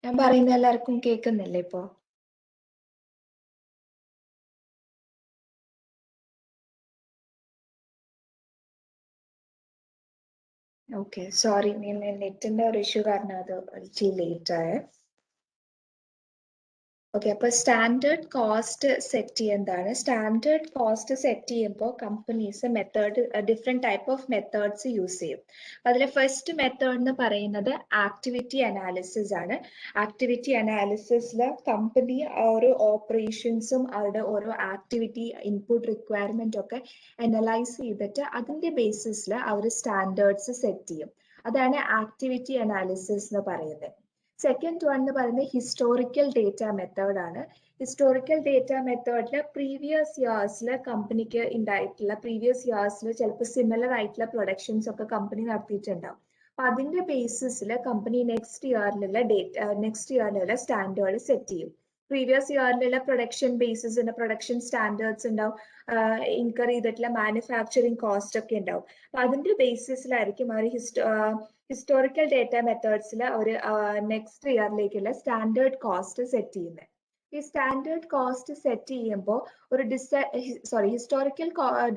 ഞാൻ പറയുന്ന എല്ലാവർക്കും കേൾക്കുന്നില്ലേ ഇപ്പോ? ഓക്കെ, സോറി, നെറ്റിന്റെ ഒരു ഇഷ്യൂ കാരണം അത് ഇച്ചിരി ലേറ്റ് ആയേ. ഓക്കെ, അപ്പൊ സ്റ്റാൻഡേർഡ് കോസ്റ്റ് സെറ്റ് ചെയ്യുന്നതാണ്. സ്റ്റാൻഡേർഡ് കോസ്റ്റ് സെറ്റ് ചെയ്യുമ്പോൾ companies different type of methods use ചെയ്യും. അതിലെ ഫസ്റ്റ് മെത്തേഡ് എന്ന് പറയുന്നത് ആക്ടിവിറ്റി അനാലിസിസ് ആണ്. ആക്ടിവിറ്റി അനാലിസിസിൽ കമ്പനി ഓരോ ഓപ്പറേഷൻസും അവരുടെ ഓരോ ആക്ടിവിറ്റി ഇൻപുട്ട് റിക്വയർമെന്റ് ഒക്കെ അനലൈസ് ചെയ്തിട്ട് അതിന്റെ ബേസിസിൽ അവർ സ്റ്റാൻഡേർഡ്സ് സെറ്റ് ചെയ്യും. അതാണ് ആക്ടിവിറ്റി അനാലിസിസ് എന്ന് പറയുന്നത്. സെക്കൻഡ് വൺ എന്ന് പറയുന്നത് ഹിസ്റ്റോറിക്കൽ ഡേറ്റ മെത്തേഡ് ആണ്. ഹിസ്റ്റോറിക്കൽ ഡേറ്റ മെത്തേഡിൽ പ്രീവിയസ് ഇയേഴ്സിൽ കമ്പനിക്ക് ഉണ്ടായിട്ടുള്ള ചിലപ്പോൾ സിമിലർ ആയിട്ടുള്ള പ്രൊഡക്ഷൻസ് ഒക്കെ കമ്പനി നടത്തിയിട്ടുണ്ടാവും. അപ്പൊ അതിന്റെ ബേസിസിൽ കമ്പനി നെക്സ്റ്റ് ഇയറിലുള്ള സ്റ്റാൻഡേർഡ് സെറ്റ് ചെയ്യും. പ്രീവിയസ് ഇയറിലുള്ള പ്രൊഡക്ഷൻ ബേസിസിന് പ്രൊഡക്ഷൻ സ്റ്റാൻഡേർഡ്സ് ഉണ്ടാവും, ഇൻകർ ചെയ്തിട്ടുള്ള മാനുഫാക്ചറിങ് കോസ്റ്റ് ഒക്കെ ഉണ്ടാവും. അപ്പൊ അതിന്റെ ബേസിസിലായിരിക്കും അവർ ഹിസ്റ്റോറിക്കൽ ഡേറ്റ മെത്തേഡ്സിൽ ഒരു നെക്സ്റ്റ് ഇയറിലേക്കുള്ള സ്റ്റാൻഡേർഡ് കോസ്റ്റ് സെറ്റ് ചെയ്യുന്നത്. ഈ സ്റ്റാൻഡേർഡ് കോസ്റ്റ് സെറ്റ് ചെയ്യുമ്പോൾ ഹിസ്റ്റോറിക്കൽ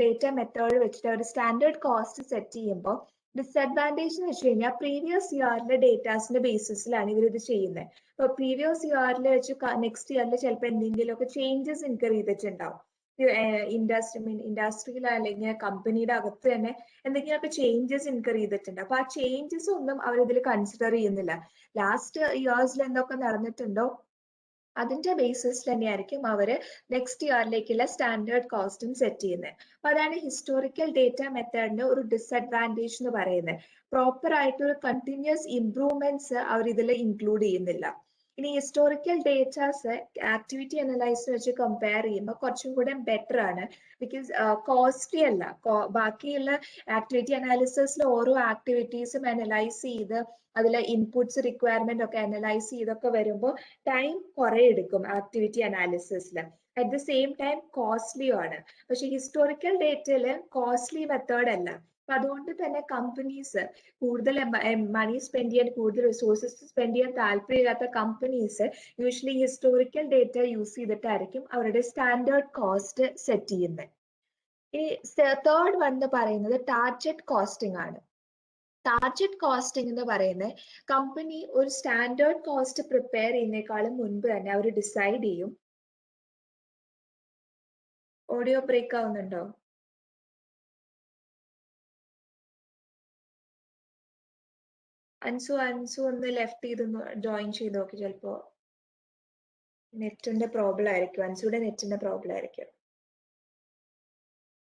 ഡേറ്റ മെത്തേഡ് വെച്ചിട്ട് ഒരു സ്റ്റാൻഡേർഡ് കോസ്റ്റ് സെറ്റ് ചെയ്യുമ്പോൾ ഡിസഡ്വാൻറ്റേജ് എന്ന് വെച്ച് കഴിഞ്ഞാൽ പ്രീവിയസ് ഇയറിലെ ഡേറ്റാസിന്റെ ബേസിസിലാണ് ഇവർ ഇത് ചെയ്യുന്നത്. ഇപ്പൊ പ്രീവിയസ് ഇയറിൽ വെച്ച് നെക്സ്റ്റ് ഇയറിൽ ചിലപ്പോൾ എന്തെങ്കിലുമൊക്കെ ചേഞ്ചസ് ഇൻകർ ചെയ്തിട്ടുണ്ടാവും. ഇൻഡസ്ട്രിയിൽ അല്ലെങ്കിൽ കമ്പനിയുടെ അകത്ത് തന്നെ എന്തെങ്കിലുമൊക്കെ ചേഞ്ചസ് ഇൻകർ ചെയ്തിട്ടുണ്ട്. അപ്പൊ ആ ചേഞ്ചസ് ഒന്നും അവർ ഇതിൽ കൺസിഡർ ചെയ്യുന്നില്ല. ലാസ്റ്റ് ഇയേഴ്സിൽ എന്തൊക്കെ നടന്നിട്ടുണ്ടോ അതിന്റെ ബേസിസിൽ തന്നെയായിരിക്കും അവര് നെക്സ്റ്റ് ഇയറിലേക്കുള്ള സ്റ്റാൻഡേർഡ് കോസ്റ്റും സെറ്റ് ചെയ്യുന്നത്. അപ്പൊ അതാണ് ഹിസ്റ്റോറിക്കൽ ഡേറ്റ മെത്തേഡിന്റെ ഒരു ഡിസഡ്വാൻറ്റേജ് എന്ന് പറയുന്നത്. പ്രോപ്പർ ആയിട്ട് ഒരു കണ്ടിന്യൂസ് ഇംപ്രൂവ്മെന്റ്സ് അവർ ഇതിൽ ഇൻക്ലൂഡ് ചെയ്യുന്നില്ല. ഇനി ഹിസ്റ്റോറിക്കൽ ഡേറ്റാസ് ആക്ടിവിറ്റി അനലൈസ് വെച്ച് കമ്പയർ ചെയ്യുമ്പോൾ കുറച്ചും കൂടെ ബെറ്റർ ആണ്. ബിക്കോസ് കോസ്റ്റ്ലി അല്ല. ബാക്കിയുള്ള ആക്ടിവിറ്റി അനാലിസിസിൽ ഓരോ ആക്ടിവിറ്റീസും അനലൈസ് ചെയ്ത് അതിലെ ഇൻപുട്സ് റിക്വയർമെന്റ് ഒക്കെ അനലൈസ് ചെയ്തൊക്കെ വരുമ്പോൾ ടൈം കുറെ എടുക്കും ആക്ടിവിറ്റി അനാലിസിസിൽ. അറ്റ് ദ സെയിം ടൈം കോസ്റ്റ്ലിയും ആണ്. പക്ഷെ ഹിസ്റ്റോറിക്കൽ ഡേറ്റയില് കോസ്റ്റ്ലി മെത്തേഡ് അല്ല. അപ്പൊ അതുകൊണ്ട് തന്നെ കമ്പനീസ് കൂടുതൽ മണി സ്പെൻഡ് ചെയ്യാൻ, കൂടുതൽ റിസോഴ്സസ് സ്പെൻഡ് ചെയ്യാൻ താല്പര്യമില്ലാത്ത companies usually historical data use ചെയ്തിട്ടായിരിക്കും അവരുടെ സ്റ്റാൻഡേർഡ് കോസ്റ്റ് സെറ്റ് ചെയ്യുന്നത്. ഈ തേർഡ് വൺ എന്ന് പറയുന്നത് ടാർഗറ്റ് കോസ്റ്റിംഗ് ആണ്. ടാർഗറ്റ് കോസ്റ്റിംഗ് എന്ന് പറയുന്നത് കമ്പനി ഒരു സ്റ്റാൻഡേർഡ് കോസ്റ്റ് പ്രിപ്പയർ ചെയ്യുന്നേക്കാളും മുൻപ് തന്നെ അവർ ഡിസൈഡ് ചെയ്യും. ഓഡിയോ ബ്രേക്ക് ആവുന്നുണ്ടോ? അൻസു ഒന്ന് ലെഫ്റ്റ് ചെയ്ത് ജോയിൻ ചെയ്ത് നോക്കി. ചിലപ്പോ നെറ്റിന്റെ പ്രോബ്ലം ആയിരിക്കും, അൻസുയുടെ നെറ്റിന്റെ പ്രോബ്ലം ആയിരിക്കും.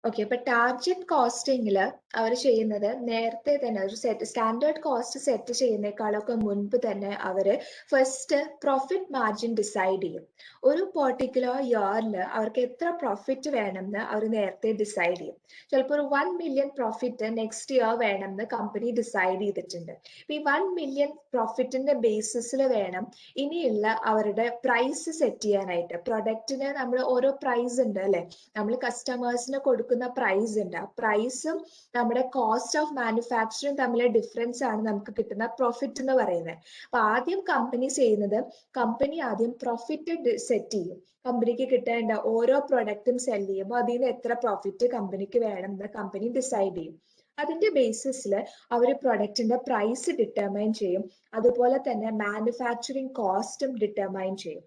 ഓക്കെ, അപ്പൊ ടാർഗറ്റ് കോസ്റ്റിംഗിൽ അവർ ചെയ്യുന്നത് നേരത്തെ തന്നെ ഒരു സ്റ്റാൻഡേർഡ് കോസ്റ്റ് സെറ്റ് ചെയ്യുന്നേക്കാളൊക്കെ മുൻപ് തന്നെ അവര് ഫസ്റ്റ് പ്രോഫിറ്റ് മാർജിൻ ഡിസൈഡ് ചെയ്യും. ഒരു പെർട്ടിക്കുലർ ഇയറിൽ അവർക്ക് എത്ര പ്രോഫിറ്റ് വേണമെന്ന് അവർ നേരത്തെ ഡിസൈഡ് ചെയ്യും. ചിലപ്പോൾ ഒരു 1 മില്യൺ പ്രോഫിറ്റ് നെക്സ്റ്റ് ഇയർ വേണമെന്ന് കമ്പനി ഡിസൈഡ് ചെയ്തിട്ടുണ്ട്. ഇപ്പൊ ഈ 1 മില്യൺ പ്രോഫിറ്റിന്റെ ബേസിസിൽ വേണം ഇനിയുള്ള അവരുടെ പ്രൈസ് സെറ്റ് ചെയ്യാനായിട്ട്. പ്രൊഡക്റ്റിന് നമ്മൾ ഓരോ പ്രൈസ് ഉണ്ട് അല്ലെ, നമ്മൾ കസ്റ്റമേഴ്സിന് കൊടുക്കുന്ന പ്രൈസ് ഉണ്ട്. ആ പ്രൈസും നമ്മുടെ കോസ്റ്റ് ഓഫ് മാനുഫാക്ചറിങ് തമ്മിലെ ഡിഫറൻസ് ആണ് നമുക്ക് കിട്ടുന്ന പ്രോഫിറ്റ് എന്ന് പറയുന്നത്. അപ്പൊ ആദ്യം കമ്പനി ചെയ്യുന്നത്, കമ്പനി ആദ്യം പ്രോഫിറ്റ് സെറ്റ് ചെയ്യും. കമ്പനിക്ക് കിട്ടേണ്ട ഓരോ പ്രൊഡക്റ്റും സെല് ചെയ്യുമ്പോൾ അതിൽ നിന്ന് എത്ര പ്രോഫിറ്റ് കമ്പനിക്ക് വേണം എന്ന് കമ്പനി ഡിസൈഡ് ചെയ്യും. അതിന്റെ ബേസിസിൽ അവർ പ്രൊഡക്റ്റിന്റെ പ്രൈസ് ഡിറ്റർമൈൻ ചെയ്യും. അതുപോലെ തന്നെ മാനുഫാക്ചറിങ് കോസ്റ്റും ഡിറ്റർമൈൻ ചെയ്യും.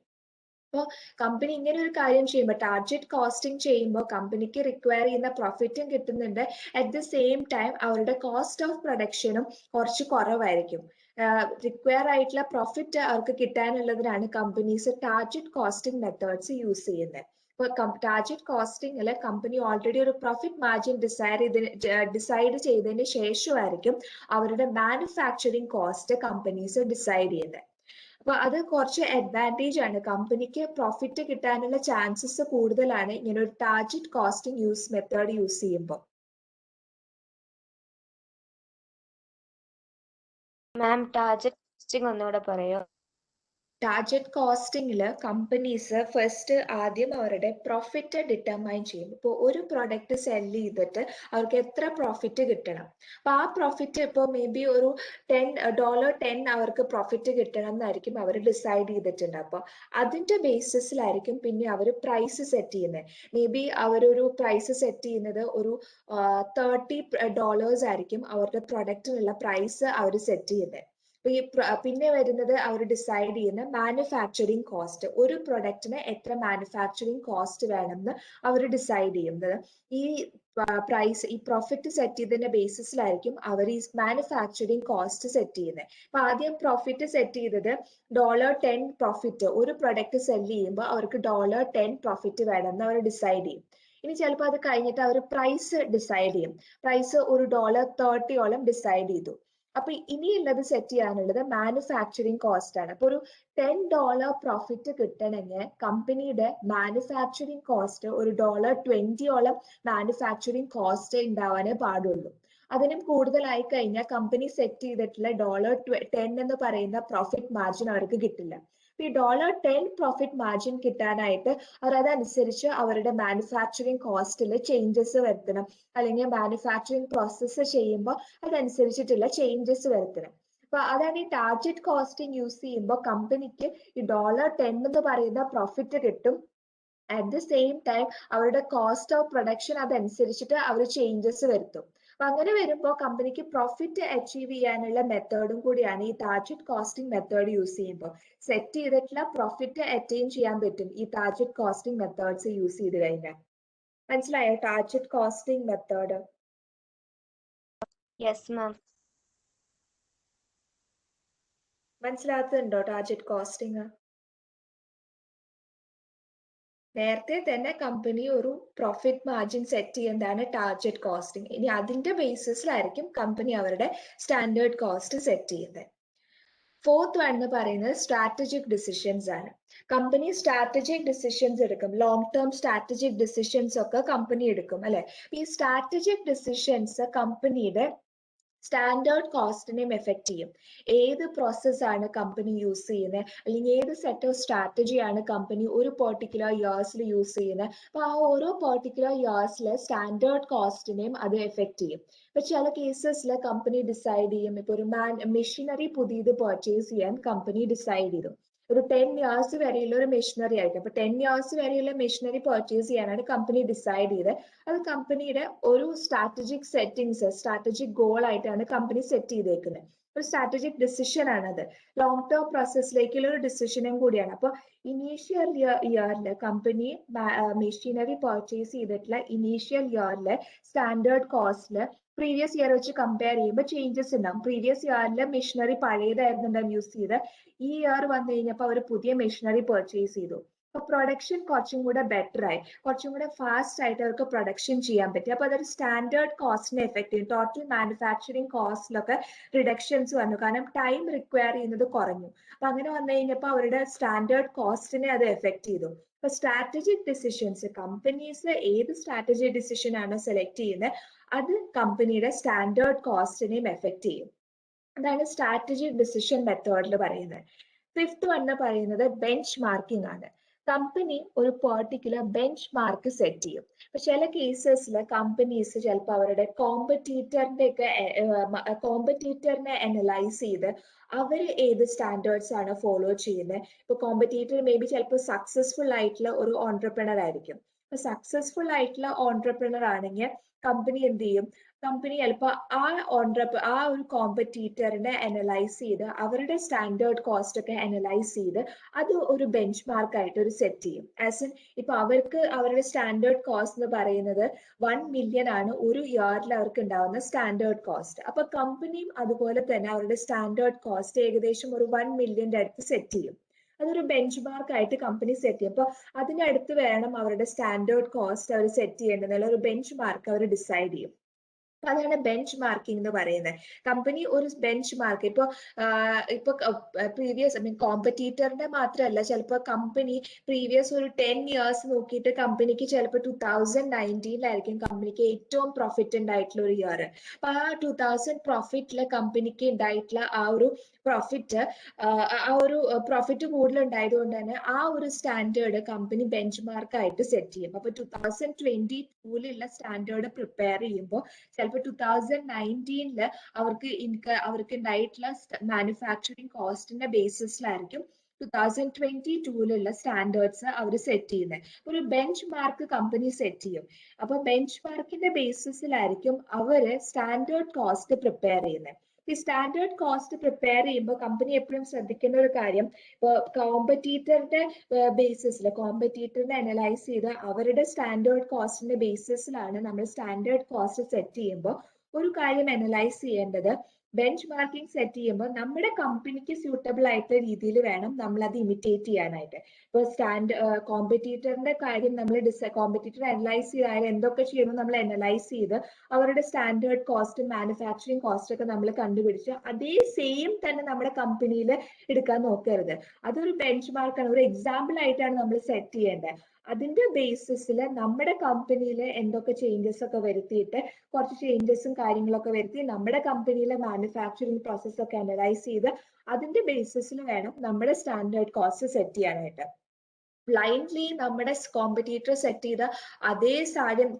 അപ്പോൾ കമ്പനി ഇങ്ങനെ ഒരു കാര്യം ചെയ്യുമ്പോൾ, ടാർഗറ്റ് കോസ്റ്റിംഗ് ചെയ്യുമ്പോൾ കമ്പനിക്ക് റിക്വയർ ചെയ്യുന്ന പ്രോഫിറ്റും കിട്ടുന്നുണ്ട്. അറ്റ് ദ സെയിം ടൈം അവരുടെ കോസ്റ്റ് ഓഫ് പ്രൊഡക്ഷനും കുറച്ച് കുറവായിരിക്കും. റിക്വയർ ആയിട്ടുള്ള പ്രോഫിറ്റ് അവർക്ക് കിട്ടാനുള്ളതിനാണ് companies target costing methods use ചെയ്യുന്നത്. ഇപ്പോൾ ടാർഗറ്റ് കോസ്റ്റിംഗിൽ കമ്പനി ഓൾറെഡി ഒരു പ്രോഫിറ്റ് മാർജിൻ ഡിസൈഡ് ചെയ്തതിന് ശേഷമായിരിക്കും അവരുടെ മാനുഫാക്ചറിങ് കോസ്റ്റ് കമ്പനീസ് ഡിസൈഡ് ചെയ്യുന്നത്. അപ്പൊ അത് കുറച്ച് അഡ്വാൻറ്റേജ് ആണ്. കമ്പനിക്ക് പ്രോഫിറ്റ് കിട്ടാനുള്ള ചാൻസസ് കൂടുതലാണ് ഇങ്ങനെ ഒരു ടാർഗറ്റ് കോസ്റ്റിംഗ് മെത്തേഡ് യൂസ് ചെയ്യുമ്പോൾ. മാം ടാർഗറ്റ് കോസ്റ്റിംഗ് ഒന്നുകൂടെ പറയോ? ടാർജറ്റ് കോസ്റ്റിംഗിൽ കമ്പനീസ് ഫസ്റ്റ് ആദ്യം അവരുടെ പ്രോഫിറ്റ് ഡിറ്റർമൈൻ ചെയ്യും. ഇപ്പോൾ ഒരു പ്രൊഡക്റ്റ് സെല് ചെയ്തിട്ട് അവർക്ക് എത്ര പ്രോഫിറ്റ് കിട്ടണം, അപ്പൊ ആ പ്രോഫിറ്റ് ഇപ്പോൾ മേ ബി ഒരു $10 അവർക്ക് പ്രോഫിറ്റ് കിട്ടണം എന്നായിരിക്കും അവർ ഡിസൈഡ് ചെയ്തിട്ടുണ്ട്. അപ്പൊ അതിന്റെ ബേസിസിലായിരിക്കും പിന്നെ അവർ പ്രൈസ് സെറ്റ് ചെയ്യുന്നത്. മേ ബി അവരൊരു പ്രൈസ് സെറ്റ് ചെയ്യുന്നത് ഒരു $30 ആയിരിക്കും അവരുടെ പ്രൊഡക്റ്റിനുള്ള പ്രൈസ് അവർ സെറ്റ് ചെയ്യുന്നത്. പിന്നെ വരുന്നത് അവർ ഡിസൈഡ് ചെയ്യുന്ന മാനുഫാക്ചറിങ് കോസ്റ്റ്. ഒരു പ്രൊഡക്റ്റിന് എത്ര മാനുഫാക്ചറിങ് കോസ്റ്റ് വേണമെന്ന് അവർ ഡിസൈഡ് ചെയ്യുന്നത്. ഈ പ്രൈസ്, ഈ പ്രോഫിറ്റ് സെറ്റ് ചെയ്തതിന്റെ ബേസിസിലായിരിക്കും അവർ ഈ മാനുഫാക്ചറിങ് കോസ്റ്റ് സെറ്റ് ചെയ്യുന്നത്. അപ്പൊ ആദ്യം പ്രോഫിറ്റ് സെറ്റ് ചെയ്തത് $10 പ്രോഫിറ്റ്, ഒരു പ്രൊഡക്റ്റ് സെല് ചെയ്യുമ്പോൾ അവർക്ക് $10 പ്രോഫിറ്റ് വേണമെന്ന് അവർ ഡിസൈഡ് ചെയ്യും. ഇനി ചിലപ്പോൾ അത് കഴിഞ്ഞിട്ട് അവർ പ്രൈസ് ഡിസൈഡ് ചെയ്യും. പ്രൈസ് ഒരു $30 ഡിസൈഡ് ചെയ്തു. അപ്പൊ ഇനിയുള്ളത് സെറ്റ് ചെയ്യാനുള്ളത് മാനുഫാക്ചറിങ് കോസ്റ്റ് ആണ്. അപ്പൊ ഒരു $10 പ്രോഫിറ്റ് കിട്ടണമെങ്കിൽ കമ്പനിയുടെ മാനുഫാക്ചറിങ് കോസ്റ്റ് ഒരു $20 മാനുഫാക്ചറിങ് കോസ്റ്റ് ഉണ്ടാവാനേ പാടുള്ളൂ. അതിനും കൂടുതലായി കഴിഞ്ഞാൽ കമ്പനി സെറ്റ് ചെയ്തിട്ടുള്ള $10 എന്ന് പറയുന്ന പ്രോഫിറ്റ് മാർജിൻ അവർക്ക് കിട്ടില്ല. ഈ $10 പ്രോഫിറ്റ് മാർജിൻ കിട്ടാനായിട്ട് അവർ അതനുസരിച്ച് അവരുടെ മാനുഫാക്ചറിങ് കോസ്റ്റിൽ ചേഞ്ചസ് വരുത്തണം, അല്ലെങ്കിൽ മാനുഫാക്ചറിങ് പ്രോസസ്സ് ചെയ്യുമ്പോൾ അതനുസരിച്ചിട്ടുള്ള ചേഞ്ചസ് വരുത്തണം. അപ്പൊ അതാണ് ഈ ടാർജറ്റ് കോസ്റ്റിംഗ് യൂസ് ചെയ്യുമ്പോൾ കമ്പനിക്ക് ഈ $10 എന്ന് പറയുന്ന പ്രോഫിറ്റ് കിട്ടും. അറ്റ് ദ സെയിം ടൈം അവരുടെ കോസ്റ്റ് ഓഫ് പ്രൊഡക്ഷൻ അതനുസരിച്ചിട്ട് അവർ ചേഞ്ചസ് വരുത്തും. അപ്പൊ അങ്ങനെ വരുമ്പോൾ കമ്പനിക്ക് പ്രോഫിറ്റ് അച്ചീവ് ചെയ്യാനുള്ള മെത്തേഡും കൂടിയാണ് ഈ ടാർജറ്റ് കോസ്റ്റിംഗ് മെത്തേഡ് യൂസ് ചെയ്യുമ്പോൾ. സെറ്റ് ചെയ്തിട്ടുള്ള പ്രോഫിറ്റ് അറ്റൈൻ ചെയ്യാൻ പറ്റും ഈ ടാർജറ്റ് കോസ്റ്റിംഗ് മെത്തേഡ്സ് യൂസ് ചെയ്ത് കഴിഞ്ഞാൽ. മനസ്സിലായോ target costing method? Yes ma'am. മനസ്സിലാകുന്നുണ്ടോ ടാർജറ്റ് കോസ്റ്റിംഗ്? നേരത്തെ തന്നെ കമ്പനി ഒരു പ്രോഫിറ്റ് മാർജിൻ സെറ്റ് ചെയ്യുന്നതാണ് ടാർജറ്റ് കോസ്റ്റിംഗ്. ഇനി അതിന്റെ ബേസിസിലായിരിക്കും കമ്പനി അവരുടെ സ്റ്റാൻഡേർഡ് കോസ്റ്റ് സെറ്റ് ചെയ്യുന്നത്. ഫോർത്ത് വൺ എന്ന് പറയുന്നത് സ്ട്രാറ്റജിക് ഡിസിഷൻസ് ആണ്. കമ്പനി സ്ട്രാറ്റജിക് ഡിസിഷൻസ് എടുക്കും. ലോങ് ടേം സ്ട്രാറ്റജിക് ഡിസിഷൻസ് ഒക്കെ കമ്പനി എടുക്കും അല്ലെ. ഈ സ്ട്രാറ്റജിക് ഡിസിഷൻസ് കമ്പനിയുടെ സ്റ്റാൻഡേർഡ് കോസ്റ്റിനെയും എഫക്ട് ചെയ്യും. ഏത് പ്രോസസ്സാണ് കമ്പനി യൂസ് ചെയ്യുന്നത്, അല്ലെങ്കിൽ ഏത് സെറ്റ് ഓഫ് സ്ട്രാറ്റജിയാണ് കമ്പനി ഒരു പെർട്ടിക്കുലർ ഇയേഴ്സിൽ യൂസ് ചെയ്യുന്നത്, അപ്പൊ ആ ഓരോ പെർട്ടിക്കുലർ ഇയേഴ്സിലെ സ്റ്റാൻഡേർഡ് കോസ്റ്റിനെയും അത് എഫക്ട് ചെയ്യും. ഇപ്പൊ ചില കേസസിൽ കമ്പനി ഡിസൈഡ് ചെയ്യും, ഇപ്പൊ ഒരു മെഷീനറി പുതിയത് പർച്ചേസ് ചെയ്യാൻ കമ്പനി ഡിസൈഡ് ചെയ്തു. ഒരു 10 years വരെയുള്ള ഒരു മെഷീനറി ആയിരിക്കും. അപ്പൊ 10 years വരെയുള്ള മെഷീനറി പർച്ചേസ് ചെയ്യാനാണ് കമ്പനി ഡിസൈഡ് ചെയ്തത്. അത് കമ്പനിയുടെ ഒരു സ്ട്രാറ്റജിക് സെറ്റിംഗ്സ്, സ്ട്രാറ്റജിക് ഗോൾ ആയിട്ടാണ് കമ്പനി സെറ്റ് ചെയ്തേക്കുന്നത്. ഒരു സ്ട്രാറ്റജിക് ഡിസിഷൻ ആണത്. ലോങ് ടേം പ്രോസസ്സിലേക്കുള്ള ഒരു ഡിസിഷനും കൂടിയാണ്. അപ്പൊ ഇനീഷ്യൽ ഇയറിൽ കമ്പനി മെഷീനറി പർച്ചേസ് ചെയ്തിട്ടുള്ള ഇനീഷ്യൽ ഇയറിലെ സ്റ്റാൻഡേർഡ് കോസ്റ്റില് പ്രീവിയസ് ഇയർ വെച്ച് കമ്പയർ ചെയ്യുമ്പോൾ ചേഞ്ചസ് ഉണ്ടാവും. പ്രീവിയസ് ഇയറിൽ മെഷീനറി പഴയതായിരുന്നുണ്ടാവും യൂസ് ചെയ്ത്. ഈ ഇയർ വന്നു കഴിഞ്ഞപ്പോൾ അവർ പുതിയ മെഷീനറി പർച്ചേസ് ചെയ്തു. അപ്പൊ പ്രൊഡക്ഷൻ കുറച്ചും കൂടെ ബെറ്റർ ആയി, കുറച്ചും കൂടെ ഫാസ്റ്റ് ആയിട്ട് അവർക്ക് പ്രൊഡക്ഷൻ ചെയ്യാൻ പറ്റി. അപ്പൊ അതൊരു സ്റ്റാൻഡേർഡ് കോസ്റ്റിനെ എഫക്ട് ചെയ്യും. ടോട്ടൽ മാനുഫാക്ചറിങ് കോസ്റ്റിലൊക്കെ റിഡക്ഷൻസ് വന്നു, കാരണം ടൈം റിക്വയർ ചെയ്യുന്നത് കുറഞ്ഞു. അപ്പൊ അങ്ങനെ വന്നു കഴിഞ്ഞപ്പോൾ അവരുടെ സ്റ്റാൻഡേർഡ് കോസ്റ്റിനെ അത് എഫക്ട് ചെയ്തു. അപ്പൊ സ്ട്രാറ്റജിക് ഡിസിഷൻസ്, കമ്പനീസ് ഏത് സ്ട്രാറ്റജിക് ഡിസിഷൻ ആണ് സെലക്ട് ചെയ്യുന്നത് അത് കമ്പനിയുടെ സ്റ്റാൻഡേർഡ് കോസ്റ്റിനെയും എഫക്ട് ചെയ്യും. അതാണ് സ്ട്രാറ്റജിക് ഡിസിഷൻ മെത്തേഡിൽ പറയുന്നത്. ഫിഫ്ത്ത് വൺ പറയുന്നത് ബെഞ്ച് മാർക്കിംഗ് ആണ്. കമ്പനി ഒരു പെർട്ടിക്കുലർ ബെഞ്ച് മാർക്ക് സെറ്റ് ചെയ്യും. അപ്പൊ ചില കേസസിൽ കമ്പനീസ് ചിലപ്പോൾ അവരുടെ കോമ്പറ്റീറ്ററിനെ അനലൈസ് ചെയ്ത് അവർ ഏത് സ്റ്റാൻഡേർഡ്സ് ആണ് ഫോളോ ചെയ്യുന്നത്. ഇപ്പൊ കോമ്പറ്റീറ്റർ മേ ബി ചിലപ്പോൾ സക്സസ്ഫുൾ ആയിട്ടുള്ള ഒരു ഓൺട്രപ്രണർ ആയിരിക്കും. അപ്പൊ സക്സസ്ഫുൾ ആയിട്ടുള്ള ഓൺട്രപ്രണർ ആണെങ്കിൽ കമ്പനി എന്ത് ചെയ്യും, കമ്പനി ചിലപ്പോൾ ആ ഒരു കോമ്പറ്റീറ്ററിനെ അനലൈസ് ചെയ്ത് അവരുടെ സ്റ്റാൻഡേർഡ് കോസ്റ്റ് ഒക്കെ അനലൈസ് ചെയ്ത് അത് ഒരു ബെഞ്ച് മാർക്ക് ആയിട്ട് ഒരു സെറ്റ് ചെയ്യും. ആസ് ഇൻ ഇപ്പൊ അവർക്ക് അവരുടെ സ്റ്റാൻഡേർഡ് കോസ്റ്റ് എന്ന് പറയുന്നത് 1 million ആണ് ഒരു ഇയറിൽ അവർക്ക് ഉണ്ടാവുന്ന സ്റ്റാൻഡേർഡ് കോസ്റ്റ്. അപ്പൊ കമ്പനിയും അതുപോലെ തന്നെ അവരുടെ സ്റ്റാൻഡേർഡ് കോസ്റ്റ് ഏകദേശം ഒരു 1 million അടുത്ത് സെറ്റ് ചെയ്യും. അതൊരു ബെഞ്ച് മാർക്ക് ആയിട്ട് കമ്പനി സെറ്റ് ചെയ്യും. അപ്പൊ അതിനടുത്ത് വേണം അവരുടെ സ്റ്റാൻഡേർഡ് കോസ്റ്റ് അവർ സെറ്റ് ചെയ്യേണ്ടത്, ഒരു ബെഞ്ച് മാർക്ക് അവർ ഡിസൈഡ് ചെയ്യും. അതാണ് ബെഞ്ച് മാർക്കിംഗ് എന്ന് പറയുന്നത്. കമ്പനി ഒരു ബെഞ്ച് മാർക്ക് ഇപ്പൊ പ്രീവിയസ് കോമ്പറ്റീറ്ററിന്റെ മാത്രമല്ല, ചിലപ്പോൾ കമ്പനി പ്രീവിയസ് ഒരു 10 ഇയേഴ്സ് നോക്കിയിട്ട് കമ്പനിക്ക് ചിലപ്പോൾ 2019 കമ്പനിക്ക് ഏറ്റവും പ്രോഫിറ്റ് ഉണ്ടായിട്ടുള്ള ഒരു ഇയർ. അപ്പൊ ആ 2000 പ്രോഫിറ്റിലെ കമ്പനിക്ക് ഉണ്ടായിട്ടുള്ള ആ ഒരു പ്രോഫിറ്റ് കൂടുതൽ ഉണ്ടായതുകൊണ്ട് തന്നെ ആ ഒരു സ്റ്റാൻഡേർഡ് കമ്പനി ബെഞ്ച് മാർക്ക് ആയിട്ട് സെറ്റ് ചെയ്യും. അപ്പൊ 2022 സ്റ്റാൻഡേർഡ് പ്രിപ്പയർ ചെയ്യുമ്പോൾ ചിലപ്പോൾ 2019 അവർക്ക് ഉണ്ടായിട്ടുള്ള മാനുഫാക്ചറിങ് കോസ്റ്റിന്റെ ബേസിസിലായിരിക്കും 2022 സ്റ്റാൻഡേർഡ്സ് അവർ സെറ്റ് ചെയ്യുന്നത്. ഒരു ബെഞ്ച് മാർക്ക് കമ്പനി സെറ്റ് ചെയ്യും. അപ്പൊ ബെഞ്ച് മാർക്കിന്റെ ബേസിസിലായിരിക്കും അവര് സ്റ്റാൻഡേർഡ് കോസ്റ്റ് പ്രിപ്പയർ ചെയ്യുന്നത്. ഈ സ്റ്റാൻഡേർഡ് കോസ്റ്റ് പ്രിപ്പയർ ചെയ്യുമ്പോൾ കമ്പനി എപ്പോഴും ശ്രദ്ധിക്കുന്ന ഒരു കാര്യം, ഇപ്പോൾ കോമ്പറ്റീറ്ററിനെ അനലൈസ് ചെയ്ത് അവരുടെ സ്റ്റാൻഡേർഡ് കോസ്റ്റിന്റെ ബേസിസിലാണ് നമ്മൾ സ്റ്റാൻഡേർഡ് കോസ്റ്റ് സെറ്റ് ചെയ്യുമ്പോൾ ഒരു കാര്യം അനലൈസ് ചെയ്യേണ്ടത്, ബെഞ്ച് മാർക്കിംഗ് സെറ്റ് ചെയ്യുമ്പോൾ നമ്മുടെ കമ്പനിക്ക് സ്യൂട്ടബിൾ ആയിട്ടുള്ള രീതിയിൽ വേണം നമ്മൾ അത് ഇമിറ്റേറ്റ് ചെയ്യാനായിട്ട്. ഇപ്പോൾ കോമ്പറ്റീറ്ററിന്റെ കാര്യം നമ്മൾ കോമ്പറ്റീറ്റർ അനലൈസ് ചെയ്താൽ എന്തൊക്കെ ചെയ്യണം നമ്മൾ അനലൈസ് ചെയ്ത് അവരുടെ സ്റ്റാൻഡേർഡ് കോസ്റ്റ് മാനുഫാക്ചറിങ് കോസ്റ്റ് ഒക്കെ നമ്മൾ കണ്ടുപിടിച്ച് അതേ സെയിം തന്നെ നമ്മുടെ കമ്പനിയിൽ എടുക്കാൻ നോക്കരുത്. അതൊരു ബെഞ്ച് മാർക്കാണ്, ഒരു എക്സാമ്പിൾ ആയിട്ടാണ് നമ്മൾ സെറ്റ് ചെയ്യേണ്ടത്. അതിന്റെ ബേസിസിൽ നമ്മുടെ കമ്പനിയിൽ എന്തൊക്കെ ചേഞ്ചസ് ഒക്കെ വരുത്തിയിട്ട് കുറച്ച് ചേഞ്ചസും കാര്യങ്ങളൊക്കെ വരുത്തി നമ്മുടെ കമ്പനിയിലെ മാനുഫാക്ചറിങ് പ്രോസസ് ഒക്കെ അനലൈസ് ചെയ്ത് അതിന്റെ ബേസിസിൽ വേണം നമ്മുടെ സ്റ്റാൻഡേർഡ് കോസ്റ്റ് സെറ്റ് ചെയ്യാനായിട്ട്. ബ്ലൈൻഡ്ലി നമ്മുടെ കോമ്പറ്റീറ്റർ സെറ്റ് ചെയ്ത അതേ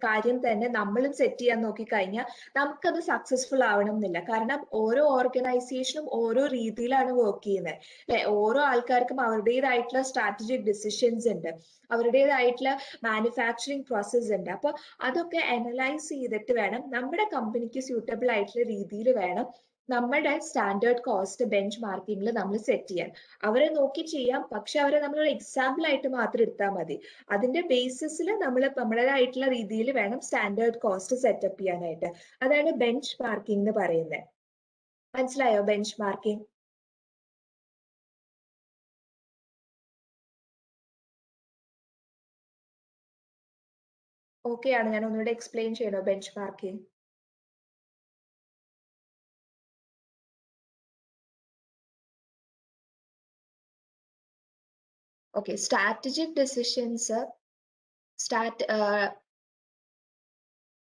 കാര്യം തന്നെ നമ്മളും സെറ്റ് ചെയ്യാൻ നോക്കിക്കഴിഞ്ഞാൽ നമുക്കത് സക്സസ്ഫുൾ ആവണം എന്നില്ല. കാരണം ഓരോ ഓർഗനൈസേഷനും ഓരോ രീതിയിലാണ് വർക്ക് ചെയ്യുന്നത് അല്ലെ. ഓരോ ആൾക്കാർക്കും അവരുടേതായിട്ടുള്ള സ്ട്രാറ്റജിക് ഡിസിഷൻസ് ഉണ്ട്, അവരുടേതായിട്ടുള്ള മാനുഫാക്ചറിങ് പ്രോസസ് ഉണ്ട്. അപ്പൊ അതൊക്കെ അനലൈസ് ചെയ്തിട്ട് വേണം നമ്മുടെ കമ്പനിക്ക് സ്യൂട്ടബിൾ ആയിട്ടുള്ള രീതിയിൽ വേണം നമ്മുടെ സ്റ്റാൻഡേർഡ് കോസ്റ്റ് ബെഞ്ച് മാർക്കിങ്ങിൽ നമ്മൾ സെറ്റ് ചെയ്യാൻ. അവരെ നോക്കി ചെയ്യാം, പക്ഷെ അവരെ നമ്മൾ ഒരു എക്സാമ്പിൾ ആയിട്ട് മാത്രം എടുത്താൽ മതി. അതിന്റെ ബേസിസിൽ നമ്മൾ നമ്മുടേതായിട്ടുള്ള രീതിയിൽ വേണം സ്റ്റാൻഡേർഡ് കോസ്റ്റ് സെറ്റപ്പ് ചെയ്യാനായിട്ട്. അതാണ് ബെഞ്ച് മാർക്കിംഗ് എന്ന് പറയുന്നത്. മനസ്സിലായോ ബെഞ്ച് മാർക്കിംഗ്? ഓക്കെ ആണ്, ഞാൻ ഒന്നുകൂടെ എക്സ്പ്ലെയിൻ ചെയ്യണോ bench marking? Okay, strategic decisions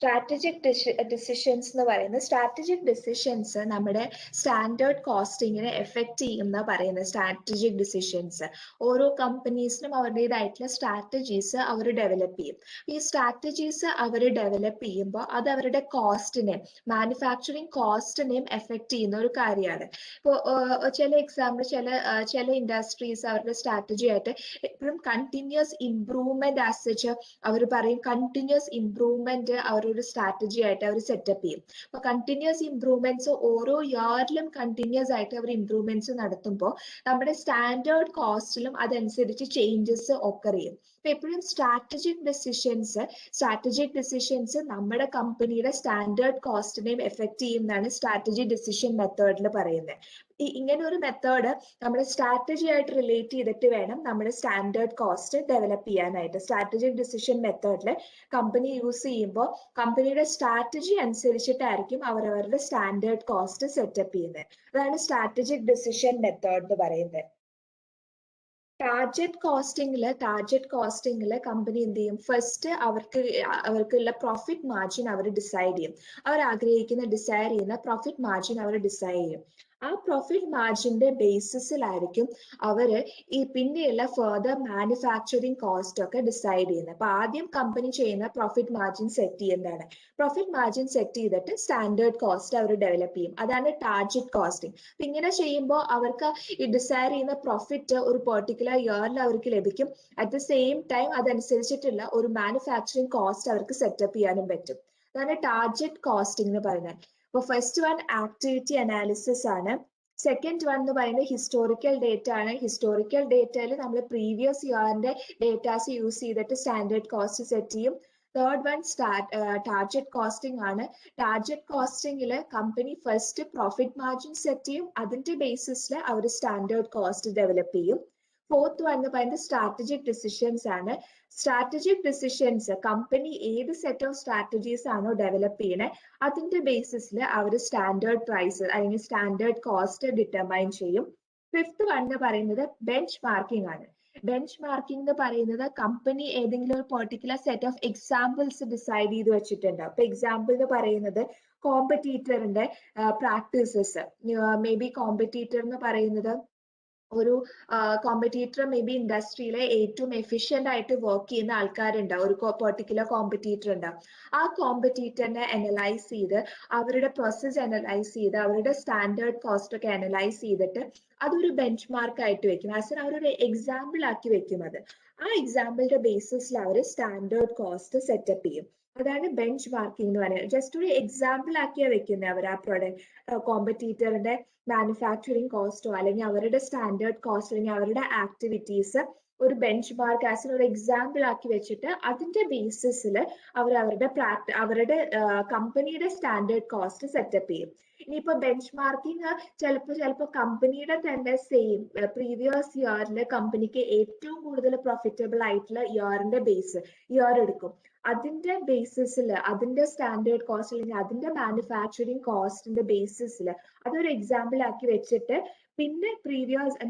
strategic decisions എന്ന് പറയുന്നത്, സ്ട്രാറ്റജിക് ഡിസിഷൻസ് നമ്മുടെ സ്റ്റാൻഡേർഡ് കോസ്റ്റിങ്ങിനെ എഫക്ട് ചെയ്യുന്ന പറയുന്നത്. സ്ട്രാറ്റജിക് ഡിസിഷൻസ് ഓരോ കമ്പനീസിനും അവരുടേതായിട്ടുള്ള സ്ട്രാറ്റജീസ് അവർ ഡെവലപ്പ് ചെയ്യും. ഈ സ്ട്രാറ്റജീസ് അവർ ഡെവലപ്പ് ചെയ്യുമ്പോൾ അത് അവരുടെ കോസ്റ്റിനെയും മാനുഫാക്ചറിങ് കോസ്റ്റിനെയും എഫക്ട് ചെയ്യുന്ന ഒരു കാര്യമാണ്. ഇപ്പോൾ ചില എക്സാമ്പിൾ ചില ഇൻഡസ്ട്രീസ് അവരുടെ സ്ട്രാറ്റജി ആയിട്ട് എപ്പോഴും കണ്ടിന്യൂസ് ഇംപ്രൂവ്മെന്റ് ആസ് അവർ പറയും. കണ്ടിന്യൂസ് ഇംപ്രൂവ്മെന്റ് അവരൊരു സ്ട്രാറ്റജി ആയിട്ട് അവർ സെറ്റപ്പ് ചെയ്യും. അപ്പൊ കണ്ടിന്യൂസ് ഇംപ്രൂവ്മെന്റ്സ് ഓരോ ഇയറിലും കണ്ടിന്യൂസ് ആയിട്ട് അവർ ഇംപ്രൂവ്മെന്റ്സ് നടത്തുമ്പോൾ നമ്മുടെ സ്റ്റാൻഡേർഡ് കോസ്റ്റിലും അതനുസരിച്ച് ചേഞ്ചസ് ഒക്കെ ചെയ്യും. അപ്പൊ എപ്പോഴും സ്ട്രാറ്റജിക് ഡിസിഷൻസ് നമ്മുടെ കമ്പനിയുടെ സ്റ്റാൻഡേർഡ് കോസ്റ്റിനെയും എഫക്ട് ചെയ്യുന്നതാണ് സ്ട്രാറ്റജി ഡിസിഷൻ മെത്തേഡിൽ പറയുന്നത്. ഇങ്ങനെ ഒരു മെത്തേഡ് നമ്മുടെ സ്ട്രാറ്റജി ആയിട്ട് റിലേറ്റ് ചെയ്തിട്ട് വേണം നമ്മുടെ സ്റ്റാൻഡേർഡ് കോസ്റ്റ് ഡെവലപ്പ് ചെയ്യാനായിട്ട്. സ്ട്രാറ്റജിക് ഡിസിഷൻ മെത്തേഡിൽ കമ്പനി യൂസ് ചെയ്യുമ്പോൾ കമ്പനിയുടെ സ്ട്രാറ്റജി അനുസരിച്ചിട്ടായിരിക്കും അവരവരുടെ സ്റ്റാൻഡേർഡ് കോസ്റ്റ് സെറ്റപ്പ് ചെയ്യുന്നത്. അതാണ് സ്ട്രാറ്റജിക് ഡിസിഷൻ മെത്തേഡ് എന്ന് പറയുന്നത്. ടാർജറ്റ് കോസ്റ്റിംഗില് കമ്പനി എന്ത് ചെയ്യും? ഫസ്റ്റ് അവർക്കുള്ള പ്രോഫിറ്റ് മാർജിൻ അവർ ഡിസൈഡ് ചെയ്യും. അവർ ഡിസൈഡ് ചെയ്യുന്ന പ്രോഫിറ്റ് മാർജിൻ അവർ ഡിസൈഡ് ചെയ്യും. ആ പ്രോഫിറ്റ് മാർജിന്റെ ബേസിസിലായിരിക്കും അവര് ഈ പിന്നെയുള്ള ഫർദർ മാനുഫാക്ചറിങ് കോസ്റ്റ് ഒക്കെ ഡിസൈഡ് ചെയ്യുന്നത്. അപ്പൊ ആദ്യം കമ്പനി ചെയ്യുന്ന പ്രോഫിറ്റ് മാർജിൻ സെറ്റ് ചെയ്യുന്നതാണ്. പ്രോഫിറ്റ് മാർജിൻ സെറ്റ് ചെയ്തിട്ട് സ്റ്റാൻഡേർഡ് കോസ്റ്റ് അവർ ഡെവലപ്പ് ചെയ്യും. അതാണ് ടാർജറ്റ് കോസ്റ്റിംഗ്. അപ്പൊ ഇങ്ങനെ ചെയ്യുമ്പോൾ അവർക്ക് ഈ ഡിസൈഡ് ചെയ്യുന്ന പ്രോഫിറ്റ് ഒരു പെർട്ടിക്കുലർ ഇയറിൽ അവർക്ക് ലഭിക്കും. അറ്റ് ദ സെയിം ടൈം അതനുസരിച്ചിട്ടുള്ള ഒരു മാനുഫാക്ചറിങ് കോസ്റ്റ് അവർക്ക് സെറ്റപ്പ് ചെയ്യാനും പറ്റും. അതാണ് ടാർജറ്റ് കോസ്റ്റിംഗ് എന്ന് പറയുന്നത്. അപ്പൊ ഫസ്റ്റ് വൺ ആക്ടിവിറ്റി അനാലിസിസ് ആണ്. സെക്കൻഡ് വൺ എന്ന് പറയുന്നത് ഹിസ്റ്റോറിക്കൽ ഡേറ്റ ആണ്. ഹിസ്റ്റോറിക്കൽ ഡേറ്റയിൽ നമ്മൾ പ്രീവിയസ് ഇയറിന്റെ ഡേറ്റാസ് യൂസ് ചെയ്തിട്ട് സ്റ്റാൻഡേർഡ് കോസ്റ്റ് സെറ്റ് ചെയ്യും. തേർഡ് വൺ ടാർജറ്റ് കോസ്റ്റിംഗ് ആണ്. ടാർജറ്റ് കോസ്റ്റിംഗിൽ company first profit margin set ചെയ്യും. അതിന്റെ ബേസിസിൽ അവർ സ്റ്റാൻഡേർഡ് കോസ്റ്റ് ഡെവലപ്പ് ചെയ്യും. ഫോർത്ത് വൺ എന്ന് പറയുന്നത് സ്ട്രാറ്റജിക് ഡിസിഷൻസ് ആണ്. സ്ട്രാറ്റജിക് ഡിസിഷൻസ് കമ്പനി ഏത് സെറ്റ് ഓഫ് സ്ട്രാറ്റജീസ് ആണോ ഡെവലപ്പ് ചെയ്യുന്നത് അതിന്റെ ബേസിസിൽ അവർ സ്റ്റാൻഡേർഡ് പ്രൈസ് അല്ലെങ്കിൽ സ്റ്റാൻഡേർഡ് കോസ്റ്റ് ഡിറ്റർമൈൻ ചെയ്യും. ഫിഫ്ത്ത് വൺ എന്ന് പറയുന്നത് ബെഞ്ച് മാർക്കിംഗ് ആണ്. ബെഞ്ച് മാർക്കിംഗ് എന്ന് പറയുന്നത് കമ്പനി ഏതെങ്കിലും ഒരു particular set of examples decide ചെയ്ത് വെച്ചിട്ടുണ്ട്. അപ്പൊ എക്സാമ്പിൾ എന്ന് പറയുന്നത് കോമ്പറ്റീറ്ററിന്റെ പ്രാക്ടീസസ്, മേ ബി കോമ്പറ്റീറ്റർ എന്ന് പറയുന്നത് ഒരു കോമ്പറ്റീറ്റർ മേ ബി ഇൻഡസ്ട്രിയിലെ ഏറ്റവും എഫിഷ്യന്റ് ആയിട്ട് വർക്ക് ചെയ്യുന്ന ആൾക്കാരുണ്ടാവും, ഒരു പെർട്ടിക്കുലർ കോമ്പറ്റീറ്റർ ഉണ്ടാവും. ആ കോമ്പറ്റീറ്ററിനെ അനലൈസ് ചെയ്ത് അവരുടെ പ്രോസസ് അനലൈസ് ചെയ്ത് അവരുടെ സ്റ്റാൻഡേർഡ് കോസ്റ്റ് ഒക്കെ അനലൈസ് ചെയ്തിട്ട് അതൊരു ബെഞ്ച് മാർക്ക് ആയിട്ട് വെക്കും. ആസ് അവരൊരു എക്സാമ്പിൾ ആക്കി വെക്കും. അത് ആ എക്സാമ്പിളിന്റെ ബേസിസിൽ അവർ സ്റ്റാൻഡേർഡ് കോസ്റ്റ് സെറ്റപ്പ് ചെയ്യും. അതാണ് ബെഞ്ച് മാർക്കിംഗ് എന്ന് പറയുന്നത്. ജസ്റ്റ് ഒരു എക്സാമ്പിൾ ആക്കിയാ വെക്കുന്നത് അവർ ആ പ്രൊഡക്റ്റ് കോമ്പറ്റീറ്ററിന്റെ മാനുഫാക്ചറിങ് കോസ്റ്റോ അല്ലെങ്കിൽ അവരുടെ സ്റ്റാൻഡേർഡ് കോസ്റ്റ് അല്ലെങ്കിൽ അവരുടെ ആക്ടിവിറ്റീസ് ഒരു ബെഞ്ച് മാർക്ക് ആസ് ഒരു എക്സാമ്പിൾ ആക്കി വെച്ചിട്ട് അതിന്റെ ബേസിസിൽ അവരുടെ കമ്പനിയുടെ സ്റ്റാൻഡേർഡ് കോസ്റ്റ് സെറ്റപ്പ് ചെയ്യും. ഇനിയിപ്പോ ബെഞ്ച് മാർക്കിംഗ് ചിലപ്പോ കമ്പനിയുടെ തന്നെ സെയിം പ്രീവിയസ് ഇയറിൽ കമ്പനിക്ക് ഏറ്റവും കൂടുതൽ പ്രോഫിറ്റബിൾ ആയിട്ടുള്ള ഇയർ എടുക്കും. അതിന്റെ ബേസിസിൽ അതിന്റെ സ്റ്റാൻഡേർഡ് കോസ്റ്റ് അല്ലെങ്കിൽ അതിന്റെ മാനുഫാക്ചറിങ് കോസ്റ്റിന്റെ ബേസിസിൽ അതൊരു എക്സാമ്പിൾ ആക്കി വെച്ചിട്ട് പിന്നെ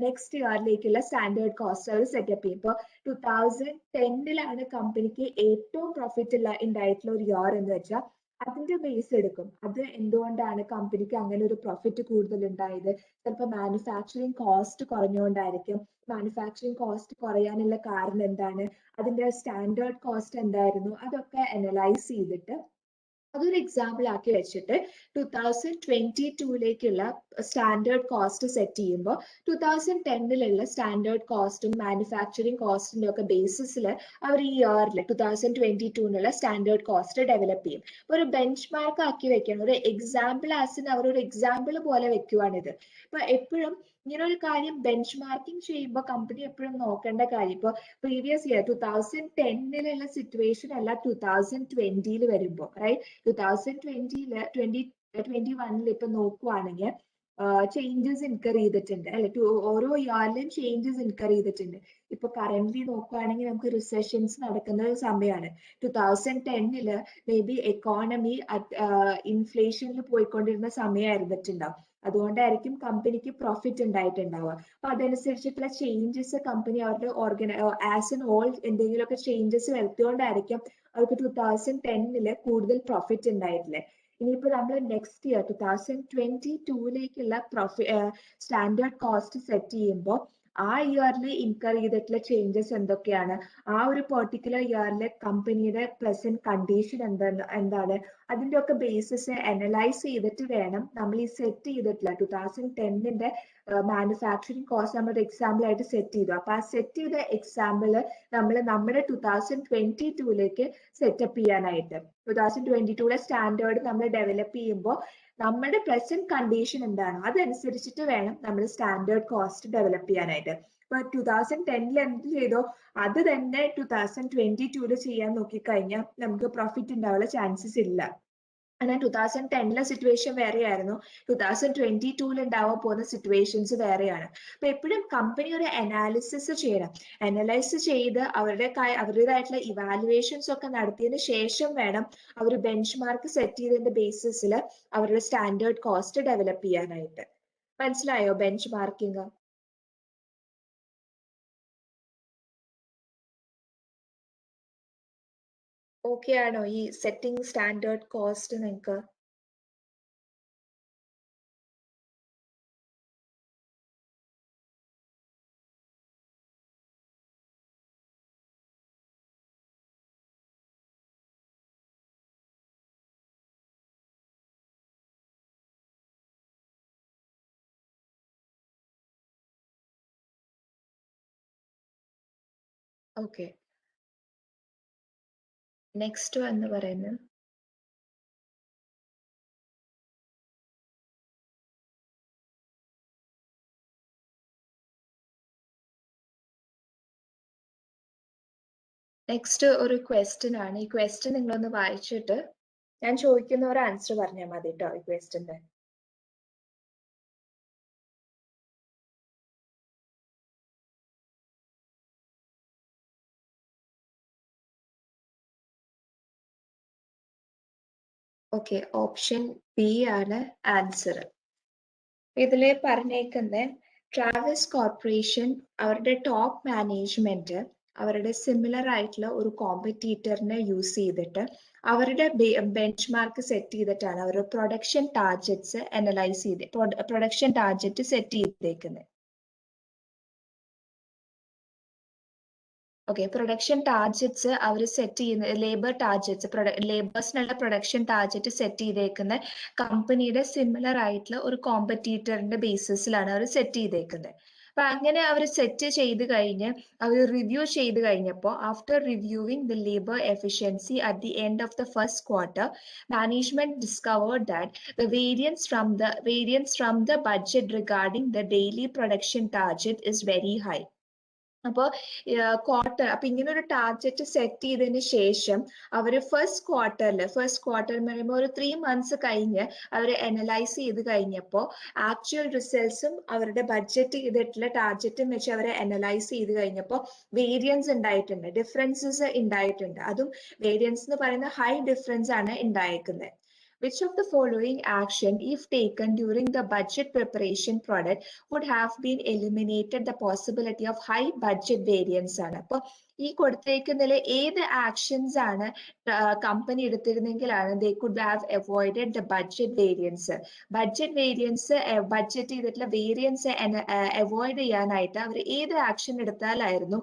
നെക്സ്റ്റ് ഇയറിലേക്കുള്ള സ്റ്റാൻഡേർഡ് കോസ്റ്റ് അവർ സെറ്റപ്പ് ചെയ്യും. ഇപ്പോൾ 2010 കമ്പനിക്ക് ഏറ്റവും പ്രോഫിറ്റ് ഉണ്ടായിട്ടുള്ള ഒരു ഇയർ എന്ന് വെച്ചാൽ അതിന്റെ ബേസ് എടുക്കും. അത് എന്തുകൊണ്ടാണ് കമ്പനിക്ക് അങ്ങനെ ഒരു പ്രോഫിറ്റ് കൂടുതൽ ഉണ്ടായത്? ചിലപ്പോൾ മാനുഫാക്ചറിങ് കോസ്റ്റ് കുറഞ്ഞുകൊണ്ടായിരിക്കും. മാനുഫാക്ചറിങ് കോസ്റ്റ് കുറയാനുള്ള കാരണം എന്താണ്? അതിന്റെ സ്റ്റാൻഡേർഡ് കോസ്റ്റ് എന്തായിരുന്നു? അതൊക്കെ അനലൈസ് ചെയ്തിട്ട് അതൊരു എക്സാമ്പിൾ ആക്കി വെച്ചിട്ട് 2022 സ്റ്റാൻഡേർഡ് കോസ്റ്റ് സെറ്റ് ചെയ്യുമ്പോൾ 2010 സ്റ്റാൻഡേർഡ് കോസ്റ്റും മാനുഫാക്ചറിങ് കോസ്റ്റിന്റെ ഒക്കെ ബേസിസിൽ അവർ ഈ ഇയറിൽ 2022 സ്റ്റാൻഡേർഡ് കോസ്റ്റ് ഡെവലപ്പ് ചെയ്യും. ഒരു ബെഞ്ച് മാർക്ക് ആക്കി വെക്കണം, ഒരു എക്സാമ്പിൾ അവർ ഒരു എക്സാമ്പിൾ പോലെ വെക്കുവാണിത്. ഇപ്പൊ എപ്പോഴും ഇങ്ങനെ ഒരു കാര്യം ബെഞ്ച് മാർക്കിംഗ് ചെയ്യുമ്പോൾ കമ്പനി എപ്പോഴും നോക്കേണ്ട കാര്യം, ഇപ്പൊ പ്രീവിയസ് ഇയർ 2010 സിറ്റുവേഷൻ അല്ല 2020 വരുമ്പോൾ, റൈറ്റ്? 2021 ഇപ്പൊ നോക്കുവാണെങ്കിൽ ചേഞ്ചസ് ഇൻകർ ചെയ്തിട്ടുണ്ട് അല്ലെ? ഓരോ ഇയറിലും ചേഞ്ചസ് ഇൻകർ ചെയ്തിട്ടുണ്ട്. ഇപ്പൊ കറന്റ്ലി നോക്കുവാണെങ്കിൽ നമുക്ക് റിസഷൻസ് നടക്കുന്ന ഒരു സമയമാണ്. 2010 മേ ബി എക്കോണമി ഇൻഫ്ലേഷനിൽ പോയിക്കൊണ്ടിരുന്ന സമയമായിരുന്നിട്ടുണ്ടാവും. അതുകൊണ്ടായിരിക്കും കമ്പനിക്ക് പ്രോഫിറ്റ് ഉണ്ടായിട്ടുണ്ടാവുക. അപ്പൊ അതനുസരിച്ചിട്ടുള്ള ചേഞ്ചസ് കമ്പനി അവരുടെ ആസ് എൻ ഓൾ എന്തെങ്കിലുമൊക്കെ ചേഞ്ചസ് വരുത്തിയോണ്ടായിരിക്കും അവർക്ക് 2010 കൂടുതൽ പ്രോഫിറ്റ് ഉണ്ടായിട്ടില്ലേ. ഇനിയിപ്പോ നമ്മൾ next year 2022 standard cost set ചെയ്യുമ്പോൾ ആ ഇയറിൽ ഇൻകർ ചെയ്തിട്ടുള്ള ചേഞ്ചസ് എന്തൊക്കെയാണ്, ആ ഒരു പെർട്ടിക്കുലർ ഇയറിലെ കമ്പനിയുടെ പ്രസന്റ് കണ്ടീഷൻ എന്താണ്, അതിന്റെ ഒക്കെ ബേസിസ് അനലൈസ് ചെയ്തിട്ട് വേണം നമ്മൾ ഈ സെറ്റ് ചെയ്തിട്ടുള്ള 2010 മാനുഫാക്ചറിങ് കോസ്റ്റ് നമ്മൾ എക്സാമ്പിൾ ആയിട്ട് സെറ്റ് ചെയ്തു. അപ്പൊ ആ സെറ്റ് ചെയ്ത എക്സാമ്പിള് നമ്മൾ നമ്മുടെ 2022 സെറ്റപ്പ് ചെയ്യാനായിട്ട് 2022 സ്റ്റാൻഡേർഡ് നമ്മൾ ഡെവലപ്പ് ചെയ്യുമ്പോൾ നമ്മുടെ പ്രസന്റ് കണ്ടീഷൻ എന്താണോ അതനുസരിച്ചിട്ട് വേണം നമ്മൾ സ്റ്റാൻഡേർഡ് കോസ്റ്റ് ഡെവലപ്പ് ചെയ്യാനായിട്ട്. ഇപ്പൊ 2010 എന്ത് ചെയ്തോ അത് തന്നെ 2022 ചെയ്യാൻ നോക്കിക്കഴിഞ്ഞാൽ നമുക്ക് പ്രോഫിറ്റ് ഉണ്ടാവാനുള്ള ചാൻസസ് ഇല്ല. എന്നാൽ 2010 സിറ്റുവേഷൻ വേറെയായിരുന്നു, 2022 ഉണ്ടാവാൻ പോകുന്ന സിറ്റുവേഷൻസ് വേറെയാണ്. അപ്പൊ എപ്പോഴും കമ്പനി ഒരു അനാലിസിസ് ചെയ്യണം. അനലൈസ് ചെയ്ത് അവരുടേതായിട്ടുള്ള ഇവാലുവേഷൻസ് ഒക്കെ നടത്തിയതിന് ശേഷം വേണം അവർ ബെഞ്ച് മാർക്ക് സെറ്റ് ചെയ്തതിന്റെ ബേസിസിൽ അവരുടെ സ്റ്റാൻഡേർഡ് കോസ്റ്റ് ഡെവലപ്പ് ചെയ്യാനായിട്ട്. മനസ്സിലായോ ബെഞ്ച് മാർക്കിംഗ്? ഓക്കെ ആണോ ഈ സെറ്റിംഗ് സ്റ്റാൻഡേർഡ് കോസ്റ്റ് നിങ്ങൾക്ക്? ഓക്കെ, നെക്സ്റ്റ് എന്ന് പറയുന്നത് നെക്സ്റ്റ് ഒരു ക്വസ്റ്റ്യൻ ആണ്. ഈ ക്വസ്റ്റ്യൻ നിങ്ങളൊന്ന് വായിച്ചിട്ട് ഞാൻ ചോദിക്കുന്ന ഒരു ആൻസർ പറഞ്ഞാൽ മതി കേട്ടോ ഈ ക്വസ്റ്റ്യന്റെ. ഓക്കെ, ഓപ്ഷൻ ബി ആണ് ആൻസർ. ഇതില് പറഞ്ഞേക്കുന്ന ട്രാവൽസ് കോർപ്പറേഷൻ അവരുടെ ടോപ്പ് മാനേജ്മെന്റ് അവരുടെ സിമിലർ ആയിട്ടുള്ള ഒരു കോമ്പറ്റീറ്ററിനെ യൂസ് ചെയ്തിട്ട് അവരുടെ ബെഞ്ച് മാർക്ക് സെറ്റ് ചെയ്തിട്ടാണ് അവരുടെ പ്രൊഡക്ഷൻ ടാർജറ്റ്സ് അനലൈസ് ചെയ്ത് പ്രൊഡക്ഷൻ ടാർജറ്റ് സെറ്റ് ചെയ്തേക്കുന്നത്. ഓക്കെ, പ്രൊഡക്ഷൻ ടാർജറ്റ്സ് അവർ സെറ്റ് ചെയ്യുന്ന ലേബർ ടാർജറ്റ്സ് ലേബേഴ്സിനുള്ള പ്രൊഡക്ഷൻ ടാർജറ്റ് സെറ്റ് ചെയ്തേക്കുന്ന കമ്പനിയുടെ സിമിലർ ആയിട്ടുള്ള ഒരു കോമ്പറ്റീറ്ററിന്റെ ബേസിസിലാണ് അവർ സെറ്റ് ചെയ്തേക്കുന്നത്. അപ്പൊ അങ്ങനെ അവർ സെറ്റ് ചെയ്ത് കഴിഞ്ഞ് അവർ റിവ്യൂ ചെയ്ത് കഴിഞ്ഞപ്പോൾ after reviewing the labour efficiency at the end of the first quarter, management discovered that the variance from the budget regarding the daily production target is very high. അപ്പോൾ അപ്പൊ ഇങ്ങനെ ഒരു ടാർജറ്റ് സെറ്റ് ചെയ്തതിന് ശേഷം അവര് first quarter എന്ന് പറയുമ്പോൾ ഒരു 3 months കഴിഞ്ഞ് അവർ അനലൈസ് ചെയ്ത് കഴിഞ്ഞപ്പോൾ ആക്ച്വൽ റിസൾട്ട്സും അവരുടെ ബഡ്ജറ്റ് ചെയ്തിട്ടുള്ള ടാർജറ്റും വെച്ച് അവരെ അനലൈസ് ചെയ്ത് കഴിഞ്ഞപ്പോൾ വേരിയൻസ് ഉണ്ടായിട്ടുണ്ട്, ഡിഫറൻസസ് ഉണ്ടായിട്ടുണ്ട്. അതും വേരിയൻസ് എന്ന് പറയുന്ന ഹൈ ഡിഫറൻസ് ആണ് ഉണ്ടായേക്കുന്നത്. Which of the following action, if taken during the budget preparation product, would have been eliminated the possibility of high budget variance ആണ്. അപ്പോൾ ഈ കൊടുത്തേക്കുന്നതിൽ ഏത് ആക്ഷൻസ് ആണ് കമ്പനി എടുത്തിരുന്നെങ്കിലാണ് they could have avoided the budget variance. Budget ചെയ്തിട്ടുള്ള variance avoid ചെയ്യാനായിട്ട് അവർ ഏത് ആക്ഷൻ എടുത്താലായിരുന്നു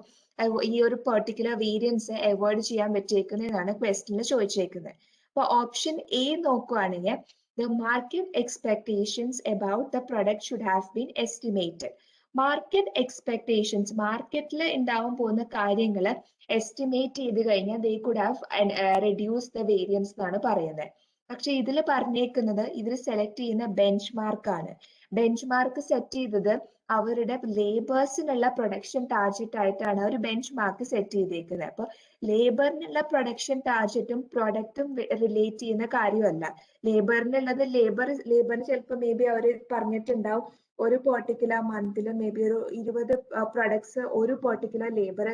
ഈ ഒരു പെർട്ടിക്കുലർ വേരിയൻസ് അവോയ്ഡ് ചെയ്യാൻ പറ്റിയേക്കുന്നതാണ് ക്വസ്റ്റ്യനിൽ ചോദിച്ചേക്കുന്നത്. അപ്പോൾ ഓപ്ഷൻ എ നോക്കുകയാണെങ്കിൽ the market expectations about the product should have been estimated. Market expectations, മാർക്കറ്റിൽ ഉണ്ടാവാൻ പോകുന്ന കാര്യങ്ങൾ എസ്റ്റിമേറ്റ് ചെയ്ത് കഴിഞ്ഞാൽ they could have reduced the variance എന്നാണ് പറയുന്നത്. പക്ഷെ ഇതിൽ പറഞ്ഞേക്കുന്നത് ഇതിൽ സെലക്ട് ചെയ്യുന്ന ബെഞ്ച് മാർക്കാണ്. ബെഞ്ച് മാർക്ക് സെറ്റ് ചെയ്തത് അവരുടെ ലേബേഴ്സിനുള്ള പ്രൊഡക്ഷൻ ടാർജറ്റ് ആയിട്ടാണ് അവർ ബെഞ്ച് മാർക്ക് സെറ്റ് ചെയ്തേക്കുന്നത്. അപ്പൊ ലേബറിനുള്ള പ്രൊഡക്ഷൻ ടാർജറ്റും പ്രൊഡക്റ്റും റിലേറ്റ് ചെയ്യുന്ന കാര്യമല്ല. ലേബറിനുള്ളത് ലേബറിന് ചിലപ്പോൾ മേ ബി അവർ പറഞ്ഞിട്ടുണ്ടാവും ഒരു പെർട്ടിക്കുലർ മന്തിൽ മേ ബി ഒരു 20 പ്രൊഡക്ട്സ് ഒരു പെർട്ടിക്കുലർ ലേബർ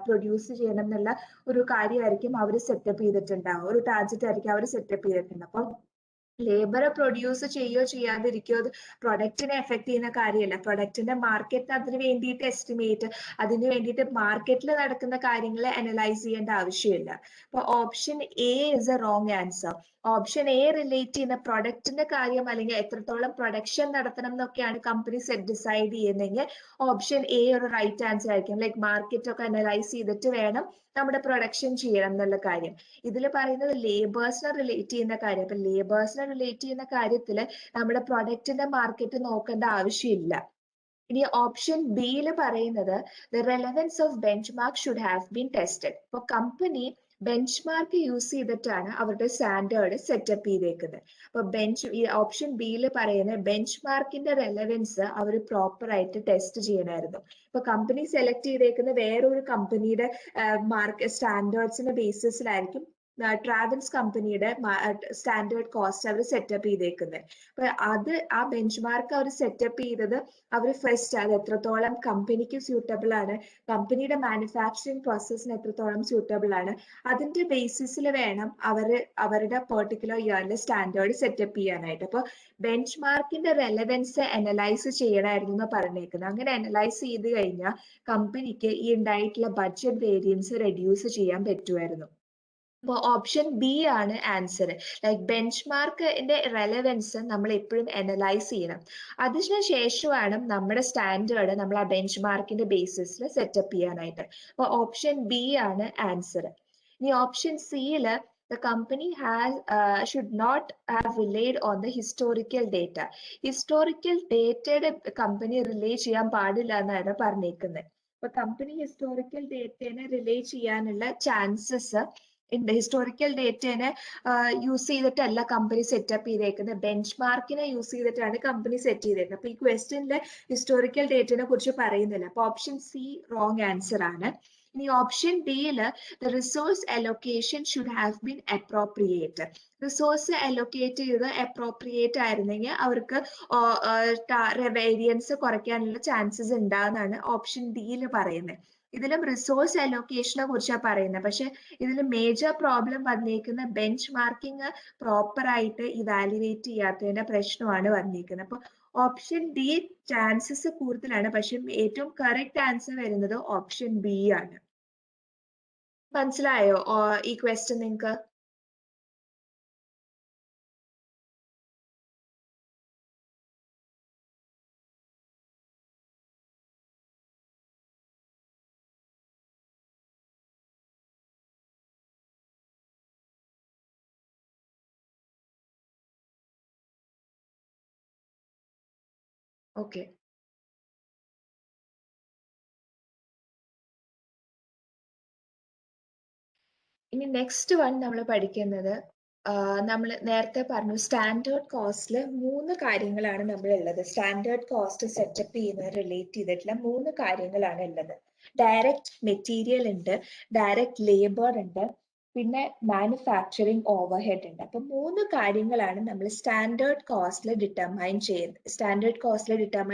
പ്രൊഡ്യൂസ് ചെയ്യണം എന്നുള്ള ഒരു കാര്യമായിരിക്കും അവർ സെറ്റപ്പ് ചെയ്തിട്ടുണ്ടാവും, ഒരു ടാർജറ്റ് ആയിരിക്കും അവർ സെറ്റപ്പ് ചെയ്തിട്ടുണ്ട്. അപ്പം ലേബർ പ്രൊഡ്യൂസ് ചെയ്യോ ചെയ്യാതിരിക്കോ അത് പ്രൊഡക്റ്റിനെ എഫക്ട് ചെയ്യുന്ന കാര്യമല്ല. പ്രൊഡക്റ്റിന്റെ മാർക്കറ്റ് അതിന് വേണ്ടിയിട്ട് എസ്റ്റിമേറ്റ്, അതിന് വേണ്ടിയിട്ട് മാർക്കറ്റിൽ നടക്കുന്ന കാര്യങ്ങൾ അനലൈസ് ചെയ്യേണ്ട ആവശ്യമില്ല. അപ്പൊ option A is a wrong answer. Option A relate ചെയ്യുന്ന പ്രൊഡക്റ്റിന്റെ കാര്യം അല്ലെങ്കിൽ എത്രത്തോളം പ്രൊഡക്ഷൻ നടത്തണം എന്നൊക്കെയാണ് കമ്പനി ഡിസൈഡ് ചെയ്യുന്നതെങ്കിൽ ഓപ്ഷൻ എ ഒരു റൈറ്റ് ആൻസർ ആയിരിക്കും. ലൈക്ക് മാർക്കറ്റ് ഒക്കെ അനലൈസ് ചെയ്തിട്ട് വേണം നമ്മുടെ പ്രൊഡക്ഷൻ ചെയ്യണം എന്നുള്ള കാര്യം. ഇതിൽ പറയുന്നത് ലേബേഴ്സിനെ റിലേറ്റ് ചെയ്യുന്ന കാര്യം. അപ്പൊ ലേബേഴ്സിനെ റിലേറ്റ് ചെയ്യുന്ന കാര്യത്തിൽ നമ്മുടെ പ്രൊഡക്റ്റിന്റെ മാർക്കറ്റ് നോക്കേണ്ട ആവശ്യമില്ല. ഇനി ഓപ്ഷൻ ബിയിൽ പറയുന്നത് the relevance of bench mark should have been tested. ഇപ്പൊ കമ്പനി ബെഞ്ച് മാർക്ക് യൂസ് ചെയ്തിട്ടാണ് അവരുടെ സ്റ്റാൻഡേർഡ് സെറ്റപ്പ് ചെയ്തേക്കുന്നത്. അപ്പൊ ഓപ്ഷൻ ബിയിൽ പറയുന്ന ബെഞ്ച് മാർക്കിന്റെ റെലവൻസ് അവർ പ്രോപ്പർ ആയിട്ട് ടെസ്റ്റ് ചെയ്യണമായിരുന്നു. ഇപ്പൊ കമ്പനി സെലക്ട് ചെയ്തേക്കുന്ന വേറൊരു കമ്പനിയുടെ മാർക്ക് സ്റ്റാൻഡേർഡ്സിന്റെ ബേസിസിലായിരിക്കും ട്രാവൽസ് കമ്പനിയുടെ സ്റ്റാൻഡേർഡ് കോസ്റ്റ് അവർ സെറ്റപ്പ് ചെയ്തേക്കുന്നത്. അപ്പൊ അത് ആ ബെഞ്ച് മാർക്ക് അവർ സെറ്റപ്പ് ചെയ്തത് അവർ ഫസ്റ്റ് അത് എത്രത്തോളം കമ്പനിക്ക് സ്യൂട്ടബിൾ ആണ്, കമ്പനിയുടെ മാനുഫാക്ചറിങ് പ്രോസസ്സിന് എത്രത്തോളം സ്യൂട്ടബിൾ ആണ്, അതിന്റെ ബേസിസിൽ വേണം അവരുടെ പെർട്ടിക്കുലർ ഇയറിലെ സ്റ്റാൻഡേർഡ് സെറ്റപ്പ് ചെയ്യാനായിട്ട്. അപ്പോൾ ബെഞ്ച് മാർക്കിന്റെ റെലവൻസ് അനലൈസ് ചെയ്യണമായിരുന്നു എന്ന് പറഞ്ഞേക്കുന്നത്. അങ്ങനെ അനലൈസ് ചെയ്ത് കഴിഞ്ഞാൽ കമ്പനിക്ക് ഈ ഉണ്ടായിട്ടുള്ള ബഡ്ജറ്റ് വേരിയൻസ് റെഡ്യൂസ് ചെയ്യാൻ പറ്റുമായിരുന്നു. അപ്പോൾ ഓപ്ഷൻ ബി ആണ് ആൻസർ. ലൈക്ക് ബെഞ്ച് മാർക്കിന്റെ റെലവൻസ് നമ്മൾ എപ്പോഴും അനലൈസ് ചെയ്യണം. അതിനുശേഷമാണ് നമ്മുടെ സ്റ്റാൻഡേർഡ് നമ്മൾ ആ ബെഞ്ച് മാർക്കിന്റെ ബേസിസിൽ സെറ്റപ്പ് ചെയ്യാനായിട്ട്. അപ്പോൾ ഓപ്ഷൻ ബി ആണ് ആൻസർ. ഇനി option സിയില് the company should not have relied on the historical data. Historical ഡേറ്റയുടെ കമ്പനി റിലേ ചെയ്യാൻ പാടില്ല എന്നാണ് പറഞ്ഞേക്കുന്നത്. അപ്പൊ കമ്പനി ഹിസ്റ്റോറിക്കൽ ഡേറ്റയെ റിലേ ചെയ്യാനുള്ള ചാൻസസ് ഉണ്ട്. ഹിസ്റ്റോറിക്കൽ ഡേറ്റനെ യൂസ് ചെയ്തിട്ടല്ല കമ്പനി സെറ്റപ്പ് ചെയ്തേക്കുന്നത്, ബെഞ്ച് മാർക്കിനെ യൂസ് ചെയ്തിട്ടാണ് കമ്പനി സെറ്റ് ചെയ്തേക്കുന്നത്. അപ്പൊ ഈ ക്വസ്റ്റ്യനിലെ ഹിസ്റ്റോറിക്കൽ ഡേറ്റനെ കുറിച്ച് പറയുന്നില്ല. അപ്പൊ ഓപ്ഷൻ സി റോങ് ആൻസർ ആണ്. ഇനി ഓപ്ഷൻ ഡിയില് the resource allocation should have been appropriate. Resource allocate ചെയ്ത് അപ്രോപ്രിയേറ്റ് ആയിരുന്നെങ്കിൽ അവർക്ക് വേരിയൻസ് കുറയ്ക്കാനുള്ള ചാൻസസ് ഉണ്ടാകുന്നതാണ് ഓപ്ഷൻ ഡിയിൽ പറയുന്നത്. ഇതിലും റിസോഴ്സ് അലോക്കേഷനെ കുറിച്ചാണ് പറയുന്നത്. പക്ഷെ ഇതിൽ മേജർ പ്രോബ്ലം വന്നിരിക്കുന്ന ബെഞ്ച് മാർക്കിംഗ് പ്രോപ്പർ ആയിട്ട് ഇവാലുവേറ്റ് ചെയ്യാത്തതിന്റെ പ്രശ്നമാണ് വന്നിരിക്കുന്നത്. അപ്പൊ ഓപ്ഷൻ ഡി ചാൻസസ് കൂടുതലാണ്, പക്ഷെ ഏറ്റവും കറക്റ്റ് ആൻസർ വരുന്നത് ഓപ്ഷൻ ബി ആണ്. മനസ്സിലായോ ഈ ക്വസ്റ്റ്യൻ നിങ്ങൾക്ക്? ഓക്കെ, ഇനി നെക്സ്റ്റ് വൺ നമ്മൾ പഠിക്കുന്നത് നമ്മൾ നേരത്തെ പറഞ്ഞു സ്റ്റാൻഡേർഡ് കോസ്റ്റിൽ 3 കാര്യങ്ങളാണ് നമ്മൾ ഉള്ളത്. സ്റ്റാൻഡേർഡ് കോസ്റ്റ് സെറ്റപ്പ് ചെയ്യുന്നത് റിലേറ്റ് ചെയ്തിട്ടുള്ള 3 കാര്യങ്ങളാണ് ഉള്ളത്. ഡയറക്റ്റ് മെറ്റീരിയൽ ഉണ്ട്, ഡയറക്റ്റ് ലേബർ ഉണ്ട്, പിന്നെ മാനുഫാക്ചറിങ് ഓവർഹെഡ് ഉണ്ട്. അപ്പൊ 3 കാര്യങ്ങളാണ് നമ്മൾ സ്റ്റാൻഡേർഡ് കോസ്റ്റിൽ ഡിറ്റർമൈൻ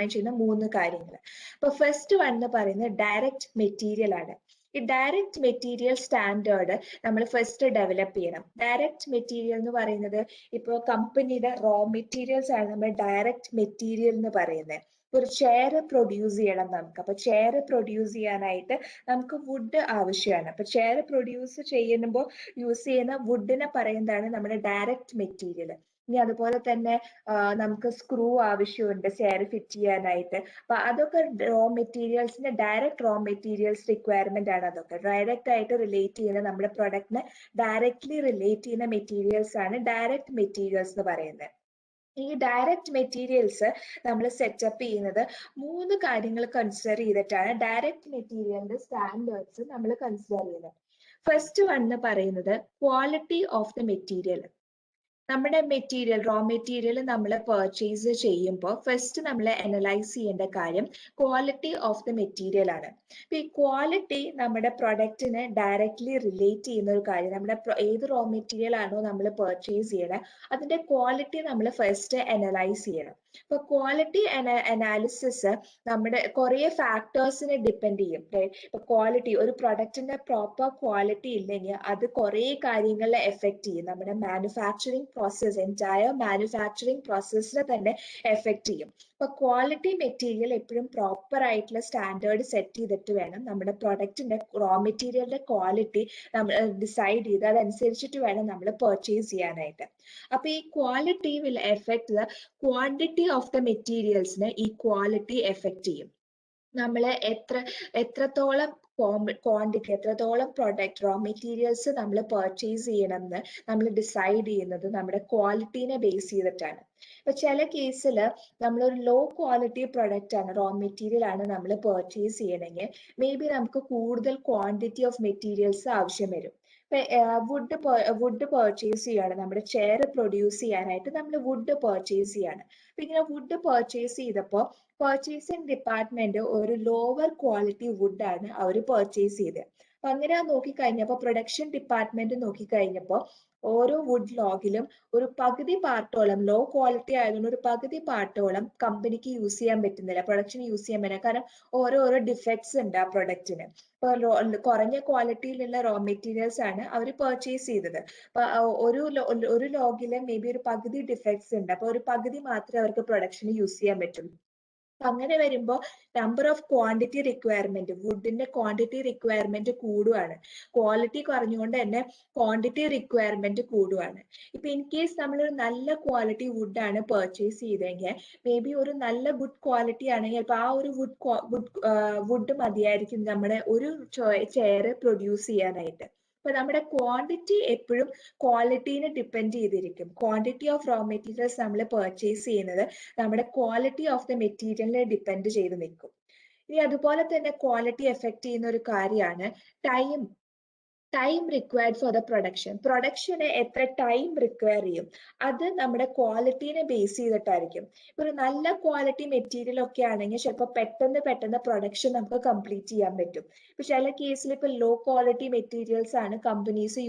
ചെയ്യുന്ന 3 കാര്യങ്ങൾ. അപ്പൊ ഫസ്റ്റ് വൺ എന്ന് പറയുന്നത് ഡയറക്റ്റ് മെറ്റീരിയൽ ആണ്. ഈ ഡയറക്റ്റ് മെറ്റീരിയൽ സ്റ്റാൻഡേർഡ് നമ്മൾ ഫസ്റ്റ് ഡെവലപ്പ് ചെയ്യണം. ഡയറക്റ്റ് മെറ്റീരിയൽ എന്ന് പറയുന്നത് ഇപ്പോൾ കമ്പനിയുടെ റോ മെറ്റീരിയൽസ് ആണ് നമ്മൾ ഡയറക്റ്റ് മെറ്റീരിയൽ എന്ന് പറയുന്നത്. ഒരു ചെയർ പ്രൊഡ്യൂസ് ചെയ്യണം നമുക്ക്. അപ്പൊ ചെയർ പ്രൊഡ്യൂസ് ചെയ്യാനായിട്ട് നമുക്ക് വുഡ് ആവശ്യമാണ്. അപ്പൊ ചെയർ പ്രൊഡ്യൂസ് ചെയ്യുമ്പോൾ യൂസ് ചെയ്യുന്ന വുഡിനെ പറയുന്നതാണ് നമ്മുടെ ഡയറക്റ്റ് മെറ്റീരിയൽ. ഇനി അതുപോലെ തന്നെ നമുക്ക് സ്ക്രൂ ആവശ്യമുണ്ട് ചെയർ ഫിറ്റ് ചെയ്യാനായിട്ട്. അപ്പൊ അതൊക്കെ റോ മെറ്റീരിയൽസിന്റെ ഡയറക്റ്റ് റോ മെറ്റീരിയൽസ് റിക്വയർമെന്റ് ആണ്. അതൊക്കെ ഡയറക്റ്റ് ആയിട്ട് റിലേറ്റ് ചെയ്യുന്ന നമ്മുടെ പ്രൊഡക്റ്റിനെ ഡയറക്ട്ലി റിലേറ്റ് ചെയ്യുന്ന മെറ്റീരിയൽസ് ആണ് ഡയറക്റ്റ് മെറ്റീരിയൽസ് എന്ന് പറയുന്നത്. ഈ ഡയറക്റ്റ് മെറ്റീരിയൽസ് നമ്മൾ സെറ്റപ്പ് ചെയ്യുന്നത് 3 കാര്യങ്ങൾ കൺസിഡർ ചെയ്തിട്ടാണ് ഡയറക്റ്റ് മെറ്റീരിയലിന്റെ സ്റ്റാൻഡേർഡ്സ് നമ്മൾ കൺസിഡർ ചെയ്യുന്നത്. ഫസ്റ്റ് വൺ എന്ന് പറയുന്നത് ക്വാളിറ്റി ഓഫ് ദ മെറ്റീരിയൽ. നമ്മുടെ മെറ്റീരിയൽ റോ മെറ്റീരിയൽ നമ്മൾ പർച്ചേസ് ചെയ്യുമ്പോൾ ഫസ്റ്റ് നമ്മൾ അനലൈസ് ചെയ്യേണ്ട കാര്യം ക്വാളിറ്റി ഓഫ് ദ മെറ്റീരിയൽ ആണ്. അപ്പൊ ഈ ക്വാളിറ്റി നമ്മുടെ പ്രൊഡക്റ്റിനെ ഡയറക്ട്ലി റിലേറ്റ് ചെയ്യുന്ന ഒരു കാര്യം. നമ്മുടെ ഏത് റോ മെറ്റീരിയൽ ആണോ നമ്മൾ പർച്ചേസ് ചെയ്യണേ അതിന്റെ ക്വാളിറ്റി നമ്മൾ ഫസ്റ്റ് അനലൈസ് ചെയ്യണം. ഇപ്പൊ ക്വാളിറ്റി അനാലിസിസ് നമ്മുടെ കുറെ ഫാക്ടേഴ്സിനെ ഡിപ്പെൻഡ് ചെയ്യും. ഇപ്പൊ ക്വാളിറ്റി ഒരു പ്രൊഡക്റ്റിന്റെ പ്രോപ്പർ ക്വാളിറ്റി ഇല്ലെങ്കിൽ അത് കുറെ കാര്യങ്ങളെ എഫക്ട് ചെയ്യും. നമ്മുടെ മാനുഫാക്ചറിങ് പ്രോസസ് എൻറ്റയർ മാനുഫാക്ചറിങ് പ്രോസസ്സിനെ തന്നെ എഫക്ട് ചെയ്യും. അപ്പൊ ക്വാളിറ്റി മെറ്റീരിയൽ എപ്പോഴും പ്രോപ്പർ ആയിട്ടുള്ള സ്റ്റാൻഡേർഡ് സെറ്റ് ചെയ്തിട്ട് വേണം നമ്മുടെ പ്രൊഡക്റ്റിന്റെ റോ മെറ്റീരിയലിന്റെ ക്വാളിറ്റി നമ്മൾ ഡിസൈഡ് ചെയ്ത് അതനുസരിച്ചിട്ട് വേണം നമ്മൾ പർച്ചേസ് ചെയ്യാനായിട്ട്. അപ്പൊ ഈ quality will effect the quantity of the മെറ്റീരിയൽസിനെ ഈ ക്വാളിറ്റി എഫക്ട് ചെയ്യും. നമ്മൾ എത്രത്തോളം ക്വാണ്ടിറ്റി എത്രത്തോളം പ്രൊഡക്റ്റ് റോ മെറ്റീരിയൽസ് നമ്മൾ പർച്ചേസ് ചെയ്യണമെന്ന് നമ്മൾ ഡിസൈഡ് ചെയ്യുന്നത് നമ്മുടെ ക്വാളിറ്റീനെ ബേസ് ചെയ്തിട്ടാണ്. ഇപ്പൊ ചില കേസിൽ നമ്മളൊരു ലോ ക്വാളിറ്റി പ്രൊഡക്റ്റ് ആണ് റോ മെറ്റീരിയൽ ആണ് നമ്മൾ പർച്ചേസ് ചെയ്യണമെങ്കിൽ മേ ബി നമുക്ക് കൂടുതൽ ക്വാണ്ടിറ്റി ഓഫ് മെറ്റീരിയൽസ് ആവശ്യം വരും. വുഡ് പർച്ചേസ് ചെയ്യാണ്, നമ്മുടെ ചെയർ പ്രൊഡ്യൂസ് ചെയ്യാനായിട്ട് നമ്മൾ വുഡ് പർച്ചേസ് ചെയ്യാണ്. അപ്പൊ ഇങ്ങനെ വുഡ് പർച്ചേസ് ചെയ്തപ്പോൾ പർച്ചേസിംഗ് ഡിപ്പാർട്ട്മെന്റ് ഒരു ലോവർ ക്വാളിറ്റി വുഡ് ആണ് അവർ പർച്ചേസ് ചെയ്തത്. അപ്പൊ അങ്ങനെ നോക്കിക്കഴിഞ്ഞപ്പോൾ പ്രൊഡക്ഷൻ ഡിപ്പാർട്ട്മെന്റ് നോക്കിക്കഴിഞ്ഞപ്പോൾ ഓരോ വുഡ് ലോഗിലും ഒരു പകുതി പാർട്ടോളം ലോ ക്വാളിറ്റി ആയതുകൊണ്ട് ഒരു പകുതി പാർട്ടോളം കമ്പനിക്ക് യൂസ് ചെയ്യാൻ പറ്റുന്നില്ല, പ്രൊഡക്ഷന് യൂസ് ചെയ്യാൻ പറ്റില്ല. കാരണം ഓരോരോ ഡിഫക്ട്സ് ഉണ്ട് ആ പ്രൊഡക്റ്റിന്. ഇപ്പൊ കുറഞ്ഞ ക്വാളിറ്റിയിലുള്ള റോ മെറ്റീരിയൽസ് ആണ് അവർ പർച്ചേസ് ചെയ്തത്. അപ്പൊ ഒരു ലോഗില് മേ ബി ഒരു പകുതി ഡിഫക്ട്സ് ഉണ്ട്. അപ്പൊ ഒരു പകുതി മാത്രമേ അവർക്ക് പ്രൊഡക്ഷന് യൂസ് ചെയ്യാൻ പറ്റുള്ളൂ. അങ്ങനെ വരുമ്പോൾ നമ്പർ ഓഫ് ക്വാണ്ടിറ്റി റിക്വയർമെന്റ് വുഡിന്റെ ക്വാണ്ടിറ്റി റിക്വയർമെന്റ് കൂടുകയാണ്. ക്വാളിറ്റി കുറഞ്ഞുകൊണ്ട് തന്നെ ക്വാണ്ടിറ്റി റിക്വയർമെന്റ് കൂടുകയാണ്. ഇപ്പൊ ഇൻ കേസ് നമ്മളൊരു നല്ല ക്വാളിറ്റി വുഡാണ് പർച്ചേസ് ചെയ്തെങ്കിൽ മേ ബി ഒരു നല്ല ഗുഡ് ക്വാളിറ്റി ആണെങ്കിൽ ഇപ്പൊ ആ ഒരു വുഡ് മതിയായിരിക്കും നമ്മുടെ ഒരു ചെയർ പ്രൊഡ്യൂസ് ചെയ്യാനായിട്ട്. അപ്പൊ നമ്മുടെ ക്വാണ്ടിറ്റി എപ്പോഴും ക്വാളിറ്റീനെ ഡിപ്പെൻഡ് ചെയ്തിരിക്കും. ക്വാണ്ടിറ്റി ഓഫ് റോ മെറ്റീരിയൽസ് നമ്മൾ പർച്ചേസ് ചെയ്യുന്നത് നമ്മുടെ ക്വാളിറ്റി ഓഫ് ദ മെറ്റീരിയലിനെ ഡിപ്പെൻഡ് ചെയ്ത് നിൽക്കും. ഇനി അതുപോലെ തന്നെ ക്വാളിറ്റി എഫക്ട് ചെയ്യുന്ന ഒരു കാര്യമാണ് time required for the production എത്ര ടൈം റിക്വയർ ചെയ്യും അത് നമ്മുടെ ക്വാളിറ്റീനെ ബേസ് ചെയ്തിട്ടായിരിക്കും. ഒരു നല്ല ക്വാളിറ്റി മെറ്റീരിയൽ ഒക്കെ ആണെങ്കിൽ ചിലപ്പോൾ പെട്ടെന്ന് പ്രൊഡക്ഷൻ നമുക്ക് കംപ്ലീറ്റ് ചെയ്യാൻ പറ്റും. ഇപ്പൊ ചില കേസിൽ ഇപ്പൊ ലോ ക്വാളിറ്റി മെറ്റീരിയൽസ് ആണ് കമ്പനീസ്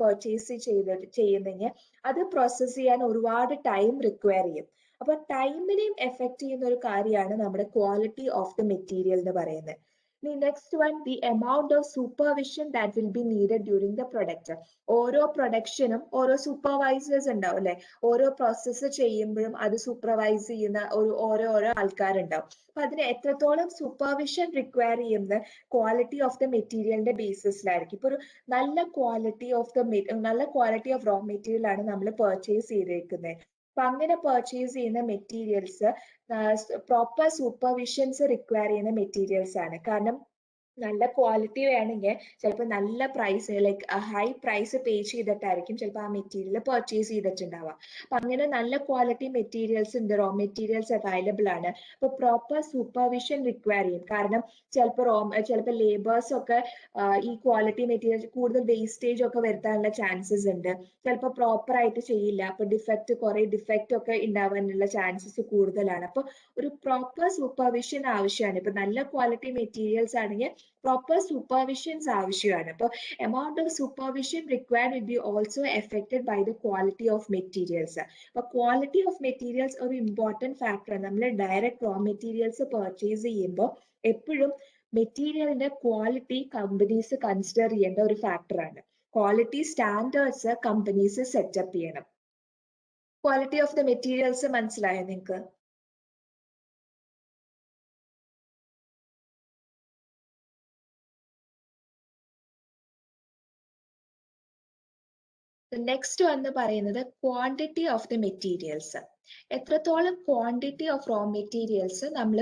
പർച്ചേസ് ചെയ്യുന്നെങ്കിൽ അത് പ്രോസസ് ചെയ്യാൻ ഒരുപാട് ടൈം റിക്വയർ ചെയ്യും. അപ്പൊ ടൈമിനെയും എഫക്ട് ചെയ്യുന്ന ഒരു കാര്യമാണ് നമ്മുടെ ക്വാളിറ്റി ഓഫ് ദ മെറ്റീരിയൽ എന്ന് പറയുന്നത്. The next one, the amount of supervision that will be needed during the production. ഓരോ പ്രൊഡക്ഷനും ഓരോ സൂപ്പർവൈസേഴ്സ് ഉണ്ടാവും അല്ലെ, ഓരോ പ്രോസസ്സ് ചെയ്യുമ്പോഴും അത് സൂപ്പർവൈസ് ചെയ്യുന്ന ഓരോ ആൾക്കാരുണ്ടാവും. അപ്പൊ അതിന് എത്രത്തോളം സൂപ്പർവിഷൻ റിക്വയർ ചെയ്യുന്നത് ക്വാളിറ്റി ഓഫ് ദ മെറ്റീരിയലിന്റെ ബേസിസിലായിരിക്കും. ഇപ്പൊ ഒരു നല്ല ക്വാളിറ്റി ഓഫ് റോ മെറ്റീരിയൽ ആണ് നമ്മൾ പർച്ചേസ് ചെയ്തേക്കുന്നത്. അപ്പൊ അങ്ങനെ പർച്ചേസ് ചെയ്യുന്ന മെറ്റീരിയൽസ് പ്രോപ്പർ സൂപ്പർവിഷൻസ് റിക്വയർ ചെയ്യുന്ന മെറ്റീരിയൽസ് ആണ്. കാരണം നല്ല ക്വാളിറ്റി വേണമെങ്കിൽ ചിലപ്പോൾ നല്ല പ്രൈസ് ലൈക്ക് ഹൈ പ്രൈസ് പേ ചെയ്തിട്ടായിരിക്കും ചിലപ്പോൾ ആ മെറ്റീരിയൽ പർച്ചേസ് ചെയ്തിട്ടുണ്ടാവുക. അപ്പൊ അങ്ങനെ നല്ല ക്വാളിറ്റി മെറ്റീരിയൽസ് ഉണ്ട്, റോ മെറ്റീരിയൽസ് അവൈലബിൾ ആണ്. അപ്പൊ പ്രോപ്പർ സൂപ്പർവിഷൻ റിക്വയർ ചെയ്യും. കാരണം ചിലപ്പോൾ ലേബേഴ്സ് ഒക്കെ ഈ ക്വാളിറ്റി മെറ്റീരിയൽസ് കൂടുതൽ വേസ്റ്റേജ് ഒക്കെ വരുത്താനുള്ള ചാൻസസ് ഉണ്ട്. ചിലപ്പോൾ പ്രോപ്പർ ആയിട്ട് ചെയ്യില്ല, അപ്പൊ കുറെ ഡിഫക്റ്റ് ഒക്കെ ഉണ്ടാവാനുള്ള ചാൻസസ് കൂടുതലാണ്. അപ്പൊ ഒരു പ്രോപ്പർ സൂപ്പർവിഷൻ ആവശ്യമാണ്. ഇപ്പൊ നല്ല ക്വാളിറ്റി മെറ്റീരിയൽസ് ആണെങ്കിൽ പ്രോപ്പർ സൂപ്പർവിഷൻസ് ആവശ്യമാണ്. അപ്പോൾ amount of supervision required will be also affected by the quality of materials. അപ്പൊ ക്വാളിറ്റി ഓഫ് മെറ്റീരിയൽസ് ഒരു ഇമ്പോർട്ടൻറ്റ് ഫാക്ടറാണ്. നമ്മൾ ഡയറക്റ്റ് റോ മെറ്റീരിയൽസ് പർച്ചേസ് ചെയ്യുമ്പോൾ എപ്പോഴും മെറ്റീരിയലിന്റെ ക്വാളിറ്റി കമ്പനീസ് കൺസിഡർ ചെയ്യേണ്ട ഒരു ഫാക്ടറാണ്. ക്വാളിറ്റി സ്റ്റാൻഡേർഡ്സ് കമ്പനീസ് സെറ്റപ്പ് ചെയ്യണം. ക്വാളിറ്റി ഓഫ് ദ മെറ്റീരിയൽസ് മനസ്സിലായോ നിങ്ങൾക്ക്? നെക്സ്റ്റ് വന്ന് പറയുന്നത് ക്വാണ്ടിറ്റി ഓഫ് ദി മെറ്റീരിയൽസ്. എത്രത്തോളം ക്വാണ്ടിറ്റി ഓഫ് റോ മെറ്റീരിയൽസ് നമ്മൾ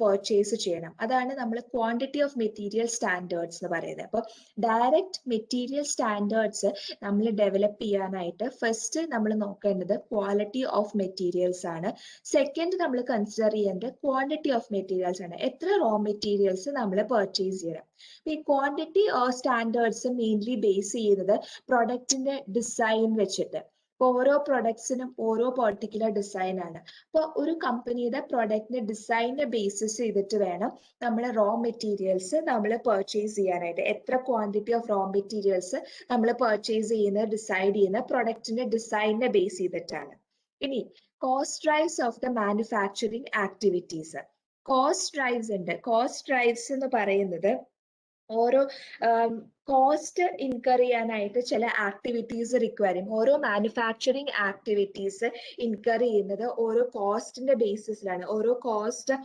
പർച്ചേസ് ചെയ്യണം, അതാണ് നമ്മൾ ക്വാണ്ടിറ്റി ഓഫ് മെറ്റീരിയൽ സ്റ്റാൻഡേർഡ്സ് എന്ന് പറയുന്നത്. അപ്പോൾ ഡയറക്റ്റ് മെറ്റീരിയൽ സ്റ്റാൻഡേർഡ്സ് നമ്മൾ ഡെവലപ്പ് ചെയ്യാനായിട്ട് ഫസ്റ്റ് നമ്മൾ നോക്കേണ്ടത് ക്വാളിറ്റി ഓഫ് മെറ്റീരിയൽസ് ആണ്. സെക്കൻഡ് നമ്മൾ കൺസിഡർ ചെയ്യേണ്ടത് ക്വാണ്ടിറ്റി ഓഫ് മെറ്റീരിയൽസ് ആണ്. എത്ര റോ മെറ്റീരിയൽസ് നമ്മൾ പർച്ചേസ് ചെയ്യണം. ഈ ക്വാണ്ടിറ്റി സ്റ്റാൻഡേർഡ്സ് മെയിൻലി ബേസ് ചെയ്യുന്നത് പ്രൊഡക്റ്റിന്റെ ഡിസൈൻ വെച്ചിട്ട്. ഓരോ പ്രൊഡക്ട്സിനും ഓരോ പെർട്ടിക്കുലർ ഡിസൈൻ ആണ്. അപ്പോൾ ഒരു കമ്പനിയുടെ പ്രൊഡക്റ്റിന്റെ ഡിസൈനിനെ ബേസിസ് ചെയ്തിട്ട് വേണം നമ്മൾ റോ മെറ്റീരിയൽസ് നമ്മൾ പർച്ചേസ് ചെയ്യാനായിട്ട്. എത്ര ക്വാണ്ടിറ്റി ഓഫ് റോ മെറ്റീരിയൽസ് നമ്മൾ പർച്ചേസ് ചെയ്യുന്നത് ഡിസൈഡ് ചെയ്യുന്ന പ്രൊഡക്റ്റിന്റെ ഡിസൈനിനെ ബേസ് ചെയ്തിട്ടാണ്. ഇനി cost drives of the manufacturing activities. Cost drives ഉണ്ട്. കോസ്റ്റ് ഡ്രൈവ്സ് എന്ന് പറയുന്നത് ഓരോ കോസ്റ്റ് ഇൻകർ ചെയ്യാനായിട്ട് ചില ആക്ടിവിറ്റീസ് റിക്വയർ ചെയ്യും. ഓരോ മാനുഫാക്ചറിങ് ആക്ടിവിറ്റീസ് ഇൻകർ ചെയ്യുന്നത് ഓരോ കോസ്റ്റിന്റെ ബേസിസിലാണ്. ഓരോ കോസ്റ്റ്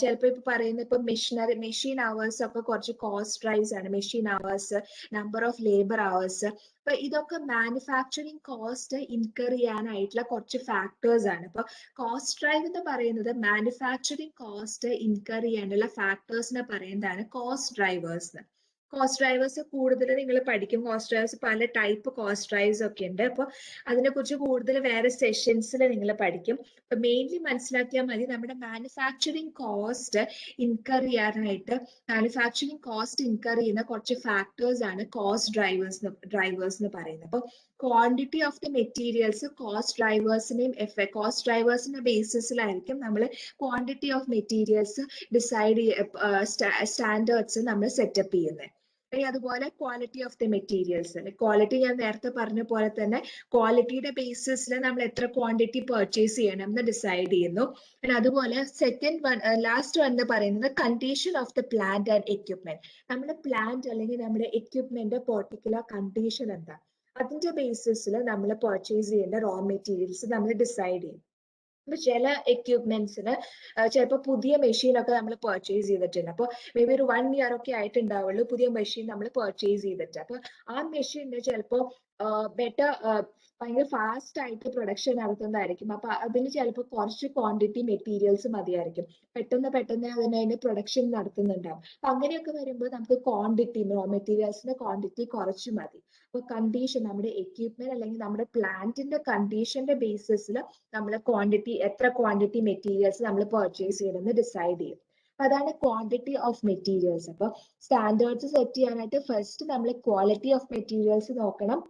ചിലപ്പോൾ ഇപ്പൊ പറയുന്നത് ഇപ്പൊ മെഷീൻ അവേഴ്സ് ഒക്കെ കുറച്ച് കോസ്റ്റ് ഡ്രൈവ്സ് ആണ്. Machine hours, number of labour hours, അപ്പൊ ഇതൊക്കെ മാനുഫാക്ചറിങ് കോസ്റ്റ് ഇൻകർ ചെയ്യാനായിട്ടുള്ള കുറച്ച് ഫാക്ടേഴ്സ് ആണ്. അപ്പൊ കോസ്റ്റ് ഡ്രൈവ് എന്ന് പറയുന്നത് മാനുഫാക്ചറിങ് കോസ്റ്റ് ഇൻകർ ചെയ്യാനുള്ള ഫാക്ടേഴ്സിനെ പറയുന്നതാണ് കോസ്റ്റ് ഡ്രൈവേഴ്സ്. കോസ്റ്റ് ഡ്രൈവേഴ്സ് കൂടുതൽ നിങ്ങൾ പഠിക്കും. കോസ്റ്റ് ഡ്രൈവേഴ്സ് പല ടൈപ്പ് കോസ്റ്റ് ഡ്രൈവ്സ് ഒക്കെ ഉണ്ട്. അപ്പൊ അതിനെക്കുറിച്ച് കൂടുതൽ വേറെ സെഷൻസിൽ നിങ്ങൾ പഠിക്കും. അപ്പൊ മെയിൻലി മനസ്സിലാക്കിയാൽ മതി, നമ്മുടെ മാനുഫാക്ചറിങ് കോസ്റ്റ് ഇൻകർ ചെയ്യുന്ന കുറച്ച് ഫാക്ടേഴ്സ് ആണ് കോസ്റ്റ് ഡ്രൈവേഴ്സ് എന്ന് പറയുന്നത്. അപ്പൊ quantity of the materials cost ഡ്രൈവേഴ്സിന്റെ ബേസിസിലായിരിക്കും നമ്മൾ ക്വാണ്ടിറ്റി ഓഫ് മെറ്റീരിയൽസ് സ്റ്റാൻഡേർഡ്സ് നമ്മൾ സെറ്റപ്പ് ചെയ്യുന്നത്. അതുപോലെ quality of the materials. Quality ഞാൻ നേരത്തെ പറഞ്ഞ പോലെ തന്നെ ക്വാളിറ്റിയുടെ ബേസിസിൽ നമ്മൾ എത്ര ക്വാണ്ടിറ്റി പർച്ചേസ് ചെയ്യണം എന്ന് ഡിസൈഡ് ചെയ്യുന്നു. അതുപോലെ ലാസ്റ്റ് എന്ന് പറയുന്നത് condition of the plant and equipment. നമ്മുടെ പ്ലാന്റ് അല്ലെങ്കിൽ നമ്മുടെ എക്യുപ്മെന്റ് പെർട്ടിക്കുലർ കണ്ടീഷൻ എന്താ, അതിന്റെ ബേസിസിൽ നമ്മൾ പർച്ചേസ് ചെയ്യേണ്ട റോ മെറ്റീരിയൽസ് നമ്മൾ ഡിസൈഡ് ചെയ്യും. അപ്പൊ ചില എക്യുപ്മെന്റ്സിന് ചിലപ്പോൾ പുതിയ മെഷീൻ ഒക്കെ നമ്മൾ പർച്ചേസ് ചെയ്തിട്ടുണ്ട്. അപ്പോൾ മേ ബി ഒരു 1 year ഒക്കെ ആയിട്ടുണ്ടാവുള്ളൂ പുതിയ മെഷീൻ നമ്മൾ പർച്ചേസ് ചെയ്തിട്ട്. അപ്പൊ ആ മെഷീന് ചിലപ്പോൾ ബെറ്റർ ഭയങ്കര ഫാസ്റ്റ് ആയിട്ട് പ്രൊഡക്ഷൻ നടത്തുന്നതായിരിക്കും. അപ്പൊ അതിന് ചിലപ്പോൾ കുറച്ച് ക്വാണ്ടിറ്റി മെറ്റീരിയൽസ് മതിയായിരിക്കും. പെട്ടെന്ന് അതിന്റെ പ്രൊഡക്ഷൻ നടത്തുന്നുണ്ടാവും. അപ്പൊ അങ്ങനെയൊക്കെ വരുമ്പോൾ നമുക്ക് ക്വാണ്ടിറ്റി റോ മെറ്റീരിയൽസിന്റെ ക്വാണ്ടിറ്റി കുറച്ച് മതി. അപ്പൊ കണ്ടീഷൻ, നമ്മുടെ എക്യുപ്മെന്റ് അല്ലെങ്കിൽ നമ്മുടെ പ്ലാന്റിന്റെ കണ്ടീഷന്റെ ബേസിസിൽ നമ്മൾ എത്ര ക്വാണ്ടിറ്റി മെറ്റീരിയൽസ് നമ്മൾ പർച്ചേസ് ചെയ്യണമെന്ന് ഡിസൈഡ് ചെയ്യും. അതാണ് ക്വാണ്ടിറ്റി ഓഫ് മെറ്റീരിയൽസ്. അപ്പൊ സ്റ്റാൻഡേർഡ്സ് സെറ്റ് ചെയ്യാനായിട്ട് ഫസ്റ്റ് നമ്മൾ ക്വാളിറ്റി ഓഫ് മെറ്റീരിയൽസ് നോക്കണം,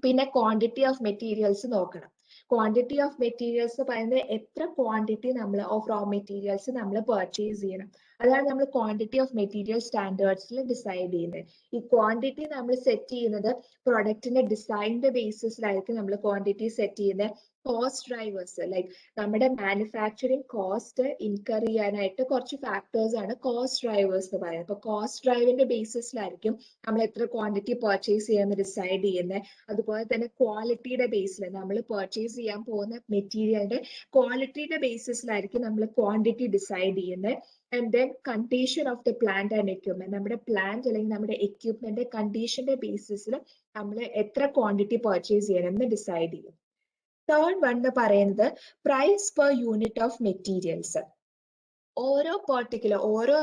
പിന്നെ ക്വാണ്ടിറ്റി ഓഫ് മെറ്റീരിയൽസ് നോക്കണം. ക്വാണ്ടിറ്റി ഓഫ് മെറ്റീരിയൽസ് പറയുന്നത് എത്ര ക്വാണ്ടിറ്റി നമ്മൾ ഓഫ് റോ മെറ്റീരിയൽസ് നമ്മൾ പർച്ചേസ് ചെയ്യണം. അതാണ് നമ്മൾ ക്വാണ്ടിറ്റി ഓഫ് മെറ്റീരിയൽ സ്റ്റാൻഡേർഡ്സിൽ ഡിസൈഡ് ചെയ്യുന്നത്. ഈ ക്വാണ്ടിറ്റി നമ്മൾ സെറ്റ് ചെയ്യുന്നത് പ്രൊഡക്റ്റിന്റെ ഡിസൈനിന്റെ ബേസിസിലായിരിക്കും നമ്മൾ ക്വാണ്ടിറ്റി സെറ്റ് ചെയ്യുന്നത്. കോസ്റ്റ് ഡ്രൈവേഴ്സ് ലൈക്ക് നമ്മുടെ മാനുഫാക്ചറിങ് കോസ്റ്റ് ഇൻകർ ചെയ്യാനായിട്ട് കുറച്ച് ഫാക്ടേഴ്സ് ആണ് കോസ്റ്റ് ഡ്രൈവേഴ്സ് എന്ന് പറയുന്നത്. അപ്പൊ കോസ്റ്റ് ഡ്രൈവിന്റെ ബേസിസിലായിരിക്കും നമ്മൾ എത്ര ക്വാണ്ടിറ്റി പർച്ചേസ് ചെയ്യാന്ന് ഡിസൈഡ് ചെയ്യുന്നത്. അതുപോലെ തന്നെ ക്വാളിറ്റിയുടെ ബേസിൽ നമ്മൾ പർച്ചേസ് ചെയ്യാൻ പോകുന്ന മെറ്റീരിയലിന്റെ ക്വാളിറ്റിയുടെ ബേസിസിലായിരിക്കും നമ്മൾ ക്വാണ്ടിറ്റി ഡിസൈഡ് ചെയ്യുന്നത്. And then condition of the plant and equipment, നമ്മുടെ പ്ലാന്റ് അല്ലെങ്കിൽ നമ്മുടെ എക്യുപ്മെന്റ് കണ്ടീഷന്റെ ബേസിസിൽ നമ്മൾ എത്ര ക്വാണ്ടിറ്റി പർച്ചേസ് ചെയ്യണമെന്ന് ഡിസൈഡ് ചെയ്യും. തേർഡ് വൺ എന്ന് പറയുന്നത് price per unit of materials. ഓരോ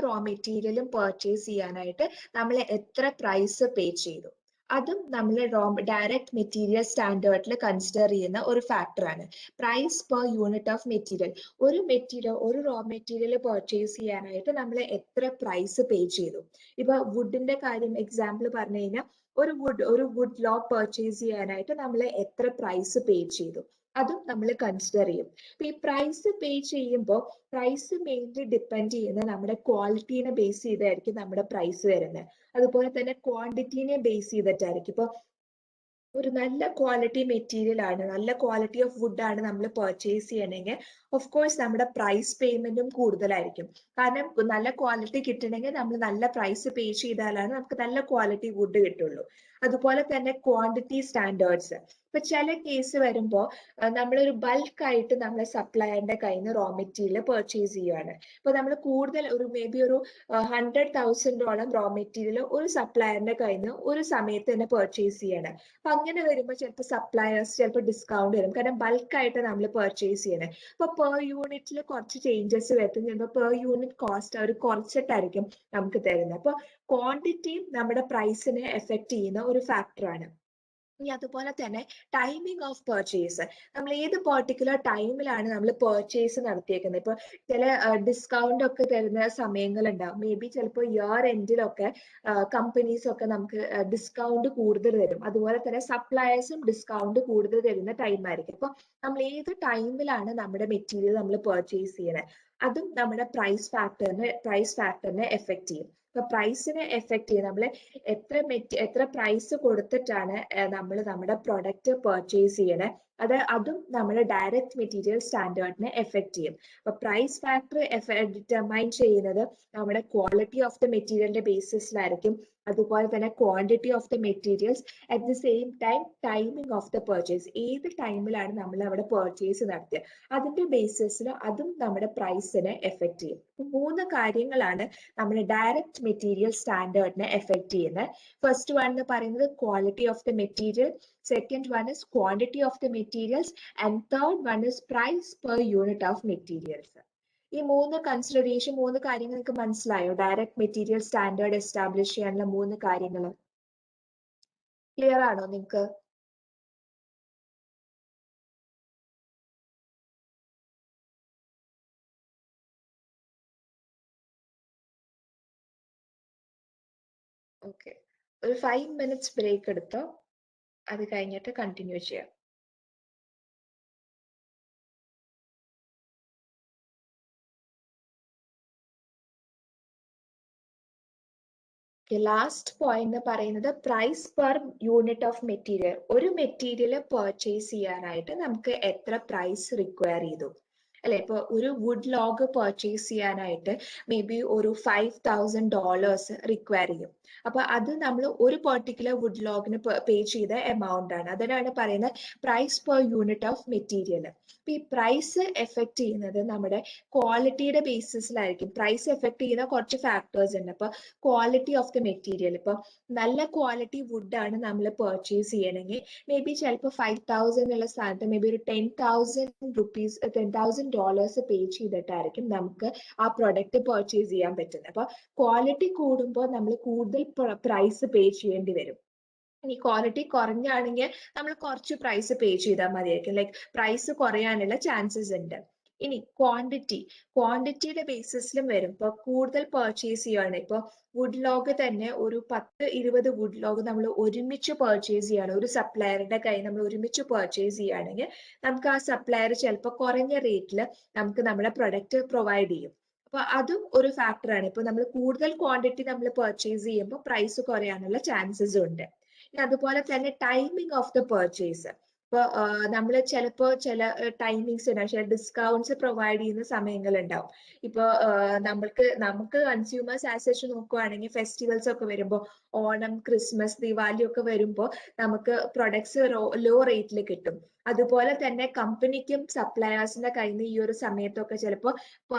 റോ മെറ്റീരിയലും പർച്ചേസ് ചെയ്യാനായിട്ട് നമ്മൾ എത്ര പ്രൈസ് പേ ചെയ്തു, അതും നമ്മൾ ഡയറക്റ്റ് മെറ്റീരിയൽ സ്റ്റാൻഡേർഡിൽ കൺസിഡർ ചെയ്യുന്ന ഒരു ഫാക്ടറാണ്. Price per unit of material, ഒരു റോ മെറ്റീരിയൽ പർച്ചേസ് ചെയ്യാനായിട്ട് നമ്മൾ എത്ര പ്രൈസ് പേ ചെയ്തു. ഇപ്പൊ വുഡിന്റെ കാര്യം എക്സാമ്പിൾ പറഞ്ഞു കഴിഞ്ഞാൽ ഒരു വുഡ് ലോഗ് പർച്ചേസ് ചെയ്യാനായിട്ട് നമ്മൾ എത്ര പ്രൈസ് പേ ചെയ്തു, അതും നമ്മൾ കൺസിഡർ ചെയ്യും. അപ്പൊ ഈ പ്രൈസ് പേ ചെയ്യുമ്പോൾ പ്രൈസ് മെയിൻലി ഡിപ്പെൻഡ് ചെയ്യുന്ന നമ്മുടെ ക്വാളിറ്റീനെ ബേസ് ചെയ്തായിരിക്കും നമ്മുടെ പ്രൈസ് വരുന്നത്. അതുപോലെ തന്നെ ക്വാണ്ടിറ്റീനെ ബേസ് ചെയ്തിട്ടായിരിക്കും. ഇപ്പൊ ഒരു നല്ല ക്വാളിറ്റി മെറ്റീരിയൽ ആണ്, നല്ല ക്വാളിറ്റി ഓഫ് വുഡ് ആണ് നമ്മൾ പർച്ചേസ് ചെയ്യണമെങ്കിൽ ഓഫ് കോഴ്സ് നമ്മുടെ പ്രൈസ് പേയ്മെന്റും കൂടുതലായിരിക്കും. കാരണം നല്ല ക്വാളിറ്റി കിട്ടണമെങ്കിൽ നമ്മൾ നല്ല പ്രൈസ് പേ ചെയ്താലാണ് നമുക്ക് നല്ല ക്വാളിറ്റി വുഡ് കിട്ടുള്ളൂ. അതുപോലെ തന്നെ ക്വാണ്ടിറ്റി സ്റ്റാൻഡേർഡ്സ്. ഇപ്പൊ ചില കേസ് വരുമ്പോൾ നമ്മളൊരു ബൾക്ക് ആയിട്ട് നമ്മൾ സപ്ലയറിന്റെ കയ്യിൽ നിന്ന് റോ മെറ്റീരിയൽ പർച്ചേസ് ചെയ്യുകയാണ്. ഇപ്പൊ നമ്മൾ കൂടുതൽ മേ ബി ഒരു 100,000 റോ മെറ്റീരിയൽ ഒരു സപ്ലയറിന്റെ കയ്യിൽ നിന്ന് ഒരു സമയത്ത് തന്നെ പർച്ചേസ് ചെയ്യണം. അപ്പൊ അങ്ങനെ വരുമ്പോൾ ചിലപ്പോൾ സപ്ലയേഴ്സ് ചിലപ്പോൾ ഡിസ്കൗണ്ട് വരും, കാരണം ബൾക്ക് ആയിട്ട് നമ്മൾ പർച്ചേസ് ചെയ്യണേ. അപ്പൊ പെർ യൂണിറ്റിൽ കുറച്ച് ചേഞ്ചസ് വരുത്തും, ചിലപ്പോൾ പെർ യൂണിറ്റ് കോസ്റ്റ് അവർ കുറച്ചിട്ടായിരിക്കും നമുക്ക് തരുന്നത്. അപ്പൊ ക്വാണ്ടിറ്റിയും നമ്മുടെ പ്രൈസിനെ എഫക്ട് ചെയ്യുന്ന ഒരു ഫാക്ടറാണ്. ഇനി അതുപോലെ തന്നെ ടൈമിംഗ് ഓഫ് പർച്ചേസ്, നമ്മൾ ഏത് പെർട്ടിക്കുലർ ടൈമിലാണ് നമ്മൾ പർച്ചേസ് നടത്തിയേക്കുന്നത്. ഇപ്പൊ ചില ഡിസ്കൗണ്ട് ഒക്കെ തരുന്ന സമയങ്ങളുണ്ടാവും, മേ ബി ചിലപ്പോൾ ഇയർ എൻഡിലൊക്കെ കമ്പനീസ് ഒക്കെ നമുക്ക് ഡിസ്കൗണ്ട് കൂടുതൽ തരും. അതുപോലെ തന്നെ സപ്ലയേഴ്സും ഡിസ്കൗണ്ട് കൂടുതൽ തരുന്ന ടൈം ആയിരിക്കും. അപ്പൊ നമ്മൾ ഏത് ടൈമിലാണ് നമ്മുടെ മെറ്റീരിയൽ നമ്മൾ പർച്ചേസ് ചെയ്യണത്, അതും നമ്മുടെ പ്രൈസ് ഫാക്ടറിനെ എഫക്ട് ചെയ്യും. ഇപ്പൊ പ്രൈസിനെ എഫക്ട് ചെയ്യും, നമ്മൾ എത്ര പ്രൈസ് കൊടുത്തിട്ടാണ് നമ്മൾ നമ്മുടെ പ്രൊഡക്റ്റ് പർച്ചേസ് ചെയ്യണേ, അതും നമ്മുടെ ഡയറക്റ്റ് മെറ്റീരിയൽ സ്റ്റാൻഡേർഡിനെ എഫക്ട് ചെയ്യും. അപ്പൊ പ്രൈസ് ഫാക്ടർ ഡിറ്റർമൈൻ ചെയ്യുന്നത് നമ്മുടെ ക്വാളിറ്റി ഓഫ് ദ മെറ്റീരിയലിന്റെ ബേസിസിലായിരിക്കും. അതുപോലെ തന്നെ quantity of the materials, at the same time timing of the purchase, ഏത് ടൈമിലാണ് നമ്മൾ അവിടെ പർച്ചേസ് നടത്തിയത് അതിന്റെ ബേസിസിൽ അതും നമ്മുടെ പ്രൈസിനെ എഫക്ട് ചെയ്യും. 3 കാര്യങ്ങളാണ് നമ്മൾ ഡയറക്റ്റ് മെറ്റീരിയൽ സ്റ്റാൻഡേർഡിനെ എഫക്ട് ചെയ്യുന്നത്. ഫസ്റ്റ് വൺ എന്ന് പറയുന്നത് quality of the material, second one is quantity of the materials, and third one is price per unit of materials. ഈ 3 കാര്യങ്ങൾ നിങ്ങൾക്ക് മനസ്സിലായോ? ഡയറക്റ്റ് മെറ്റീരിയൽ സ്റ്റാൻഡേർഡ് എസ്റ്റാബ്ലിഷ് ചെയ്യാനുള്ള 3 കാര്യങ്ങൾ ക്ലിയർ ആണോ നിങ്ങൾക്ക്? ഓക്കെ, ഒരു 5 minutes ബ്രേക്ക് എടുത്തോ, അത് കഴിഞ്ഞിട്ട് കണ്ടിന്യൂ ചെയ്യാം. ലാസ്റ്റ് പോയിന്റ് എന്ന് പറയുന്നത് price per unit of material. ഒരു മെറ്റീരിയൽ പർച്ചേസ് ചെയ്യാനായിട്ട് നമുക്ക് എത്ര പ്രൈസ് റിക്വയർ ചെയ്തു അല്ലെ? ഇപ്പൊ ഒരു വുഡ് ലോഗ് പർച്ചേസ് ചെയ്യാനായിട്ട് മേ ബി ഒരു $5,000 റിക്വയർ ചെയ്യും. അപ്പൊ അത് നമ്മൾ ഒരു പെർട്ടിക്കുലർ വുഡ് ലോഗിന് പേ ചെയ്ത എമൗണ്ട് ആണ്, അതിനാണ് പറയുന്നത് price per unit of material. അപ്പൊ ഈ പ്രൈസ് എഫക്ട് ചെയ്യുന്നത് നമ്മുടെ ക്വാളിറ്റിയുടെ ബേസിസിലായിരിക്കും. പ്രൈസ് എഫക്ട് ചെയ്യുന്ന കുറച്ച് ഫാക്ടേഴ്സ് ഉണ്ട്. അപ്പൊ ക്വാളിറ്റി ഓഫ് ദ മെറ്റീരിയൽ, ഇപ്പൊ നല്ല ക്വാളിറ്റി വുഡ് ആണ് നമ്മൾ പർച്ചേസ് ചെയ്യണമെങ്കിൽ മേ ബി ചിലപ്പോൾ 5,000 ഉള്ള സ്ഥാനത്ത് മേ ബി ഒരു $10,000 പേ ചെയ്തിട്ടായിരിക്കും നമുക്ക് ആ പ്രൊഡക്റ്റ് പർച്ചേസ് ചെയ്യാൻ പറ്റുന്നത്. അപ്പൊ ക്വാളിറ്റി കൂടുമ്പോൾ നമ്മൾ കൂടുതൽ പ്രൈസ് പേ ചെയ്യേണ്ടി വരും. ഇനി ക്വാളിറ്റി കുറഞ്ഞാണെങ്കിൽ നമ്മൾ കുറച്ച് പ്രൈസ് പേ ചെയ്താൽ മതിയായിരിക്കും, ലൈക്ക് പ്രൈസ് കുറയാനുള്ള ചാൻസസ് ഉണ്ട്. ഇനി ക്വാണ്ടിറ്റിയുടെ ബേസിസിലും വരും. ഇപ്പൊ കൂടുതൽ പർച്ചേസ് ചെയ്യുകയാണ്, ഇപ്പൊ വുഡ് ലോഗ് തന്നെ ഒരു 10-20 വുഡ് ലോഗ് നമ്മൾ ഒരുമിച്ച് പർച്ചേസ് ചെയ്യാണ്, ഒരു സപ്ലയറുടെ കയ്യിൽ നമ്മൾ ഒരുമിച്ച് പർച്ചേസ് ചെയ്യുകയാണെങ്കിൽ നമുക്ക് ആ സപ്ലയർ ചിലപ്പോൾ കുറഞ്ഞ റേറ്റിൽ നമുക്ക് നമ്മുടെ പ്രൊഡക്റ്റ് പ്രൊവൈഡ് ചെയ്യും. അപ്പൊ അതും ഒരു ഫാക്ടറാണ്. ഇപ്പൊ നമ്മൾ കൂടുതൽ ക്വാണ്ടിറ്റി നമ്മൾ പർച്ചേസ് ചെയ്യുമ്പോൾ പ്രൈസ് കുറയാനുള്ള ചാൻസസ് ഉണ്ട്. അതുപോലെ തന്നെ ടൈമിംഗ് ഓഫ് ദ പർച്ചേസ്. ഇപ്പൊ നമ്മൾ ചിലപ്പോ ചില ടൈമിങ്സ് ഉണ്ടാവും, ചില ഡിസ്കൗണ്ട്സ് പ്രൊവൈഡ് ചെയ്യുന്ന സമയങ്ങളുണ്ടാവും. ഇപ്പൊ നമുക്ക് കൺസ്യൂമേഴ്സ് ആസ് നോക്കുവാണെങ്കിൽ ഫെസ്റ്റിവൽസ് ഒക്കെ വരുമ്പോൾ, ഓണം, ക്രിസ്മസ്, ദിവാലി ഒക്കെ വരുമ്പോൾ നമുക്ക് പ്രൊഡക്ട്സ് ലോ റേറ്റിൽ കിട്ടും. അതുപോലെ തന്നെ കമ്പനിക്കും സപ്ലയേഴ്സിന്റെ കയ്യിൽ നിന്ന് ഈ ഒരു സമയത്തൊക്കെ ചിലപ്പോൾ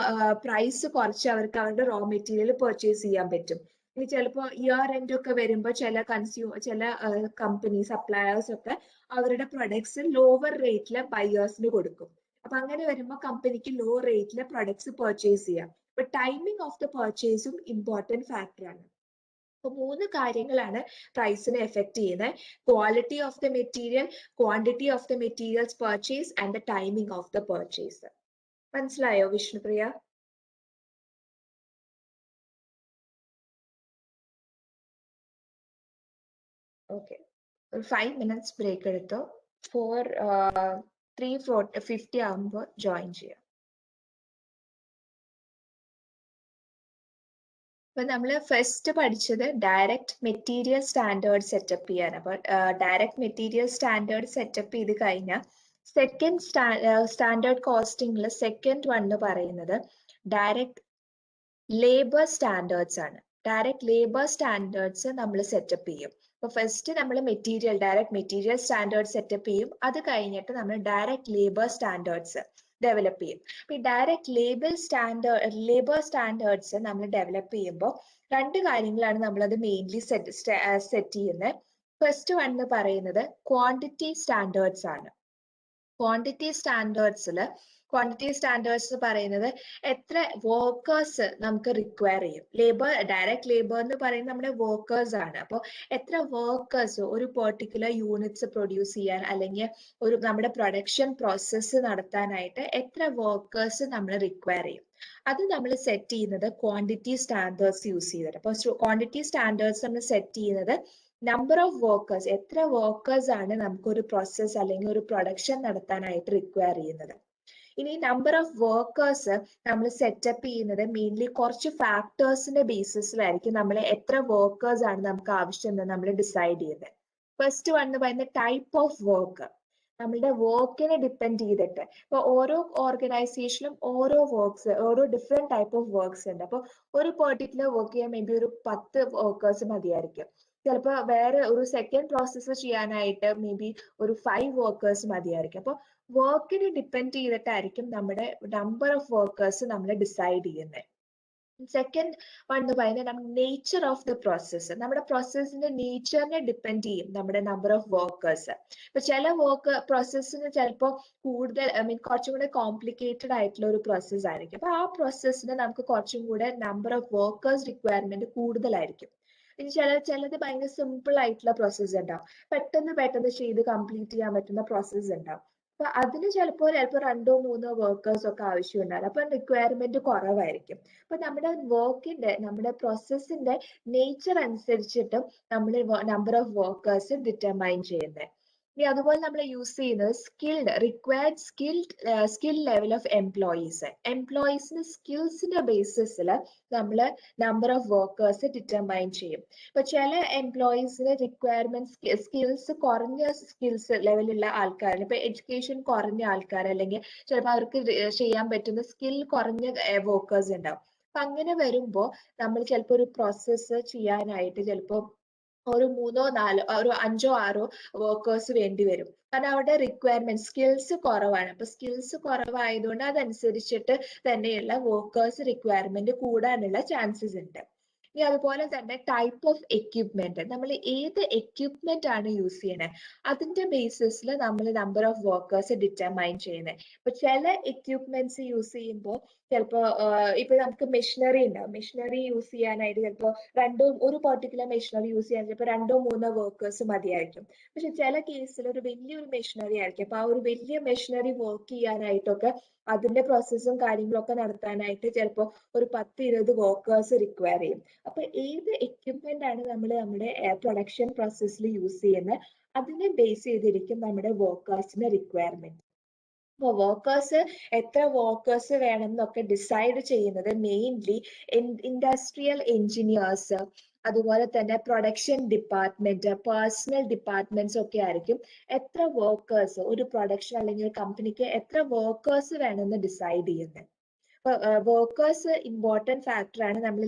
പ്രൈസ് കുറച്ച് അവർക്ക് അവരുടെ റോ മെറ്റീരിയൽ പർച്ചേസ് ചെയ്യാൻ പറ്റും. ഇനി ചിലപ്പോൾ ഇയർ എൻഡ് ഒക്കെ വരുമ്പോൾ ചില കമ്പനി സപ്ലയേഴ്സ് ഒക്കെ അവരുടെ പ്രൊഡക്ട്സ് ലോവർ റേറ്റില് ബയേഴ്സിന് കൊടുക്കും. അപ്പൊ അങ്ങനെ വരുമ്പോൾ കമ്പനിക്ക് ലോ റേറ്റില് പ്രൊഡക്ട്സ് പർച്ചേസ് ചെയ്യാം. അപ്പൊ ടൈമിംഗ് ഓഫ് ദ പർച്ചേസും ഇമ്പോർട്ടന്റ് ഫാക്ടറാണ്. അപ്പൊ 3 കാര്യങ്ങളാണ് പ്രൈസിനെ എഫക്ട് ചെയ്യുന്നത്: quality of the material, quantity of the materials purchase and the timing of the purchase. മനസ്സിലായോ വിഷ്ണുപ്രിയ? ഓക്കെ, ഒരു 5 minutes ബ്രേക്ക് എടുത്തോ. 3:50 ആകുമ്പോൾ ജോയിൻ ചെയ്യാം. അപ്പൊ നമ്മൾ ഫസ്റ്റ് പഠിച്ചത് ഡയറക്റ്റ് മെറ്റീരിയൽ സ്റ്റാൻഡേർഡ് സെറ്റപ്പ് ചെയ്യാൻ. അപ്പൊ ഡയറക്റ്റ് മെറ്റീരിയൽ സ്റ്റാൻഡേർഡ് സെറ്റപ്പ് ചെയ്ത് കഴിഞ്ഞാൽ സെക്കൻഡ് സ്റ്റാൻഡേർഡ് കോസ്റ്റിംഗിൽ സെക്കൻഡ് വൺ എന്ന് പറയുന്നത് ഡയറക്റ്റ് ലേബർ സ്റ്റാൻഡേർഡ്സ് ആണ്. ഡയറക്റ്റ് ലേബർ സ്റ്റാൻഡേർഡ്സ് നമ്മൾ സെറ്റപ്പ് ചെയ്യും. അപ്പൊ ഫസ്റ്റ് നമ്മൾ ഡയറക്റ്റ് മെറ്റീരിയൽ സ്റ്റാൻഡേർഡ് സെറ്റപ്പ് ചെയ്യും. അത് കഴിഞ്ഞിട്ട് നമ്മൾ ഡയറക്റ്റ് ലേബർ സ്റ്റാൻഡേർഡ്സ് ഡെവലപ്പ് ചെയ്യും. അപ്പൊ ഈ ഡയറക്റ്റ് ലേബർ സ്റ്റാൻഡേർഡ്സ് നമ്മൾ ഡെവലപ്പ് ചെയ്യുമ്പോൾ 2 കാര്യങ്ങളാണ് നമ്മളത് മെയിൻലി സെറ്റ് ചെയ്യുന്നത്. ഫസ്റ്റ് വൺ എന്ന് പറയുന്നത് ക്വാണ്ടിറ്റി സ്റ്റാൻഡേർഡ്സ് ആണ്. ക്വാണ്ടിറ്റി സ്റ്റാൻഡേർഡ്സ് പറയുന്നത് എത്ര വർക്കേഴ്സ് നമുക്ക് റിക്വയർ ചെയ്യും. ഡയറക്റ്റ് ലേബർ എന്ന് പറയുന്നത് നമ്മുടെ വർക്കേഴ്സ് ആണ്. അപ്പോൾ എത്ര വർക്കേഴ്സ് ഒരു പെർട്ടിക്കുലർ യൂണിറ്റ്സ് പ്രൊഡ്യൂസ് ചെയ്യാൻ അല്ലെങ്കിൽ നമ്മുടെ പ്രൊഡക്ഷൻ പ്രോസസ്സ് നടത്താനായിട്ട് എത്ര വർക്കേഴ്സ് നമ്മൾ റിക്വയർ ചെയ്യും. അത് നമ്മൾ സെറ്റ് ചെയ്യുന്നത് ക്വാണ്ടിറ്റി സ്റ്റാൻഡേർഡ്സ് യൂസ് ചെയ്തിട്ട്. അപ്പോൾ ക്വാണ്ടിറ്റി സ്റ്റാൻഡേർഡ്സ് നമ്മൾ സെറ്റ് ചെയ്യുന്നത് നമ്പർ ഓഫ് വർക്കേഴ്സ്, എത്ര വർക്കേഴ്സ് ആണ് നമുക്ക് ഒരു പ്രോസസ് അല്ലെങ്കിൽ ഒരു പ്രൊഡക്ഷൻ നടത്താനായിട്ട് റിക്വയർ ചെയ്യുന്നത്. ഇനി നമ്പർ ഓഫ് വർക്കേഴ്സ് നമ്മൾ സെറ്റപ്പ് ചെയ്യുന്നത് മെയിൻലി കുറച്ച് ഫാക്ടേഴ്സിന്റെ ബേസിസിലായിരിക്കും നമ്മൾ എത്ര വർക്കേഴ്സ് ആണ് നമുക്ക് ആവശ്യമെന്ന് നമ്മൾ ഡിസൈഡ് ചെയ്യുന്നത്. ഫസ്റ്റ് വൺ എന്ന് പറയുന്നത് ടൈപ്പ് ഓഫ് വർക്ക്. നമ്മളുടെ വർക്കിനെ ഡിപ്പെൻഡ് ചെയ്തിട്ട് ഇപ്പൊ ഓരോ ഓർഗനൈസേഷനിലും ഓരോ ഡിഫറെന്റ് ടൈപ്പ് ഓഫ് വർക്ക്സ് ഉണ്ട്. അപ്പൊ ഒരു പെർട്ടിക്കുലർ വർക്ക് ചെയ്യാൻ മേ ബി ഒരു 10 വർക്കേഴ്സ് മതിയായിരിക്കും. ചിലപ്പോൾ വേറെ ഒരു സെക്കൻഡ് പ്രോസസ്സ് ചെയ്യാനായിട്ട് മേ ബി ഒരു 5 വർക്കേഴ്സ് മതിയായിരിക്കും. അപ്പോൾ വർക്കിനെ ഡിപ്പെൻഡ് ചെയ്തിട്ടായിരിക്കും നമ്മുടെ നമ്പർ ഓഫ് വർക്കേഴ്സ് നമ്മൾ ഡിസൈഡ് ചെയ്യുന്നത്. സെക്കൻഡ് വൺ എന്ന് പറയുന്നത് നമ്മുടെ നേച്ചർ ഓഫ് ദ പ്രോസസ്സ്. നമ്മുടെ പ്രോസസ്സിന്റെ നേച്ചറിനെ ഡിപ്പെൻഡ് ചെയ്യും നമ്മുടെ നമ്പർ ഓഫ് വർക്കേഴ്സ്. ഇപ്പൊ ചില പ്രോസസ്സിന് ചിലപ്പോൾ കൂടുതൽ കുറച്ചും കൂടെ കോംപ്ലിക്കേറ്റഡ് ആയിട്ടുള്ള ഒരു പ്രോസസ്സ് ആയിരിക്കും. അപ്പൊ ആ പ്രോസസ്സിന് നമുക്ക് കുറച്ചും കൂടെ നമ്പർ ഓഫ് വർക്കേഴ്സ് റിക്വയർമെന്റ് കൂടുതലായിരിക്കും. ഇനി ചിലത് ഭയങ്കര സിമ്പിൾ ആയിട്ടുള്ള പ്രോസസ്സ് ഉണ്ടാവും, പെട്ടെന്ന് ചെയ്ത് കംപ്ലീറ്റ് ചെയ്യാൻ പറ്റുന്ന പ്രോസസ്സ് ഉണ്ടാവും. അപ്പൊ അതിന് ചിലപ്പോൾ 2-3 വർക്കേഴ്സ് ഒക്കെ ആവശ്യമുണ്ടാകും. അപ്പൊ റിക്വയർമെന്റ് കുറവായിരിക്കും. അപ്പൊ നമ്മുടെ പ്രോസസ്സിന്റെ നേച്ചർ അനുസരിച്ചിട്ടും നമ്മൾ നമ്പർ ഓഫ് വർക്കേഴ്സ് ഡിറ്റർമൈൻ ചെയ്യുന്നത്. ഇനി അതുപോലെ നമ്മൾ യൂസ് ചെയ്യുന്നത് സ്കിൽ ലെവൽ ഓഫ് എംപ്ലോയീസിന് സ്കിൽസിന്റെ ബേസിസിൽ നമ്മൾ നമ്പർ ഓഫ് വർക്കേഴ്സ് ഡിറ്റർമൈൻ ചെയ്യും. ഇപ്പൊ ചില എംപ്ലോയീസിന് കുറഞ്ഞ സ്കിൽസ് ലെവലുള്ള ആൾക്കാർ, ഇപ്പൊ എഡ്യൂക്കേഷൻ കുറഞ്ഞ ആൾക്കാർ, അല്ലെങ്കിൽ ചിലപ്പോൾ അവർക്ക് ചെയ്യാൻ പറ്റുന്ന സ്കിൽ കുറഞ്ഞ വർക്കേഴ്സ് ഉണ്ടാവും. അപ്പൊ അങ്ങനെ വരുമ്പോൾ നമ്മൾ ചിലപ്പോൾ ഒരു പ്രോസസ്സ് ചെയ്യാനായിട്ട് ചിലപ്പോൾ ഒരു 5-6 വർക്കേഴ്സ് വേണ്ടി വരും. കാരണം അവരുടെ റിക്വയർമെന്റ് സ്കിൽസ് കുറവാണ്. അപ്പൊ സ്കിൽസ് കുറവായതുകൊണ്ട് അതനുസരിച്ചിട്ട് തന്നെയുള്ള വർക്കേഴ്സ് റിക്വയർമെന്റ് കൂടാനുള്ള ചാൻസസ് ഉണ്ട്. ഇനി അതുപോലെ തന്നെ ടൈപ്പ് ഓഫ് എക്യുപ്മെന്റ്, നമ്മൾ ഏത് എക്യുപ്മെന്റ് ആണ് യൂസ് ചെയ്യണത് അതിന്റെ ബേസിസിൽ നമ്മൾ നമ്പർ ഓഫ് വർക്കേഴ്സ് ഡിറ്റർമൈൻ ചെയ്യുന്നത്. ഇപ്പൊ ചില എക്യുപ്മെന്റ്സ് യൂസ് ചെയ്യുമ്പോൾ ചിലപ്പോൾ ഇപ്പൊ നമുക്ക് മെഷീനറി ഉണ്ടാവും. മെഷീനറി യൂസ് ചെയ്യാനായിട്ട് ചിലപ്പോൾ ഒരു പെർട്ടിക്കുലർ മെഷീനറി യൂസ് ചെയ്യാൻ ചിലപ്പോൾ 2-3 വർക്കേഴ്സ് മതിയായിരിക്കും. പക്ഷെ ചില കേസിൽ ഒരു വലിയൊരു മെഷീനറി ആയിരിക്കും. അപ്പൊ ആ ഒരു വലിയ മെഷീനറി വർക്ക് ചെയ്യാനായിട്ടൊക്കെ അതിന്റെ പ്രോസസ്സും കാര്യങ്ങളൊക്കെ നടത്താനായിട്ട് ചിലപ്പോൾ ഒരു 10-20 വർക്കേഴ്സ് റിക്വയർ ചെയ്യും. അപ്പൊ ഏത് എക്യുപ്മെന്റ് ആണ് നമ്മൾ നമ്മുടെ പ്രൊഡക്ഷൻ പ്രോസസ്സിൽ യൂസ് ചെയ്യുന്നത് അതിനെ ബേസ് ചെയ്തിരിക്കും നമ്മുടെ വർക്കേഴ്സിന്റെ റിക്വയർമെന്റ്. അപ്പൊ എത്ര വർക്കേഴ്സ് വേണം എന്നൊക്കെ ഡിസൈഡ് ചെയ്യുന്നത് മെയിൻലി ഇൻഡസ്ട്രിയൽ എഞ്ചിനീയേഴ്സ്, അതുപോലെ തന്നെ പ്രൊഡക്ഷൻ ഡിപ്പാർട്ട്മെന്റ്, പേഴ്സണൽ ഡിപ്പാർട്ട്മെന്റ്സ് ഒക്കെ ആയിരിക്കും എത്ര വർക്കേഴ്സ് ഒരു പ്രൊഡക്ഷൻ അല്ലെങ്കിൽ കമ്പനിക്ക് എത്ര വർക്കേഴ്സ് വേണമെന്ന് ഡിസൈഡ് ചെയ്യുന്നത്. വർക്കേഴ്സ് ഇമ്പോർട്ടൻറ്റ് ഫാക്ടറാണ്. നമ്മൾ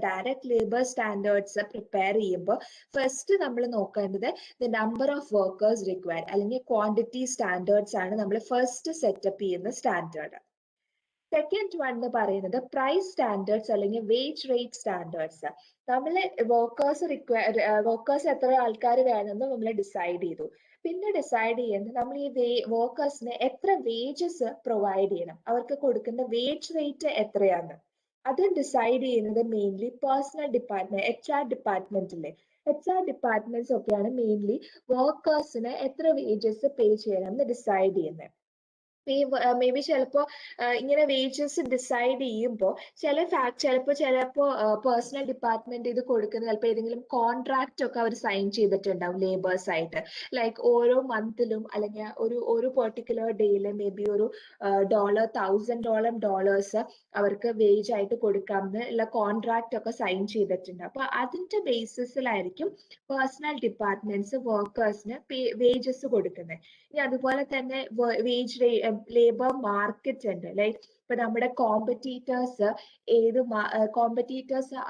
ഡയറക്റ്റ് ലേബർ സ്റ്റാൻഡേർഡ്സ് പ്രിപ്പയർ ചെയ്യുമ്പോൾ ഫസ്റ്റ് നമ്മൾ നോക്കേണ്ടത് the number of workers required അല്ലെങ്കിൽ ക്വാണ്ടിറ്റി സ്റ്റാൻഡേർഡ്സ് ആണ് നമ്മൾ ഫസ്റ്റ് സെറ്റപ്പ് ചെയ്യുന്ന സ്റ്റാൻഡേർഡ്. സെക്കൻഡ് വൺ എന്ന് പറയുന്നത് പ്രൈസ് സ്റ്റാൻഡേർഡ്സ് അല്ലെങ്കിൽ വേജ് റേറ്റ് സ്റ്റാൻഡേർഡ്സ്. നമ്മൾ വർക്കേഴ്സ് എത്ര ആൾക്കാർ വേണമെന്ന് നമ്മൾ ഡിസൈഡ് ചെയ്തു. പിന്നെ ഡിസൈഡ് ചെയ്യുന്നത് നമ്മൾ ഈ വർക്കേഴ്സിന് എത്ര വേജസ് പ്രൊവൈഡ് ചെയ്യണം, അവർക്ക് കൊടുക്കുന്ന വേജ് റേറ്റ് എത്രയാണ്. അത് ഡിസൈഡ് ചെയ്യുന്നത് mainly personal department, HR ഡിപ്പാർട്ട്മെന്റിലെ HR departments ഒക്കെയാണ് മെയിൻലി വർക്കേഴ്സിന് എത്ര വേജസ് പേ ചെയ്യണം എന്ന് ഡിസൈഡ് ചെയ്യുന്നത്. മേ ബി ചിലപ്പോൾ ഇങ്ങനെ വേജസ് ഡിസൈഡ് ചെയ്യുമ്പോൾ ചിലപ്പോൾ പേഴ്സണൽ ഡിപ്പാർട്ട്മെന്റ് ഇത് കൊടുക്കുന്ന ചിലപ്പോൾ ഏതെങ്കിലും കോൺട്രാക്റ്റ് ഒക്കെ അവർ സൈൻ ചെയ്തിട്ടുണ്ടാവും ലേബേഴ്സ് ആയിട്ട്. ലൈക്ക് ഓരോ മന്തിലും അല്ലെങ്കിൽ ഒരു പെർട്ടിക്കുലർ ഡേയിൽ മേ ബി ഒരു $1,000 അവർക്ക് വേജ് ആയിട്ട് കൊടുക്കാമെന്ന് ഉള്ള കോൺട്രാക്റ്റ് ഒക്കെ സൈൻ ചെയ്തിട്ടുണ്ട്. അപ്പൊ അതിന്റെ ബേസിസിലായിരിക്കും പേഴ്സണൽ ഡിപ്പാർട്ട്മെന്റ്സ് വർക്കേഴ്സിന് വേജസ് കൊടുക്കുന്നത്. ഇനി അതുപോലെ തന്നെ ലേബർ മാർക്കറ്റ് ഉണ്ട്. ലൈക്ക് ഇപ്പൊ നമ്മുടെ കോമ്പറ്റീറ്റേഴ്സ്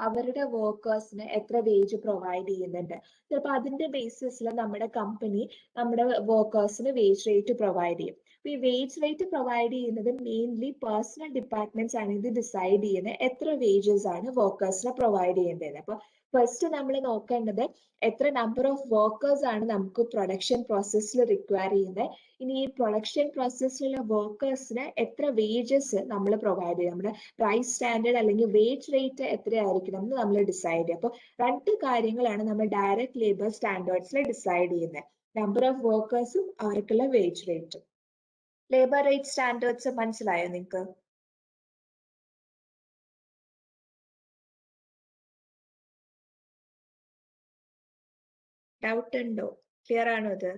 അവരുടെ വർക്കേഴ്സിന് എത്ര വേജ് പ്രൊവൈഡ് ചെയ്യുന്നുണ്ട്. ചിലപ്പോൾ അതിന്റെ ബേസിസിൽ നമ്മുടെ കമ്പനി നമ്മുടെ വർക്കേഴ്സിന് വേജ് റേറ്റ് പ്രൊവൈഡ് ചെയ്യും. ഈ വേജ് റേറ്റ് പ്രൊവൈഡ് ചെയ്യുന്നത് മെയിൻലി പേഴ്സണൽ ഡിപ്പാർട്ട്മെന്റ്സ് ആണ് ഇത് ഡിസൈഡ് ചെയ്യുന്നത് എത്ര വേജസ് ആണ് വർക്കേഴ്സിന് പ്രൊവൈഡ് ചെയ്യേണ്ടത്. അപ്പൊ ഫസ്റ്റ് നമ്മൾ നോക്കേണ്ടത് എത്ര നമ്പർ ഓഫ് വർക്കേഴ്സ് ആണ് നമുക്ക് പ്രൊഡക്ഷൻ പ്രോസസ്സിൽ റിക്വയർ ചെയ്യുന്നത്. ഇനി ഈ പ്രൊഡക്ഷൻ പ്രോസസ്സിലുള്ള വർക്കേഴ്സിന് എത്ര വേജസ് നമ്മൾ പ്രൊവൈഡ് ചെയ്യും, നമ്മുടെ പ്രൈസ് സ്റ്റാൻഡേർഡ് അല്ലെങ്കിൽ വേജ് റേറ്റ് എത്രയായിരിക്കണം എന്ന് നമ്മൾ ഡിസൈഡ് ചെയ്യും. അപ്പോൾ രണ്ട് കാര്യങ്ങളാണ് നമ്മൾ ഡയറക്റ്റ് ലേബർ സ്റ്റാൻഡേർഡ്സിൽ ഡിസൈഡ് ചെയ്യുന്നത്, നമ്പർ ഓഫ് വർക്കേഴ്സും അവർക്കുള്ള വേജ് റേറ്റും. ലേബർ റേറ്റ് സ്റ്റാൻഡേർഡ്സ് മനസ്സിലായോ നിങ്ങൾക്ക്? ഡൗട്ട് ഉണ്ടോ? ക്ലിയർ ആണോ ഇത്?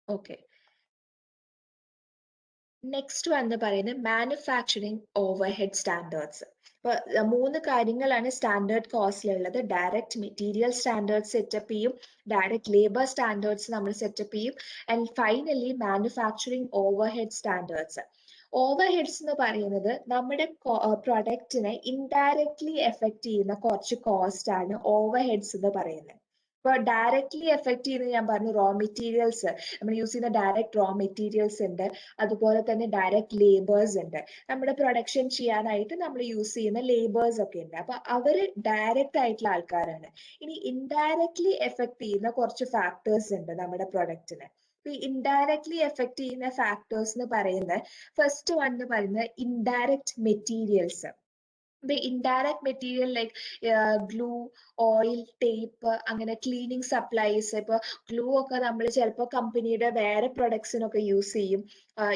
ഓക്കെ. നെക്സ്റ്റ് വന്ന് പറയുന്നത് മാനുഫാക്ചറിങ് ഓവർഹെഡ് സ്റ്റാൻഡേർഡ്സ്. ഇപ്പൊ 3 കാര്യങ്ങളാണ് സ്റ്റാൻഡേർഡ് കോസ്റ്റിലുള്ളത്. ഡയറക്റ്റ് മെറ്റീരിയൽ സ്റ്റാൻഡേർഡ് സെറ്റപ്പ് ചെയ്യും, ഡയറക്റ്റ് ലേബർ സ്റ്റാൻഡേർഡ്സ് നമ്മൾ സെറ്റപ്പ് ചെയ്യും, and finally manufacturing overhead standards. Overheads എന്ന് പറയുന്നത് നമ്മുടെ പ്രൊഡക്റ്റിനെ ഇൻഡയറക്ട്ലി എഫക്ട് ചെയ്യുന്ന കുറച്ച് കോസ്റ്റ് ആണ് ഓവർഹെഡ്സ് എന്ന് പറയുന്നത്. ഇപ്പൊ ഡയറക്ട്ലി എഫക്ട് ചെയ്യുന്നത് ഞാൻ പറഞ്ഞു റോ മെറ്റീരിയൽസ്, നമ്മൾ യൂസ് ചെയ്യുന്ന ഡയറക്റ്റ് റോ മെറ്റീരിയൽസ് ഉണ്ട്, അതുപോലെ തന്നെ ഡയറക്റ്റ് ലേബേഴ്സ് ഉണ്ട്. നമ്മുടെ പ്രൊഡക്ഷൻ ചെയ്യാനായിട്ട് നമ്മൾ യൂസ് ചെയ്യുന്ന ലേബേഴ്സ് ഒക്കെ ഉണ്ട്. അപ്പൊ അവര് ഡയറക്റ്റ് ആയിട്ടുള്ള ആൾക്കാരാണ്. ഇനി ഇൻഡയറക്ട്ലി എഫക്ട് ചെയ്യുന്ന കുറച്ച് ഫാക്ടേഴ്സ് ഉണ്ട് നമ്മുടെ പ്രൊഡക്റ്റിന്. ഈ ഇൻഡയറക്ട്ലി എഫക്ട് ചെയ്യുന്ന ഫാക്ടേഴ്സ് എന്ന് പറയുന്നത് ഫസ്റ്റ് വൺ എന്ന് പറയുന്നത് indirect materials. the indirect material like glue, oil, tape, അങ്ങനെ ക്ലീനിങ് സപ്ലൈസ്. ഇപ്പൊ ഗ്ലൂ ഒക്കെ നമ്മൾ ചിലപ്പോൾ കമ്പനിയുടെ വേറെ പ്രൊഡക്ട്സിനൊക്കെ യൂസ് ചെയ്യും.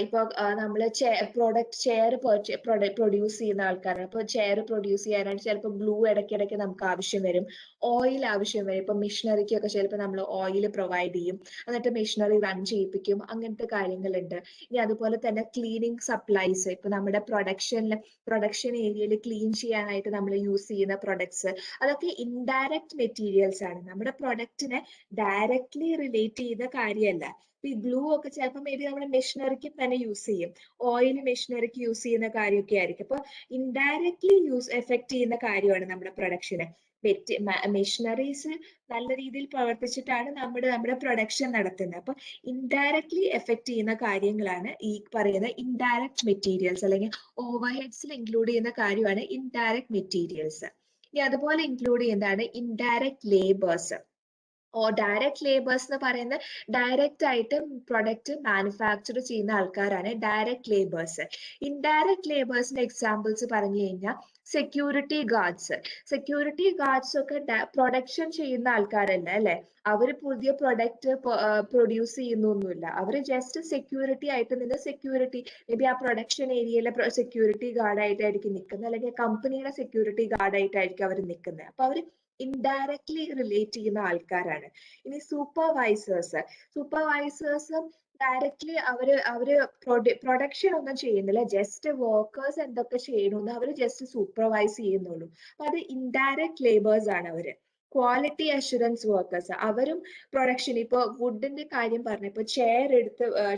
ഇപ്പൊ നമ്മൾ ചെയർ പ്രൊഡ്യൂസ് ചെയ്യുന്ന ആൾക്കാരാണ്. അപ്പൊ ചെയർ പ്രൊഡ്യൂസ് ചെയ്യാനായിട്ട് ചിലപ്പോൾ ഗ്ലൂ ഇടയ്ക്കിടയ്ക്ക് നമുക്ക് ആവശ്യം വരും, ഓയിൽ ആവശ്യം വരും. ഇപ്പൊ മിഷനറിക്കൊക്കെ ചിലപ്പോൾ നമ്മൾ ഓയിൽ പ്രൊവൈഡ് ചെയ്യും, എന്നിട്ട് മിഷനറി റൺ ചെയ്യിപ്പിക്കും, അങ്ങനത്തെ കാര്യങ്ങളുണ്ട്. ഇനി അതുപോലെ തന്നെ ക്ലീനിങ് സപ്ലൈസ്, ഇപ്പൊ നമ്മുടെ പ്രൊഡക്ഷൻ ഏരിയയിൽ ക്ലീൻ ചെയ്യാനായിട്ട് നമ്മൾ യൂസ് ചെയ്യുന്ന പ്രൊഡക്ട്സ്, അതൊക്കെ ഇൻഡയറക്റ്റ് മെറ്റീരിയൽസ് ആണ്, നമ്മുടെ പ്രൊഡക്റ്റിനെ ഡയറക്ട്ലി റിലേറ്റ് ചെയ്യുന്ന കാര്യമല്ല. ഈ ഗ്ലൂ ഒക്കെ ചിലപ്പോൾ മേ ബി നമ്മുടെ മെഷീനറിക്ക് തന്നെ യൂസ് ചെയ്യും, ഓയിൽ മെഷീനറിക്ക് യൂസ് ചെയ്യുന്ന കാര്യമൊക്കെ ആയിരിക്കും. അപ്പൊ ഇൻഡയറക്ട്ലി എഫക്ട് ചെയ്യുന്ന കാര്യമാണ് നമ്മുടെ പ്രൊഡക്ഷന്. മെഷീനറീസ് നല്ല രീതിയിൽ പ്രവർത്തിച്ചിട്ടാണ് നമ്മുടെ പ്രൊഡക്ഷൻ നടത്തുന്നത്. അപ്പൊ ഇൻഡയറക്ട്ലി എഫക്ട് ചെയ്യുന്ന കാര്യങ്ങളാണ് ഈ പറയുന്ന ഇൻഡയറക്റ്റ് മെറ്റീരിയൽസ്, അല്ലെങ്കിൽ ഓവർഹെഡ്സിൽ ഇൻക്ലൂഡ് ചെയ്യുന്ന കാര്യമാണ് ഇൻഡയറക്റ്റ് മെറ്റീരിയൽസ്. ഇനി അതുപോലെ ഇൻക്ലൂഡ് ചെയ്യുന്നതാണ് ഇൻഡയറക്റ്റ് ലേബേഴ്സ്. ഡയറക്റ്റ് ലേബേഴ്സ് എന്ന് പറയുന്നത് ഡയറക്റ്റ് ആയിട്ട് പ്രൊഡക്റ്റ് മാനുഫാക്ചർ ചെയ്യുന്ന ആൾക്കാരാണ് ഡയറക്റ്റ് ലേബേഴ്സ്. ഇൻഡയറക്റ്റ് ലേബേഴ്സിന്റെ എക്സാമ്പിൾസ് പറഞ്ഞു കഴിഞ്ഞാൽ സെക്യൂരിറ്റി ഗാർഡ്സ് ഒക്കെ പ്രൊഡക്ഷൻ ചെയ്യുന്ന ആൾക്കാരല്ല അല്ലെ, അവര് പുതിയ പ്രൊഡക്റ്റ് പ്രൊഡ്യൂസ് ചെയ്യുന്നൊന്നുമില്ല, അവര് ജസ്റ്റ് സെക്യൂരിറ്റി ആയിട്ട് നിന്ന് സെക്യൂരിറ്റി, മേ ബി ആ പ്രൊഡക്ഷൻ ഏരിയയിലെ സെക്യൂരിറ്റി ഗാർഡ് ആയിട്ടായിരിക്കും നിൽക്കുന്നത്, അല്ലെങ്കിൽ കമ്പനിയുടെ സെക്യൂരിറ്റി ഗാർഡ് ആയിട്ടായിരിക്കും അവർ നിൽക്കുന്നത്. അപ്പൊ അവര് ഇൻഡയറക്ട്ലി റിലേറ്റ് ചെയ്യുന്ന ആൾക്കാരാണ്. ഇനി സൂപ്പർവൈസേഴ്സ് ഡയറക്ട്ലി അവര് പ്രൊഡക്ഷൻ ഒന്നും ചെയ്യുന്നില്ല, ജസ്റ്റ് വർക്കേഴ്സ് എന്തൊക്കെ ചെയ്യണമെന്ന് അവര് ജസ്റ്റ് സൂപ്പർവൈസ് ചെയ്യുന്നുള്ളൂ. അപ്പൊ അത് ഇൻഡയറക്ട് ലേബേഴ്സ് ആണ് അവര്. ക്വാളിറ്റി അഷുറൻസ് വർക്കേഴ്സ് അവരും പ്രൊഡക്ഷൻ, ഇപ്പൊ വുഡിന്റെ കാര്യം പറഞ്ഞപ്പോ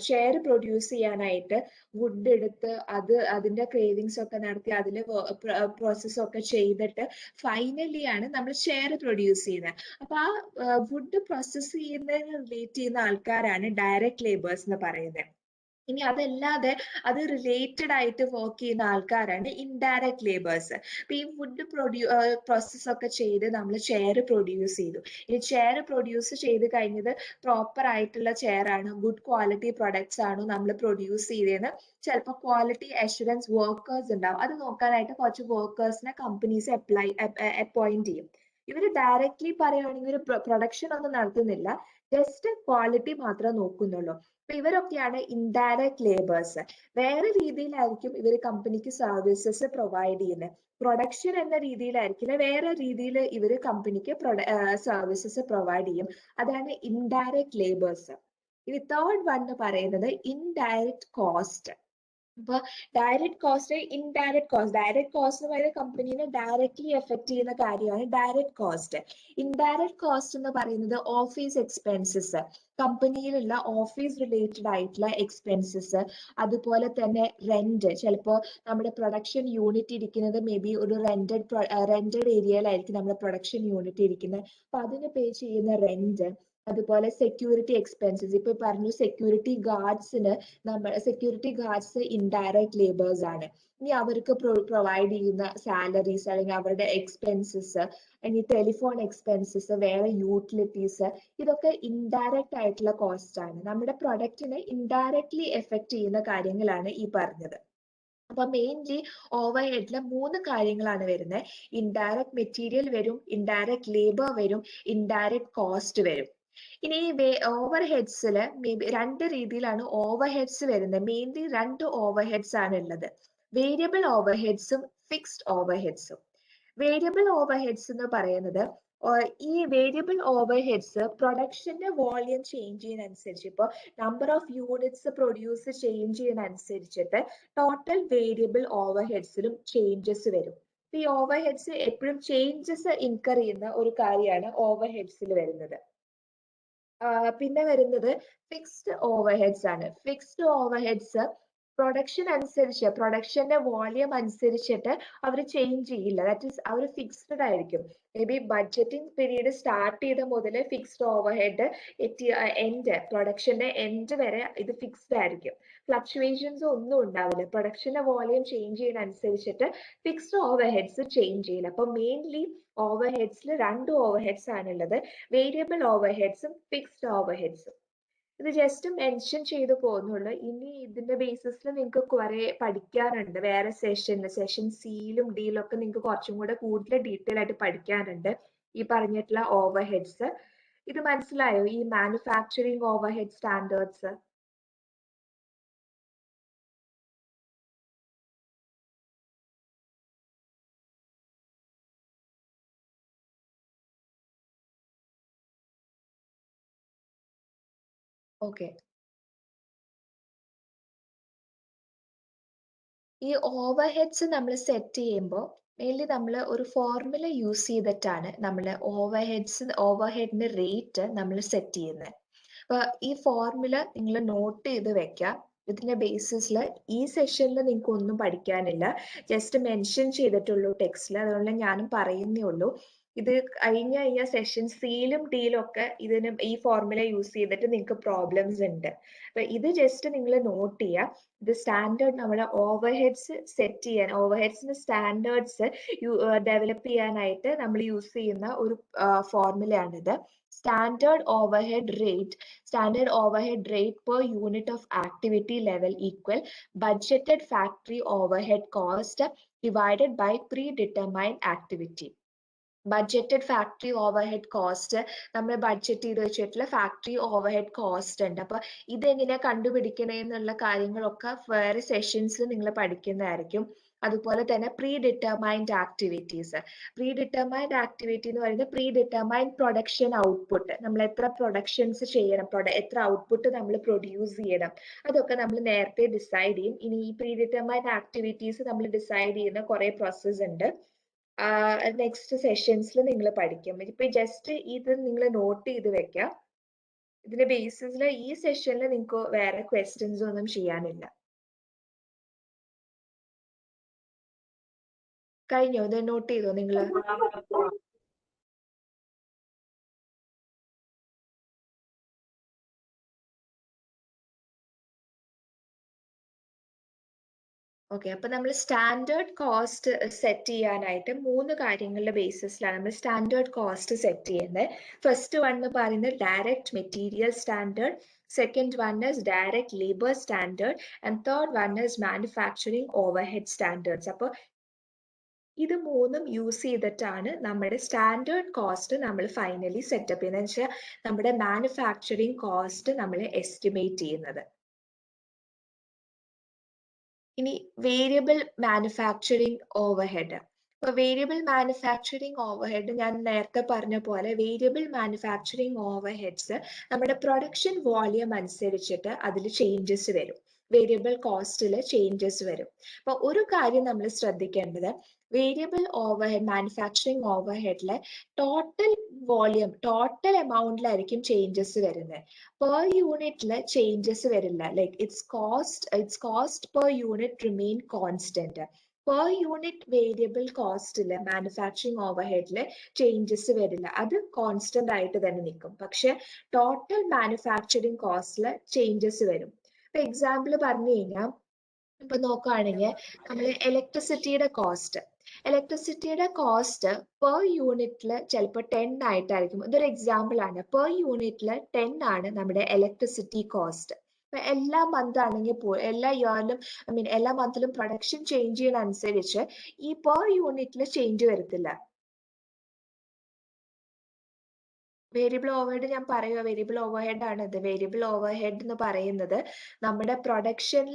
ചെയർ പ്രൊഡ്യൂസ് ചെയ്യാനായിട്ട് വുഡ് എടുത്ത് അതിന്റെ ക്രേവിങ്സ് ഒക്കെ നടത്തി അതിൽ പ്രോസസ് ഒക്കെ ചെയ്തിട്ട് ഫൈനലി ആണ് നമ്മൾ ചെയർ പ്രൊഡ്യൂസ് ചെയ്യുന്നത്. അപ്പൊ ആ വുഡ് പ്രോസസ് ചെയ്യുന്നതിന് റിലേറ്റ് ചെയ്യുന്ന ആൾക്കാരാണ് ഡയറക്ട് ലേബേഴ്സ് എന്ന് പറയുന്നത്. ഇനി അതല്ലാതെ അത് റിലേറ്റഡ് ആയിട്ട് വർക്ക് ചെയ്യുന്ന ആൾക്കാരാണ് ഇൻഡയറക്ട് ലേബേഴ്സ്. അപ്പൊ ഈ വുഡ് പ്രോസസ് ഒക്കെ ചെയ്ത് നമ്മൾ ചെയർ പ്രൊഡ്യൂസ് ചെയ്തു. ഈ ചെയർ പ്രൊഡ്യൂസ് ചെയ്ത് കഴിഞ്ഞത് പ്രോപ്പർ ആയിട്ടുള്ള ചെയർ ആണ്, ഗുഡ് ക്വാളിറ്റി പ്രൊഡക്ട്സ് ആണ് നമ്മൾ പ്രൊഡ്യൂസ് ചെയ്തതെന്ന് ചിലപ്പോൾ ക്വാളിറ്റി അഷുറൻസ് വർക്കേഴ്സ് ഉണ്ടാവും. അത് നോക്കാനായിട്ട് കുറച്ച് വർക്കേഴ്സിനെ കമ്പനീസ് അപ്പോയിന്റ് ചെയ്യും. ഇവര് ഡയറക്ട്ലി പറയുകയാണെങ്കിൽ ഒരു പ്രൊഡക്ഷൻ ഒന്നും നടത്തുന്നില്ല, ജസ്റ്റ് ക്വാളിറ്റി മാത്രമേ നോക്കുന്നുള്ളൂ. അപ്പൊ ഇവരൊക്കെയാണ് ഇൻഡയറക്ട് ലേബേഴ്സ്. വേറെ രീതിയിലായിരിക്കും ഇവർ കമ്പനിക്ക് സർവീസസ് പ്രൊവൈഡ് ചെയ്യുന്നത്. പ്രൊഡക്ഷൻ എന്ന രീതിയിലായിരിക്കില്ല, വേറെ രീതിയിൽ ഇവർ കമ്പനിക്ക് സർവീസസ് പ്രൊവൈഡ് ചെയ്യും. അതാണ് ഇൻഡയറക്ട് ലേബേഴ്സ്. ഇനി തേർഡ് വൺ എന്ന് പറയുന്നത് ഇൻഡയറക്ട് കോസ്റ്റ്. അപ്പൊ direct cost, indirect cost. Direct cost എന്ന് പറയുന്നത് കമ്പനീനെ ഡയറക്ട്ലി എഫക്ട് ചെയ്യുന്ന കാര്യമാണ് ഡയറക്ട് കോസ്റ്റ്. ഇൻഡയറക്ട് കോസ്റ്റ് എന്ന് പറയുന്നത് ഓഫീസ് എക്സ്പെൻസസ്, കമ്പനിയിലുള്ള ഓഫീസ് റിലേറ്റഡ് ആയിട്ടുള്ള എക്സ്പെൻസസ്, അതുപോലെ തന്നെ റെന്റ്. ചിലപ്പോൾ നമ്മുടെ പ്രൊഡക്ഷൻ യൂണിറ്റ് ഇരിക്കുന്നത് മേ ബി ഒരു റെന്റഡ് ഏരിയയിലായിരിക്കും നമ്മുടെ പ്രൊഡക്ഷൻ യൂണിറ്റ് ഇരിക്കുന്നത്. അപ്പൊ അതിന് പേ ചെയ്യുന്ന റെന്റ്, അതുപോലെ സെക്യൂരിറ്റി എക്സ്പെൻസസ്. ഇപ്പൊ പറഞ്ഞു സെക്യൂരിറ്റി ഗാർഡ്സ് ഇൻഡയറക്ട് ലേബേഴ്സ് ആണ്. ഇനി അവർക്ക് പ്രൊവൈഡ് ചെയ്യുന്ന സാലറീസ് അല്ലെങ്കിൽ അവരുടെ എക്സ്പെൻസസ്, ഇനി ടെലിഫോൺ എക്സ്പെൻസസ്, വേറെ യൂട്ടിലിറ്റീസ്, ഇതൊക്കെ ഇൻഡയറക്റ്റ് ആയിട്ടുള്ള കോസ്റ്റ് ആണ്. നമ്മുടെ പ്രൊഡക്റ്റിനെ ഇൻഡയറക്ട്ലി എഫക്ട് ചെയ്യുന്ന കാര്യങ്ങളാണ് ഈ പറഞ്ഞത്. അപ്പൊ മെയിൻലി ഓവർ ഹെഡിലെ 3 കാര്യങ്ങളാണ് വരുന്നത്. ഇൻഡയറക്ട് മെറ്റീരിയൽ വരും, ഇൻഡയറക്ട് ലേബർ വരും, ഇൻഡയറക്ട് കോസ്റ്റ് വരും. ഇനി ഓവർ ഹെഡ്സില് മേ ബി 2 രീതിയിലാണ് ഓവർ ഹെഡ്സ് വരുന്നത്. മെയിൻലി 2 ഓവർ ഹെഡ്സ് ആണ് ഉള്ളത്, വേരിയബിൾ ഓവർ ഹെഡ്സും ഫിക്സ്ഡ് ഓവർ ഹെഡ്സും. വേരിയബിൾ ഓവർ ഹെഡ്സ് എന്ന് പറയുന്നത് ഈ വേരിയബിൾ ഓവർ ഹെഡ്സ് പ്രൊഡക്ഷന്റെ വോളിയം ചേഞ്ച് ചെയ്യുന്നതനുസരിച്ച്, ഇപ്പോൾ number of units produce change ചെയ്യുന്നതനുസരിച്ചിട്ട് ടോട്ടൽ വേരിയബിൾ ഓവർ ഹെഡ്സിലും ചേഞ്ചസ് വരും. ഈ ഓവർ ഹെഡ്സ് എപ്പോഴും ചേഞ്ചസ് ഇൻകർ ചെയ്യുന്ന ഒരു കാര്യമാണ് ഓവർ ഹെഡ്സിൽ വരുന്നത്. പിന്നെ വരുന്നത് ഫിക്സ്ഡ് ഓവർ ഹെഡ്സ് ആണ്. ഫിക്സ്ഡ് ഓവർ ഹെഡ്സ് പ്രൊഡക്ഷൻ അനുസരിച്ച്, പ്രൊഡക്ഷന്റെ വോളിയം അനുസരിച്ചിട്ട് അവർ ചേഞ്ച് ചെയ്യില്ല. ദാറ്റ് ഈസ് അവർ ഫിക്സ്ഡ് ആയിരിക്കും. May be budgeting period start ചെയ്ത മുതൽ ഫിക്സ്ഡ് ഓവർ ഹെഡ് പ്രൊഡക്ഷന്റെ എൻഡ് വരെ ഇത് ഫിക്സ്ഡ് ആയിരിക്കും. ഫ്ലക്ച്വേഷൻസ് ഒന്നും ഉണ്ടാവില്ല. പ്രൊഡക്ഷന്റെ വോളിയം ചേഞ്ച് ചെയ്യുന്നതനുസരിച്ചിട്ട് ഫിക്സ്ഡ് ഓവർ ഹെഡ്സ് ചേഞ്ച് ചെയ്യില്ല. അപ്പൊ മെയിൻലി ഓവർ ഹെഡ്സിൽ 2 ഓവർ ഹെഡ്സ് ആണുള്ളത്, വേരിയബിൾ ഓവർ ഹെഡ്സും ഫിക്സ്ഡ് ഓവർ ഹെഡ്സും. ഇത് ജസ്റ്റ് മെൻഷൻ ചെയ്തു പോകുന്നുള്ളൂ. ഇനി ഇതിന്റെ ബേസിസിൽ നിങ്ങൾക്ക് കുറെ പഠിക്കാനുണ്ട്. വേറെ സെഷൻ സിയിലും ഡിയിലും ഒക്കെ നിങ്ങൾക്ക് കുറച്ചും കൂടെ കൂടുതൽ ഡീറ്റെയിൽ ആയിട്ട് പഠിക്കാനുണ്ട് ഈ പറഞ്ഞിട്ടുള്ള ഓവർ ഹെഡ്സ്. ഇത് മനസ്സിലായോ, ഈ manufacturing over head standards? Okay. ഈ ഓവർ ഹെഡ്സ് നമ്മൾ സെറ്റ് ചെയ്യുമ്പോൾ മെയിൻലി നമ്മൾ ഒരു ഫോർമുല യൂസ് ചെയ്തിട്ടാണ് നമ്മൾ ഓവർ ഹെഡിന്റെ റേറ്റ് നമ്മൾ സെറ്റ് ചെയ്യുന്നത്. അപ്പൊ ഈ ഫോർമുല നിങ്ങൾ നോട്ട് ചെയ്ത് വെക്കാം. ഇതിന്റെ ബേസിസിൽ ഈ സെഷനിൽ നിങ്ങൾക്ക് ഒന്നും പഠിക്കാനില്ല, ജസ്റ്റ് മെൻഷൻ ചെയ്തിട്ടുള്ളൂ ടെക്സ്റ്റിൽ, അതുകൊണ്ട് ഞാനും പറയുന്നേ ഉള്ളൂ. ഇത് കഴിഞ്ഞ സെഷൻ സിയിലും ഡിയിലും ഒക്കെ ഈ ഫോർമുല യൂസ് ചെയ്തിട്ട് നിങ്ങൾക്ക് പ്രോബ്ലംസ് ഉണ്ട്. അപ്പൊ ഇത് ജസ്റ്റ് നിങ്ങൾ നോട്ട് ചെയ്യുക. ഇത് സ്റ്റാൻഡേർഡ് നമ്മുടെ ഓവർ ഹെഡ്സ് സെറ്റ് ചെയ്യാൻ, ഓവർ ഹെഡ്സിന്റെ സ്റ്റാൻഡേർഡ്സ് ഡെവലപ്പ് ചെയ്യാനായിട്ട് നമ്മൾ യൂസ് ചെയ്യുന്ന ഒരു ഫോർമുലയാണിത്. Standard overhead rate per unit of activity level equal budgeted factory overhead cost divided by predetermined activity. Budgeted factory overhead cost, നമ്മൾ ബഡ്ജറ്റ് ചെയ്ത് വെച്ചിട്ടുള്ള ഫാക്ടറി ഓവർഹെഡ് കോസ്റ്റ് ഉണ്ട്. അപ്പൊ ഇതെങ്ങനെയാ കണ്ടുപിടിക്കണേ എന്നുള്ള കാര്യങ്ങളൊക്കെ വേറെ സെഷൻസിൽ നിങ്ങൾ പഠിക്കുന്നതായിരിക്കും. അതുപോലെ തന്നെ pre determined activities. Pre determined activity എന്ന് പറയുന്നത് പ്രീ ഡിറ്റർമൈൻഡ് പ്രൊഡക്ഷൻ ഔട്ട്പുട്ട്. നമ്മൾ എത്ര പ്രൊഡക്ഷൻസ് ചെയ്യണം, എത്ര ഔട്ട്പുട്ട് നമ്മൾ പ്രൊഡ്യൂസ് ചെയ്യണം, അതൊക്കെ നമ്മൾ നേരത്തെ ഡിസൈഡ് ചെയ്യും. ഇനി ഈ പ്രീ ഡിറ്റർമൈൻഡ് ആക്ടിവിറ്റീസ് നമ്മൾ ഡിസൈഡ് ചെയ്യുന്ന കുറെ പ്രോസസ്സ് ഉണ്ട്. നെക്സ്റ്റ് സെഷൻസിൽ നിങ്ങൾ പഠിക്കും. ഇപ്പൊ ജസ്റ്റ് ഇത് നിങ്ങൾ നോട്ട് ചെയ്ത് വെക്കാം. ഇതിന്റെ ബേസിസിൽ ഈ സെഷനിൽ നിങ്ങൾക്ക് വേറെ ക്വസ്റ്റ്യൻസ് ഒന്നും ചെയ്യാനില്ല. കഴിഞ്ഞോ? ഇത് നോട്ട് ചെയ്തോ നിങ്ങള്? ഓക്കെ, അപ്പൊ നമ്മൾ സ്റ്റാൻഡേർഡ് കോസ്റ്റ് സെറ്റ് ചെയ്യാനായിട്ട് 3 കാര്യങ്ങളുടെ ബേസിസിലാണ് നമ്മൾ സ്റ്റാൻഡേർഡ് കോസ്റ്റ് സെറ്റ് ചെയ്യുന്നത്. ഫസ്റ്റ് വൺ എന്ന് പറയുന്നത് direct material standard, second one is direct labour standard, and third one is manufacturing overhead standards. അപ്പോൾ ഇത് മൂന്നും യൂസ് ചെയ്തിട്ടാണ് നമ്മുടെ സ്റ്റാൻഡേർഡ് കോസ്റ്റ് നമ്മൾ ഫൈനലി സെറ്റപ്പ് ചെയ്യുന്നത്. എന്ന് വെച്ചാൽ നമ്മുടെ മാനുഫാക്ചറിങ് കോസ്റ്റ് നമ്മൾ എസ്റ്റിമേറ്റ് ചെയ്യുന്നത്. ഇനി വേരിയബിൾ മാനുഫാക്ചറിങ് ഓവർഹെഡ്. ഇപ്പൊ വേരിയബിൾ മാനുഫാക്ചറിങ് ഓവർഹെഡ് ഞാൻ നേരത്തെ പറഞ്ഞ പോലെ വേരിയബിൾ മാനുഫാക്ചറിങ് ഓവർഹെഡ്സ് നമ്മുടെ പ്രൊഡക്ഷൻ വോളിയം അനുസരിച്ചിട്ട് അതിൽ ചേഞ്ചസ് വരും. വേരിയബിൾ കോസ്റ്റിൽ ചേഞ്ചസ് വരും. അപ്പൊ ഒരു കാര്യം നമ്മൾ ശ്രദ്ധിക്കേണ്ടത്, വേരിയബിൾ ഓവർഹെഡ് മാനുഫാക്ചറിങ് ഓവർഹെഡിലെ ടോട്ടൽ വോളിയം ടോട്ടൽ എമൗണ്ടിലായിരിക്കും ചേഞ്ചസ് വരുന്നത്. പെർ യൂണിറ്റിൽ ചേഞ്ചസ് വരില്ല. Like it's cost per unit remain constant. Per unit variable കോസ്റ്റില് മാനുഫാക്ചറിങ് ഓവർഹെഡില് ചേഞ്ചസ് വരില്ല, അത് കോൺസ്റ്റന്റ് ആയിട്ട് തന്നെ നിൽക്കും. പക്ഷെ ടോട്ടൽ മാനുഫാക്ചറിങ് കോസ്റ്റില് ചേഞ്ചസ് വരും. ഇപ്പൊ എക്സാമ്പിൾ പറഞ്ഞു കഴിഞ്ഞാൽ, ഇപ്പൊ നോക്കുകയാണെങ്കിൽ നമ്മൾ ഇലക്ട്രിസിറ്റിയുടെ കോസ്റ്റ് പെർ യൂണിറ്റിൽ ചിലപ്പോൾ 10 ആയിട്ടായിരിക്കും. ഇതൊരു എക്സാമ്പിൾ ആണ്. പെർ യൂണിറ്റിൽ 10 ആണ് നമ്മുടെ ഇലക്ട്രിസിറ്റി കോസ്റ്റ്. ഇപ്പൊ എല്ലാ മന്ത് ആണെങ്കിൽ എല്ലാ ഇയറിലും എല്ലാ മന്തിലും പ്രൊഡക്ഷൻ ചേഞ്ച് ചെയ്യുന്ന അനുസരിച്ച് ഈ പെർ യൂണിറ്റിൽ ചേഞ്ച് വരത്തില്ല. വേരിയബിൾ ഓവർഹെഡ് ഞാൻ പറയുക, വേരിയബിൾ ഓവർഹെഡ് ആണ് ഇത്. വേരിയബിൾ ഓവർഹെഡ് എന്ന് പറയുന്നത് നമ്മുടെ പ്രൊഡക്ഷൻ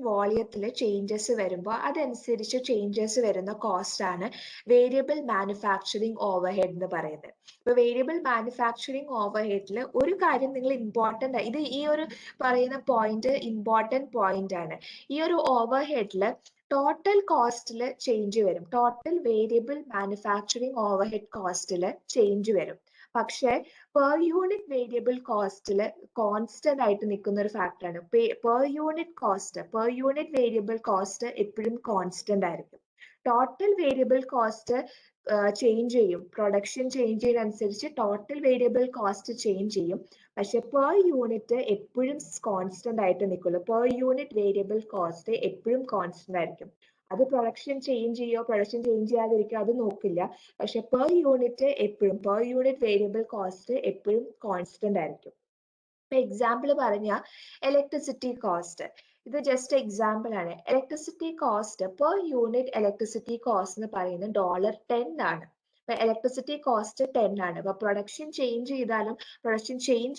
വോളിയത്തിൽ ചേഞ്ചസ് വരുമ്പോൾ അതനുസരിച്ച് ചേഞ്ചസ് വരുന്ന കോസ്റ്റ് ആണ് വേരിയബിൾ മാനുഫാക്ചറിങ് ഓവർഹെഡ് എന്ന് പറയുന്നത്. ഇപ്പൊ വേരിയബിൾ മാനുഫാക്ചറിങ് ഓവർഹെഡിൽ ഒരു കാര്യം നിങ്ങൾ ഇമ്പോർട്ടന്റ്, ഇത് ഈ ഒരു പറയുന്ന പോയിന്റ് ഇമ്പോർട്ടന്റ് പോയിന്റ് ആണ്. ഈ ഒരു ഓവർഹെഡിൽ ടോട്ടൽ കോസ്റ്റിൽ ചേഞ്ച് വരും. ടോട്ടൽ വേരിയബിൾ മാനുഫാക്ചറിങ് ഓവർഹെഡ് കോസ്റ്റിൽ ചേഞ്ച് വരും. പക്ഷേ പെർ യൂണിറ്റ് വേരിയബിൾ കോസ്റ്റിൽ കോൺസ്റ്റന്റ് ആയിട്ട് നിൽക്കുന്ന ഒരു ഫാക്ടറാണ് പെർ യൂണിറ്റ് വേരിയബിൾ കോസ്റ്റ് എപ്പോഴും കോൺസ്റ്റന്റ് ആയിരിക്കും. ടോട്ടൽ വേരിയബിൾ കോസ്റ്റ് ചേഞ്ച് ചെയ്യും. പ്രൊഡക്ഷൻ ചേഞ്ച് ചെയ്യുന്നതനുസരിച്ച് ടോട്ടൽ വേരിയബിൾ കോസ്റ്റ് ചേഞ്ച് ചെയ്യും. പക്ഷെ പെർ യൂണിറ്റ് എപ്പോഴും കോൺസ്റ്റന്റ് ആയിട്ട് നിൽക്കുള്ളൂ. പെർ യൂണിറ്റ് വേരിയബിൾ കോസ്റ്റ് എപ്പോഴും കോൺസ്റ്റന്റ് ആയിരിക്കും. അത് പ്രൊഡക്ഷൻ ചേഞ്ച് ചെയ്യാതിരിക്കുക, അത് നോക്കില്ല. പക്ഷെ പെർ യൂണിറ്റ് വേരിയബിൾ കോസ്റ്റ് എപ്പോഴും കോൺസ്റ്റന്റ് ആയിരിക്കും. ഇപ്പൊ എക്സാമ്പിൾ പറഞ്ഞ ഇലക്ട്രിസിറ്റി കോസ്റ്റ്, ഇത് ജസ്റ്റ് എക്സാമ്പിൾ ആണ്. Electricity cost per unit electricity cost എന്ന് പറയുന്നത് $10 ആണ്. ഇപ്പൊ ഇലക്ട്രിസിറ്റി കോസ്റ്റ് 10 ആണ്. അപ്പൊ പ്രൊഡക്ഷൻ ചേഞ്ച്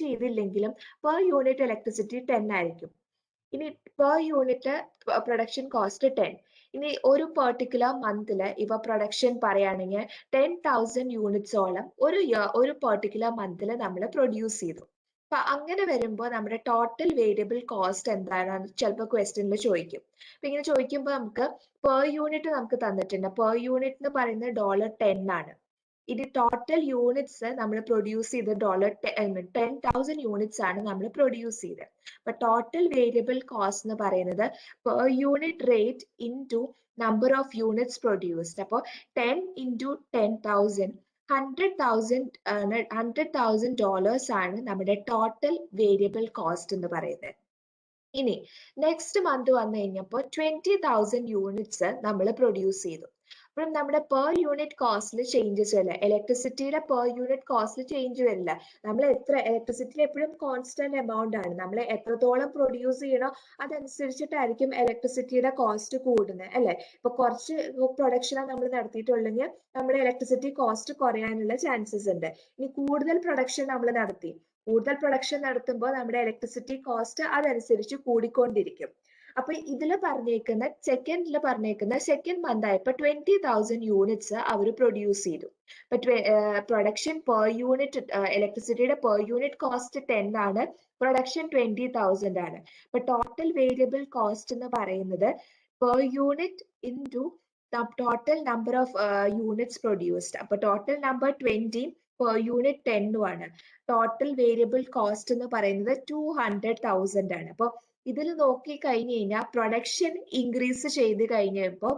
ചെയ്തില്ലെങ്കിലും പെർ യൂണിറ്റ് ഇലക്ട്രിസിറ്റി 10 ആയിരിക്കും. ഇനി പെർ യൂണിറ്റ് പ്രൊഡക്ഷൻ കോസ്റ്റ് 10. ഇനി ഒരു പെർട്ടിക്കുലർ മന്തില് ഇവ പ്രൊഡക്ഷൻ പറയുകയാണെങ്കിൽ 10,000 യൂണിറ്റ്സോളം ഒരു പെർട്ടിക്കുലർ മന്തില് നമ്മൾ പ്രൊഡ്യൂസ് ചെയ്തു. അപ്പൊ അങ്ങനെ വരുമ്പോൾ നമ്മുടെ ടോട്ടൽ വേരിയബിൾ കോസ്റ്റ് എന്താണെന്ന് ചിലപ്പോൾ ക്വസ്റ്റ്യനിൽ ചോദിക്കും. അപ്പൊ ഇങ്ങനെ ചോദിക്കുമ്പോൾ നമുക്ക് പെർ യൂണിറ്റ് നമുക്ക് തന്നിട്ടുണ്ട്. പെർ യൂണിറ്റ് എന്ന് പറയുന്നത് $10 ആണ്. ഇനി ടോട്ടൽ യൂണിറ്റ്സ് നമ്മൾ പ്രൊഡ്യൂസ് ചെയ്ത് 10,000 യൂണിറ്റ്സ് ആണ് നമ്മൾ പ്രൊഡ്യൂസ് ചെയ്തത്. അപ്പൊ ടോട്ടൽ വേരിയബിൾ കോസ്റ്റ് എന്ന് പറയുന്നത് per unit rate into number of units produced. അപ്പോൾ 10 ഇൻറ്റു 10,000 $100,000 ആണ് നമ്മുടെ ടോട്ടൽ വേരിയബിൾ കോസ്റ്റ് എന്ന് പറയുന്നത്. ഇനി നെക്സ്റ്റ് മന്ത് വന്നു കഴിഞ്ഞപ്പോൾ 20,000 യൂണിറ്റ്സ് നമ്മൾ പ്രൊഡ്യൂസ് ചെയ്തു. അപ്പം നമ്മുടെ പെർ യൂണിറ്റ് കോസ്റ്റിൽ ചേഞ്ചസ് വരില്ല. ഇലക്ട്രിസിറ്റിയുടെ പെർ യൂണിറ്റ് കോസ്റ്റിൽ ചേഞ്ച് വരില്ല. നമ്മൾ ഇലക്ട്രിസിറ്റിയിൽ എപ്പോഴും കോൺസ്റ്റന്റ് എമൗണ്ട് ആണ്. നമ്മൾ എത്രത്തോളം പ്രൊഡ്യൂസ് ചെയ്യണോ അതനുസരിച്ചിട്ടായിരിക്കും ഇലക്ട്രിസിറ്റിയുടെ കോസ്റ്റ് കൂടുന്നത്, അല്ലെ? ഇപ്പൊ കുറച്ച് പ്രൊഡക്ഷനാണ് നമ്മൾ നടത്തിയിട്ടുള്ളെങ്കിൽ നമ്മുടെ ഇലക്ട്രിസിറ്റി കോസ്റ്റ് കുറയാനുള്ള ചാൻസസ് ഉണ്ട്. ഇനി കൂടുതൽ പ്രൊഡക്ഷൻ നടത്തുമ്പോൾ നമ്മുടെ ഇലക്ട്രിസിറ്റി കോസ്റ്റ് അതനുസരിച്ച് കൂടിക്കൊണ്ടിരിക്കും. അപ്പൊ ഇതില് പറഞ്ഞേക്കുന്ന സെക്കൻഡ് മന്ത് ആയപ്പോ 20,000 യൂണിറ്റ്സ് അവർ പ്രൊഡ്യൂസ് ചെയ്തു. ഇപ്പൊ പ്രൊഡക്ഷൻ പെർ യൂണിറ്റ് ഇലക്ട്രിസിറ്റിയുടെ പെർ യൂണിറ്റ് കോസ്റ്റ് 10 ആണ്, പ്രൊഡക്ഷൻ 20,000 ആണ്. ഇപ്പൊ ടോട്ടൽ വേരിയബിൾ കോസ്റ്റ് എന്ന് പറയുന്നത് per unit into total number of units produced. അപ്പൊ ടോട്ടൽ നമ്പർ 20 പെർ യൂണിറ്റ് 10 ആണ്. ടോട്ടൽ വേരിയബിൾ കോസ്റ്റ് എന്ന് പറയുന്നത് 200,000 ആണ്. അപ്പൊ ഇതിൽ നോക്കി കഴിഞ്ഞു കഴിഞ്ഞാൽ പ്രൊഡക്ഷൻ ഇൻക്രീസ് ചെയ്ത് കഴിഞ്ഞപ്പോൾ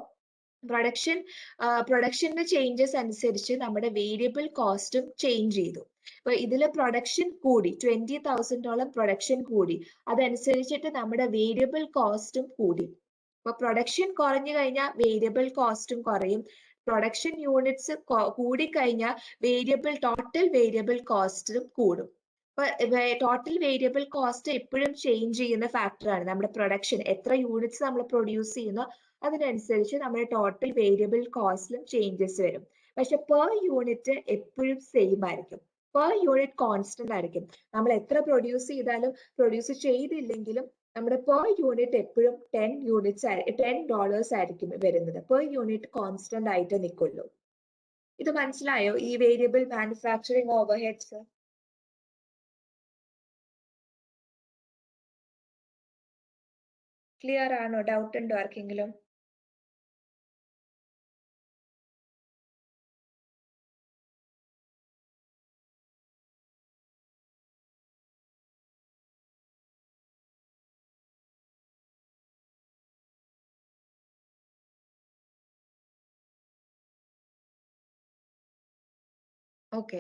പ്രൊഡക്ഷന്റെ ചേഞ്ചസ് അനുസരിച്ച് നമ്മുടെ വേരിയബിൾ കോസ്റ്റും ചേഞ്ച് ചെയ്തു. അപ്പൊ ഇതില് പ്രൊഡക്ഷൻ കൂടി, 20,000ഓളം പ്രൊഡക്ഷൻ കൂടി, അതനുസരിച്ചിട്ട് നമ്മുടെ വേരിയബിൾ കോസ്റ്റും കൂടി. അപ്പൊ പ്രൊഡക്ഷൻ കുറഞ്ഞു കഴിഞ്ഞാൽ വേരിയബിൾ കോസ്റ്റും കുറയും. പ്രൊഡക്ഷൻ യൂണിറ്റ്സ് കൂടിക്കഴിഞ്ഞാൽ ടോട്ടൽ വേരിയബിൾ കോസ്റ്റും കൂടും. അപ്പൊ ടോട്ടൽ വേരിയബിൾ കോസ്റ്റ് എപ്പോഴും ചേഞ്ച് ചെയ്യുന്ന ഫാക്ടറാണ്. നമ്മുടെ പ്രൊഡക്ഷൻ എത്ര യൂണിറ്റ്സ് നമ്മൾ പ്രൊഡ്യൂസ് ചെയ്യുന്നോ അതിനനുസരിച്ച് നമ്മുടെ ടോട്ടൽ വേരിയബിൾ കോസ്റ്റിലും ചേഞ്ചസ് വരും. പക്ഷെ പെർ യൂണിറ്റ് എപ്പോഴും സെയിം ആയിരിക്കും, പെർ യൂണിറ്റ് കോൺസ്റ്റന്റ് ആയിരിക്കും. നമ്മൾ എത്ര പ്രൊഡ്യൂസ് ചെയ്താലും പ്രൊഡ്യൂസ് ചെയ്തില്ലെങ്കിലും നമ്മുടെ പെർ യൂണിറ്റ് എപ്പോഴും $10 ആയിരിക്കും വരുന്നത്. പെർ യൂണിറ്റ് കോൺസ്റ്റന്റ് ആയിട്ട് നിൽക്കുള്ളൂ. ഇത് മനസ്സിലായോ ഈ വേരിയബിൾ മാനുഫാക്ചറിങ് ഓവർഹെഡ്സ്? ക്ലിയർ ആണോ? ഡൗട്ട് ഉണ്ടോ ആർക്കെങ്കിലും? ഓക്കെ.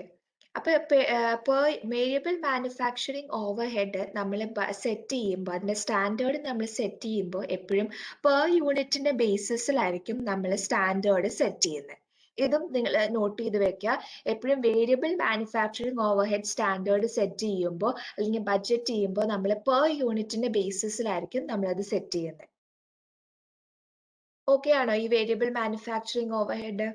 അപ്പൊ വേരിയബിൾ മാനുഫാക്ചറിങ് ഓവർ ഹെഡ് നമ്മൾ സെറ്റ് ചെയ്യുമ്പോൾ, അതിന്റെ സ്റ്റാൻഡേർഡ് നമ്മൾ സെറ്റ് ചെയ്യുമ്പോൾ എപ്പോഴും പെർ യൂണിറ്റിന്റെ ബേസിസിലായിരിക്കും നമ്മൾ സ്റ്റാൻഡേർഡ് സെറ്റ് ചെയ്യുന്നത്. ഇതും നിങ്ങൾ നോട്ട് ചെയ്ത് വെക്കുക. എപ്പോഴും variable manufacturing over head standard set ചെയ്യുമ്പോൾ അല്ലെങ്കിൽ ബഡ്ജറ്റ് ചെയ്യുമ്പോൾ നമ്മൾ പെർ യൂണിറ്റിന്റെ ബേസിസിലായിരിക്കും നമ്മൾ അത് സെറ്റ് ചെയ്യുന്നത്. ഓക്കെ ആണോ ഈ variable manufacturing over head?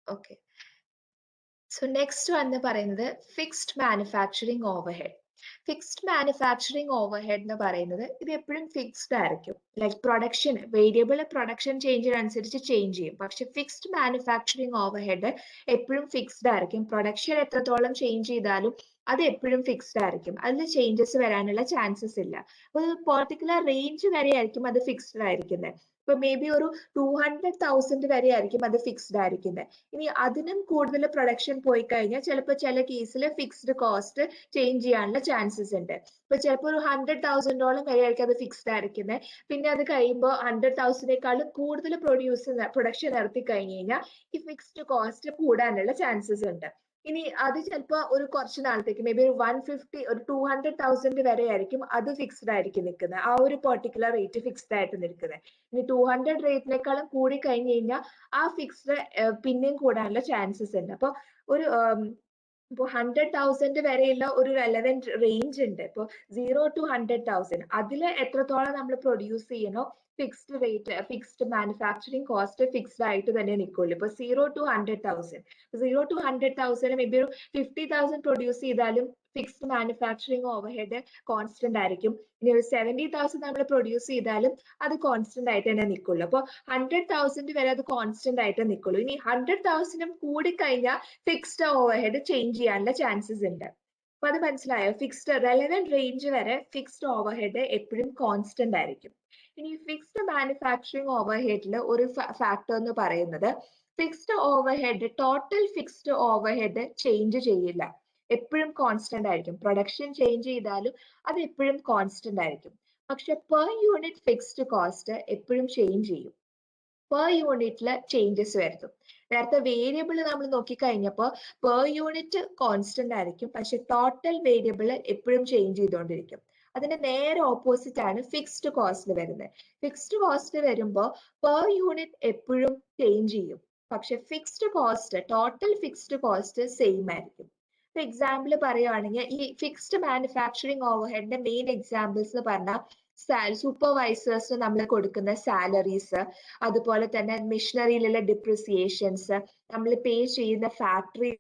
Okay. So next വന്ന് പറയുന്നത് fixed manufacturing overhead. Fixed manufacturing overhead എന്ന് പറയുന്നത് ഇത് എപ്പോഴും ഫിക്സ്ഡ് ആയിരിക്കും. ലൈക് വേരിയബിൾ പ്രൊഡക്ഷൻ ചേഞ്ചിനനുസരിച്ച് ചേഞ്ച് ചെയ്യും. പക്ഷെ ഫിക്സ്ഡ് മാനുഫാക്ചറിങ് ഓവർഹെഡ് എപ്പോഴും ഫിക്സ്ഡ് ആയിരിക്കും. പ്രൊഡക്ഷൻ എത്രത്തോളം ചേഞ്ച് ചെയ്താലും അത് എപ്പോഴും ഫിക്സ്ഡ് ആയിരിക്കും. അതിൽ ചേഞ്ചസ് വരാനുള്ള ചാൻസസ് ഇല്ല. ഒരു പെർട്ടിക്കുലർ റേഞ്ച് വരെ ആയിരിക്കും അത് ഫിക്സ്ഡ് ആയിരിക്കുന്നത്. ഇപ്പൊ മേ ബി ഒരു 200,000 വരെ ആയിരിക്കും അത് ഫിക്സ്ഡ് ആയിരിക്കുന്നത്. ഇനി അതിനും കൂടുതൽ പ്രൊഡക്ഷൻ പോയി കഴിഞ്ഞാൽ ചിലപ്പോൾ ചില കേസിൽ ഫിക്സ്ഡ് കോസ്റ്റ് ചേഞ്ച് ചെയ്യാനുള്ള ചാൻസസ് ഉണ്ട്. ഇപ്പൊ ചിലപ്പോൾ ഒരു 100,000ഓളം വരെ ആയിരിക്കും അത് ഫിക്സ്ഡ് ആയിരിക്കുന്നത്. പിന്നെ അത് കഴിയുമ്പോൾ 100,000-നേക്കാളും കൂടുതൽ പ്രൊഡക്ഷൻ നടത്തി കഴിഞ്ഞു കഴിഞ്ഞാൽ ഈ ഫിക്സ്ഡ് കോസ്റ്റ് കൂടാനുള്ള ചാൻസസ് ഉണ്ട്. ഇനി അത് ചിലപ്പോൾ ഒരു കുറച്ച് നാളത്തേക്ക് മേ ബി ഒരു 150 ഒരു 200,000 വരെ ആയിരിക്കും അത് ഫിക്സ്ഡ് ആയിരിക്കും നിൽക്കുന്നത്. ആ ഒരു പെർട്ടിക്കുലർ റേറ്റ് ഫിക്സ്ഡ് ആയിട്ട് നിൽക്കുന്നത്. ഇനി 200 റേറ്റിനേക്കാളും കൂടി കഴിഞ്ഞു കഴിഞ്ഞാൽ ആ ഫിക്സ്ഡ് പിന്നെയും കൂടാനുള്ള ചാൻസസ് ഉണ്ട്. അപ്പൊ ഒരു ഇപ്പോൾ 100,000 വരെയുള്ള ഒരു റെലവെന്റ് റേഞ്ച് ഉണ്ട്. ഇപ്പോൾ 0 to 100,000 അതിൽ എത്രത്തോളം നമ്മൾ പ്രൊഡ്യൂസ് ചെയ്യണോ ഫിക്സ്ഡ് മാനുഫാക്ചറിങ് കോസ്റ്റ് ഫിക്സ്ഡ് ആയിട്ട് തന്നെ നിൽക്കുള്ളൂ. ഇപ്പൊ 0 to 100,000 മേ ബി ഒരു 50,000 പ്രൊഡ്യൂസ് ചെയ്താലും ഫിക്സ്ഡ് മാനുഫാക്ചറിങ് ഓവർഹെഡ് കോൺസ്റ്റന്റ് ആയിരിക്കും. ഇനി ഒരു 70,000 നമ്മൾ പ്രൊഡ്യൂസ് ചെയ്താലും അത് കോൺസ്റ്റന്റ് ആയിട്ട് തന്നെ നിൽക്കുള്ളൂ. അപ്പോൾ 100,000 വരെ അത് കോൺസ്റ്റന്റ് ആയിട്ട് നിൽക്കുള്ളൂ. ഇനി 100,000 കൂടിക്കഴിഞ്ഞാൽ ഫിക്സ്ഡ് ഓവർഹെഡ് ചേഞ്ച് ചെയ്യാനുള്ള ചാൻസസ് ഉണ്ട്. അപ്പൊ അത് മനസ്സിലായോ? ഫിക്സ്ഡ് റെലവെന്റ് റേഞ്ച് വരെ ഫിക്സ്ഡ് ഓവർഹെഡ് എപ്പോഴും കോൺസ്റ്റന്റ് ആയിരിക്കും. ഇനി ഫിക്സ്ഡ് മാനുഫാക്ചറിങ് ഓവർഹെഡിൽ ഒരു ഫാക്ടർ എന്ന് പറയുന്നത് ടോട്ടൽ ഫിക്സ്ഡ് ഓവർഹെഡ് ചേഞ്ച് ചെയ്യില്ല, എപ്പോഴും കോൺസ്റ്റന്റ് ആയിരിക്കും. പ്രൊഡക്ഷൻ ചേഞ്ച് ചെയ്താലും അത് എപ്പോഴും കോൺസ്റ്റന്റ് ആയിരിക്കും. പക്ഷെ പെർ യൂണിറ്റ് ഫിക്സ്ഡ് കോസ്റ്റ് എപ്പോഴും ചേഞ്ച് ചെയ്യും, പെർ യൂണിറ്റിൽ ചേഞ്ചസ് വരുത്തും. നേരത്തെ വേരിയബിൾ നമ്മൾ നോക്കിക്കഴിഞ്ഞപ്പോൾ പെർ യൂണിറ്റ് കോൺസ്റ്റന്റ് ആയിരിക്കും, പക്ഷെ ടോട്ടൽ വേരിയബിൾ എപ്പോഴും ചേഞ്ച് ചെയ്തുകൊണ്ടിരിക്കും. അതിന്റെ നേരെ ഓപ്പോസിറ്റ് ആണ് ഫിക്സ്ഡ് കോസ്റ്റ് വരുന്നത്. ഫിക്സ്ഡ് കോസ്റ്റ് വരുമ്പോൾ പെർ യൂണിറ്റ് എപ്പോഴും ചേഞ്ച് ചെയ്യും, പക്ഷെ ടോട്ടൽ ഫിക്സ്ഡ് കോസ്റ്റ് സെയിം ആയിരിക്കും. ഇപ്പൊ എക്സാമ്പിൾ പറയുകയാണെങ്കിൽ ഈ ഫിക്സ്ഡ് മാനുഫാക്ചറിങ് ഓവർഹെഡിന്റെ മെയിൻ എക്സാമ്പിൾസ് എന്ന് പറഞ്ഞാൽ സൂപ്പർവൈസേഴ്സിന് നമ്മൾ കൊടുക്കുന്ന സാലറീസ്, അതുപോലെ തന്നെ മിഷനറിയിലുള്ള ഡിപ്രിസിയേഷൻസ്, നമ്മൾ പേ ചെയ്യുന്ന ഫാക്ടറി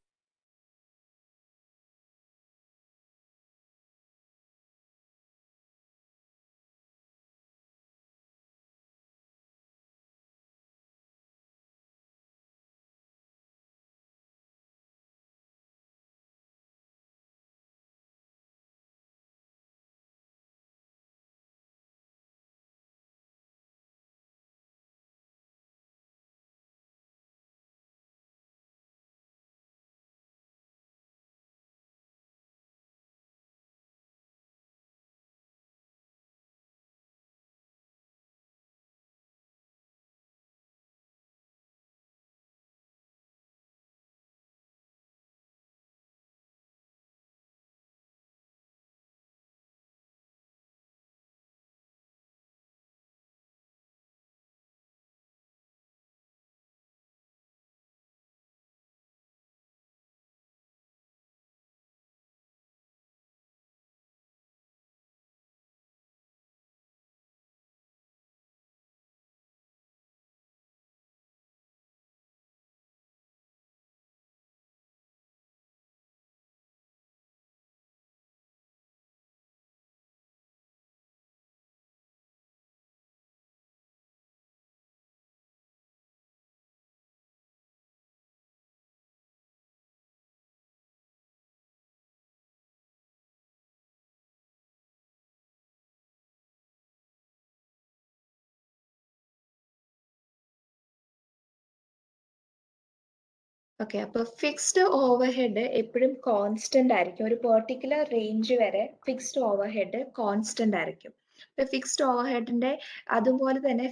ഓക്കെ. അപ്പൊ ഫിക്സ്ഡ് ഓവർഹെഡ് എപ്പോഴും കോൺസ്റ്റന്റ് ആയിരിക്കും. ഒരു പെർട്ടിക്കുലർ റേഞ്ച് വരെ ഫിക്സ്ഡ് ഓവർഹെഡ് കോൺസ്റ്റന്റ് ആയിരിക്കും. ഇപ്പൊ ഫിക്സ്ഡ് ഓവർഹെഡിന്റെ അതുപോലെ തന്നെ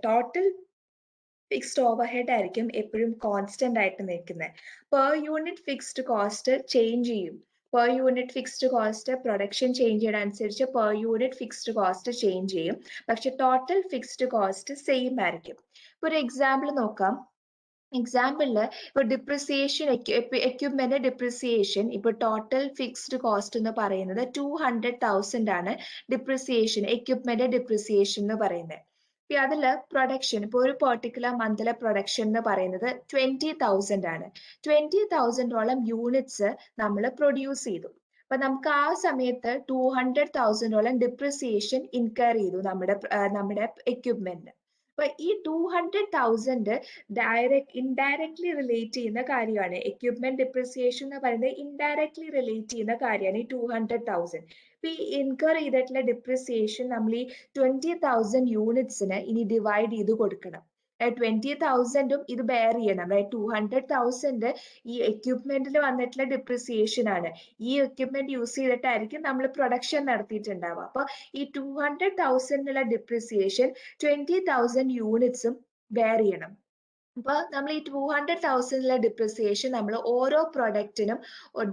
ടോട്ടൽ ഫിക്സ്ഡ് ഓവർഹെഡ് ആയിരിക്കും എപ്പോഴും കോൺസ്റ്റന്റ് ആയിട്ട് നിൽക്കുന്നത്. Per unit fixed cost change ചെയ്യും. Per unit fixed cost production change ചെയ്യണ അനുസരിച്ച് per unit fixed cost change ചെയ്യും. പക്ഷെ ടോട്ടൽ ഫിക്സ്ഡ് കോസ്റ്റ് സെയിം ആയിരിക്കും. ഇപ്പൊ ഒരു എക്സാമ്പിൾ നോക്കാം. എക്സാമ്പിളില് ഇപ്പൊ ഡിപ്രിസിയേഷൻ, എക്യുപ്മെന്റ് ഡിപ്രിസിയേഷൻ, ഇപ്പൊ ടോട്ടൽ ഫിക്സ്ഡ് കോസ്റ്റ് എന്ന് പറയുന്നത് 200,000 ആണ് ഡിപ്രിസിയേഷൻ, എക്യുപ്മെന്റ് ഡിപ്രിസിയേഷൻ എന്ന് പറയുന്നത്. അതില് പ്രൊഡക്ഷൻ, ഇപ്പൊ ഒരു പെർട്ടിക്കുലർ മന്തിലെ പ്രൊഡക്ഷൻ എന്ന് പറയുന്നത് 20,000 ആണ്. 20,000ഓളം യൂണിറ്റ്സ് നമ്മൾ പ്രൊഡ്യൂസ് ചെയ്തു. അപ്പൊ നമുക്ക് ആ സമയത്ത് 200,000ഓളം ഡിപ്രിസിയേഷൻ ഇൻകർ ചെയ്തു നമ്മുടെ എക്യുപ്മെന്റ്. അപ്പൊ ഈ 200,000 ഇൻഡയറക്ട്ലി റിലേറ്റ് ചെയ്യുന്ന കാര്യമാണ്. എക്യുപ്മെന്റ് ഡിപ്രിസിയേഷൻ എന്ന് പറയുന്നത് ഇൻഡയറക്ട്ലി റിലേറ്റ് ചെയ്യുന്ന കാര്യമാണ് ഈ 200,000. ഇപ്പൊ ഈ ഇൻകർ ചെയ്തിട്ടുള്ള ഡിപ്രിസിയേഷൻ നമ്മൾ ഈ 20,000 യൂണിറ്റ്സിന് ഇനി ഡിവൈഡ് ചെയ്ത് കൊടുക്കണം. 20,000ഉം ഇത് ബെയർ ചെയ്യണം. 200,000 ഈ എക്യുപ്മെന്റിൽ വന്നിട്ടുള്ള ഡിപ്രിസിയേഷൻ ആണ്. ഈ എക്യുപ്മെന്റ് യൂസ് ചെയ്തിട്ടായിരിക്കും നമ്മൾ പ്രൊഡക്ഷൻ നടത്തിയിട്ടുണ്ടാവുക. അപ്പൊ ഈ 200,000 ഡിപ്രിസിയേഷൻ 20,000 യൂണിറ്റ്സും ബെയർ ചെയ്യണം. അപ്പൊ നമ്മൾ ഈ 200,000 ഡിപ്രിസിയേഷൻ നമ്മൾ ഓരോ പ്രൊഡക്റ്റിനും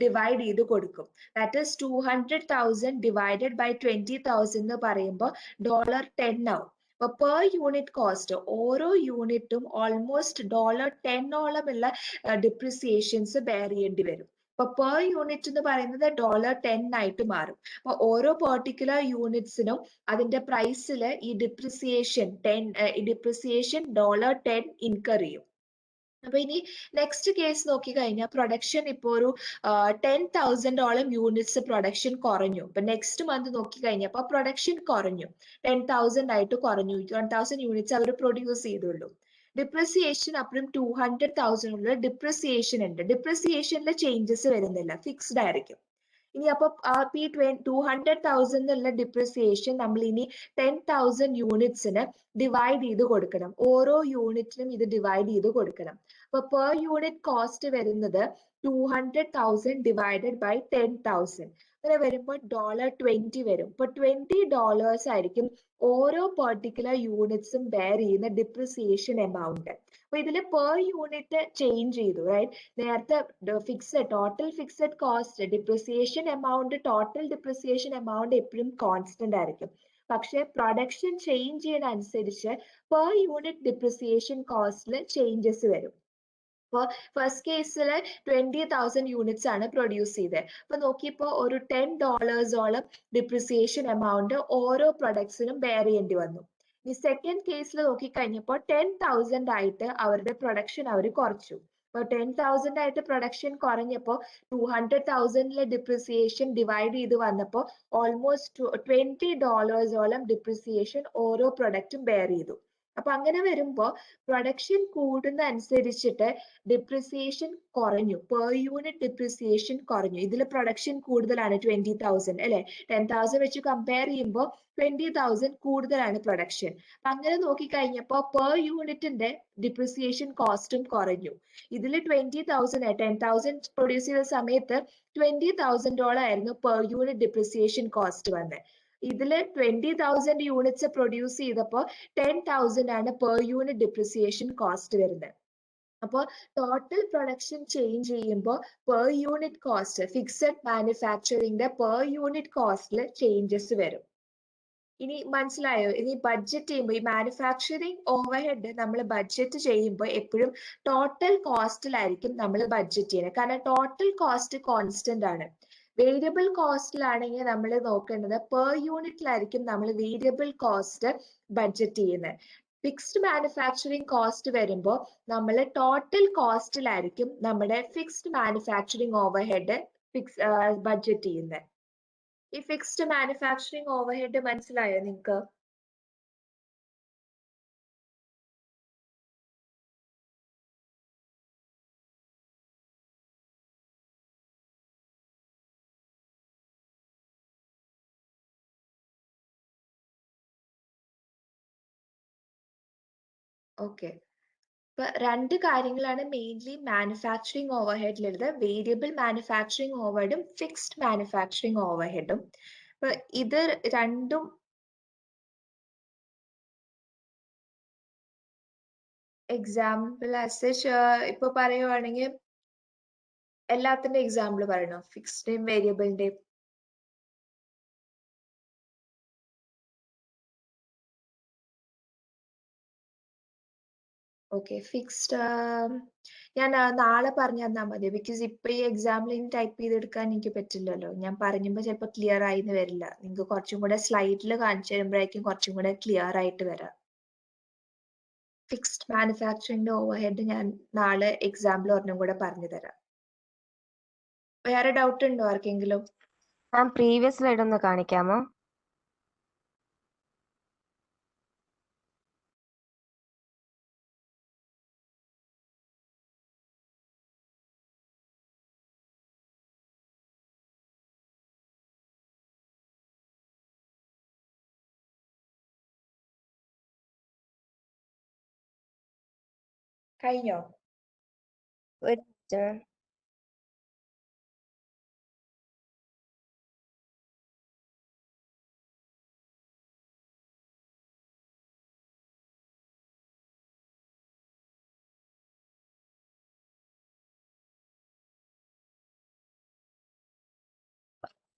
ഡിവൈഡ് ചെയ്ത് കൊടുക്കും. ദാറ്റ് ഈസ് 200,000 ഡിവൈഡഡ് ബൈ 20,000 എന്ന് പറയുമ്പോൾ $10 ആവും. അപ്പൊ പെർ യൂണിറ്റ് കോസ്റ്റ് ഓരോ യൂണിറ്റും ഓൾമോസ്റ്റ് $10 ഉള്ള ഡിപ്രിസിയേഷൻസ് ബെയർ ചെയ്യേണ്ടി വരും. അപ്പൊ പെർ യൂണിറ്റ് എന്ന് പറയുന്നത് $10 ആയിട്ട് മാറും. അപ്പൊ ഓരോ പെർട്ടിക്കുലർ യൂണിറ്റ്സിനും അതിന്റെ പ്രൈസിൽ ഈ ഡിപ്രിസിയേഷൻ $10 ഇൻകർ ചെയ്യും. അപ്പൊ ഇനി നെക്സ്റ്റ് കേസ് നോക്കി കഴിഞ്ഞാൽ പ്രൊഡക്ഷൻ ഇപ്പോ ഒരു 10,000ഓളം യൂണിറ്റ്സ് പ്രൊഡക്ഷൻ കുറഞ്ഞു. ഇപ്പൊ നെക്സ്റ്റ് മന്ത് നോക്കി കഴിഞ്ഞപ്പോ പ്രൊഡക്ഷൻ കുറഞ്ഞു, 10,000 ആയിട്ട് കുറഞ്ഞു. 10,000 യൂണിറ്റ്സ് അവർ പ്രൊഡ്യൂസ് ചെയ്തുള്ളൂ. ഡിപ്രിസിയേഷൻ അപ്പോഴും 200,000 ഉള്ള ഡിപ്രിസിയേഷൻ ഉണ്ട്. ഡിപ്രിസിയേഷനിൽ ചേഞ്ചസ് വരുന്നില്ല, ഫിക്സ്ഡ് ആയിരിക്കും. ഇനി അപ്പൊ ഈ 200,000 ഉള്ള ഡിപ്രിസിയേഷൻ നമ്മൾ ഇനി 10,000 യൂണിറ്റ്സിന് ഡിവൈഡ് ചെയ്ത് കൊടുക്കണം. ഓരോ യൂണിറ്റിനും ഇത് ഡിവൈഡ് ചെയ്ത് കൊടുക്കണം. അപ്പൊ പെർ യൂണിറ്റ് കോസ്റ്റ് വരുന്നത് 200,000 ഡിവൈഡഡ് ബൈ 10,000. അങ്ങനെ വരുമ്പോൾ $20 വരും. ഇപ്പൊ $20 ആയിരിക്കും ഓരോ പെർട്ടിക്കുലർ യൂണിറ്റ്സും ബെയർ ചെയ്യുന്ന ഡിപ്രിസിയേഷൻ എമൗണ്ട്. അപ്പൊ ഇതിൽ പെർ യൂണിറ്റ് ചേഞ്ച് ചെയ്തു. നേരത്തെ total fixed cost depreciation amount, total depreciation amount എപ്പോഴും കോൺസ്റ്റന്റ് ആയിരിക്കും. പക്ഷെ പ്രൊഡക്ഷൻ ചേഞ്ച് ചെയ്യുന്ന അനുസരിച്ച് പെർ യൂണിറ്റ് ഡിപ്രിസിയേഷൻ കോസ്റ്റിൽ ചേഞ്ചസ് വരും. ഫസ്റ്റ് കേസിൽ 20,000 യൂണിറ്റ്സ് ആണ് പ്രൊഡ്യൂസ് ചെയ്തത്. അപ്പൊ നോക്കിയപ്പോ ഒരു $10 ഡിപ്രിസിയേഷൻ എമൗണ്ട് ഓരോ പ്രൊഡക്ട്സിനും ബെയർ ചെയ്യേണ്ടി വന്നു. ഈ സെക്കൻഡ് കേസിൽ നോക്കിക്കഴിഞ്ഞപ്പോൾ 10,000 ആയിട്ട് അവരുടെ പ്രൊഡക്ഷൻ അവർ കുറച്ചു. അപ്പൊ 10,000 ആയിട്ട് പ്രൊഡക്ഷൻ കുറഞ്ഞപ്പോൾ 200,000 ഡിപ്രിസിയേഷൻ ഡിവൈഡ് ചെയ്ത് വന്നപ്പോൾ ഓൾമോസ്റ്റ് $20 ഡിപ്രിസിയേഷൻ ഓരോ പ്രൊഡക്റ്റും ബെയർ ചെയ്തു. അപ്പൊ അങ്ങനെ വരുമ്പോ പ്രൊഡക്ഷൻ കൂടുന്ന അനുസരിച്ചിട്ട് ഡിപ്രിസിയേഷൻ കുറഞ്ഞു, പെർ യൂണിറ്റ് ഡിപ്രിസിയേഷൻ കുറഞ്ഞു. ഇതിൽ പ്രൊഡക്ഷൻ കൂടുതലാണ് 20,000 അല്ലെ, 10,000 വെച്ച് കമ്പയർ ചെയ്യുമ്പോൾ 20,000 കൂടുതലാണ് പ്രൊഡക്ഷൻ. അങ്ങനെ നോക്കിക്കഴിഞ്ഞപ്പോൾ പെർ യൂണിറ്റിന്റെ ഡിപ്രിസിയേഷൻ കോസ്റ്റും കുറഞ്ഞു. ഇതിൽ 10,000 പ്രൊഡ്യൂസ് ചെയ്ത സമയത്ത് $20,000 ആയിരുന്നു പെർ യൂണിറ്റ് ഡിപ്രിസിയേഷൻ കോസ്റ്റ് വന്നത്. ഇതില് 20,000 യൂണിറ്റ്സ് പ്രൊഡ്യൂസ് ചെയ്തപ്പോൾ 10,000 ആണ് പെർ യൂണിറ്റ് ഡിപ്രിസിയേഷൻ കോസ്റ്റ് വരുന്നത്. അപ്പോൾ ടോട്ടൽ പ്രൊഡക്ഷൻ ചേഞ്ച് ചെയ്യുമ്പോൾ പെർ യൂണിറ്റ് കോസ്റ്റ്, ഫിക്സഡ് മാനുഫാക്ചറിന്റെ പെർ യൂണിറ്റ് കോസ്റ്റിൽ ചേഞ്ചസ് വരും. ഇനി മനസ്സിലായോ? ഇനി ബഡ്ജറ്റ് ചെയ്യുമ്പോൾ ഈ മാനുഫാക്ചറിങ് ഓവർഹെഡ് നമ്മൾ ബഡ്ജറ്റ് ചെയ്യുമ്പോൾ എപ്പോഴും ടോട്ടൽ കോസ്റ്റിലായിരിക്കും നമ്മൾ ബഡ്ജറ്റ് ചെയ്യുന്നത്. കാരണം ടോട്ടൽ കോസ്റ്റ് കോൺസ്റ്റന്റ് ആണ്. വേരിയബിൾ കോസ്റ്റിലാണെങ്കിൽ നമ്മൾ നോക്കേണ്ടത് പെർ യൂണിറ്റിലായിരിക്കും നമ്മൾ വേരിയബിൾ കോസ്റ്റ് ബഡ്ജറ്റ് ചെയ്യുന്നത്. ഫിക്സ്ഡ് മാനുഫാക്ചറിങ് കോസ്റ്റ് വരുമ്പോൾ നമ്മൾ ടോട്ടൽ കോസ്റ്റിലായിരിക്കും നമ്മുടെ ഫിക്സ്ഡ് മാനുഫാക്ചറിങ് ഓവർഹെഡ് ബഡ്ജറ്റ് ചെയ്യുന്നത്. ഈ ഫിക്സ്ഡ് മാനുഫാക്ചറിങ് ഓവർഹെഡ് മനസ്സിലായോ നിങ്ങൾക്ക്? ഓക്കെ, ഇപ്പൊ രണ്ട് കാര്യങ്ങളാണ് മെയിൻലി മാനുഫാക്ചറിങ് ഓവർഹെഡിലുള്ളത്. വേരിയബിൾ മാനുഫാക്ചറിങ് ഓവർഹെഡും ഫിക്സ്ഡ് മാനുഫാക്ചറിങ് ഓവർഹെഡും. അപ്പൊ ഇത് രണ്ടും എക്സാമ്പിൾ ആസ് ഇപ്പൊ പറയുവാണെങ്കിൽ എല്ലാത്തിന്റെ എക്സാമ്പിൾ പറയണോ? ഫിക്സ്ഡിന്റെയും വേരിയബിളിന്റെയും? ഓക്കെ, ഫിക്സ്ഡ് ഞാൻ നാളെ പറഞ്ഞു തന്നാൽ മതി. ബിക്കോസ് ഇപ്പൊ ഈ എക്സാമ്പിൾ ടൈപ്പ് ചെയ്തെടുക്കാൻ എനിക്ക് പറ്റില്ലല്ലോ. ഞാൻ പറയുമ്പോൾ ചിലപ്പോൾ ക്ലിയർ ആയിന്ന് വരില്ല. നിങ്ങൾക്ക് കുറച്ചും കൂടെ സ്ലൈഡിൽ കാണിച്ചു തരുമ്പോഴേക്കും കുറച്ചും കൂടെ ക്ലിയർ ആയിട്ട് വരാം. ഫിക്സ്ഡ് മാനുഫാക്ചറിംഗ് ഓവർഹെഡ് ഞാൻ നാളെ എക്സാമ്പിൾ ഒരെണ്ണം കൂടെ പറഞ്ഞു തരാം. വേറെ ഡൗട്ട് ഉണ്ടോ ആർക്കെങ്കിലും? മാം പ്രീവിയസ് സ്ലൈഡ് ഒന്ന് കാണിക്കാമോ? കഴിഞ്ഞോ? ഒരു മിനിറ്റ് മാം.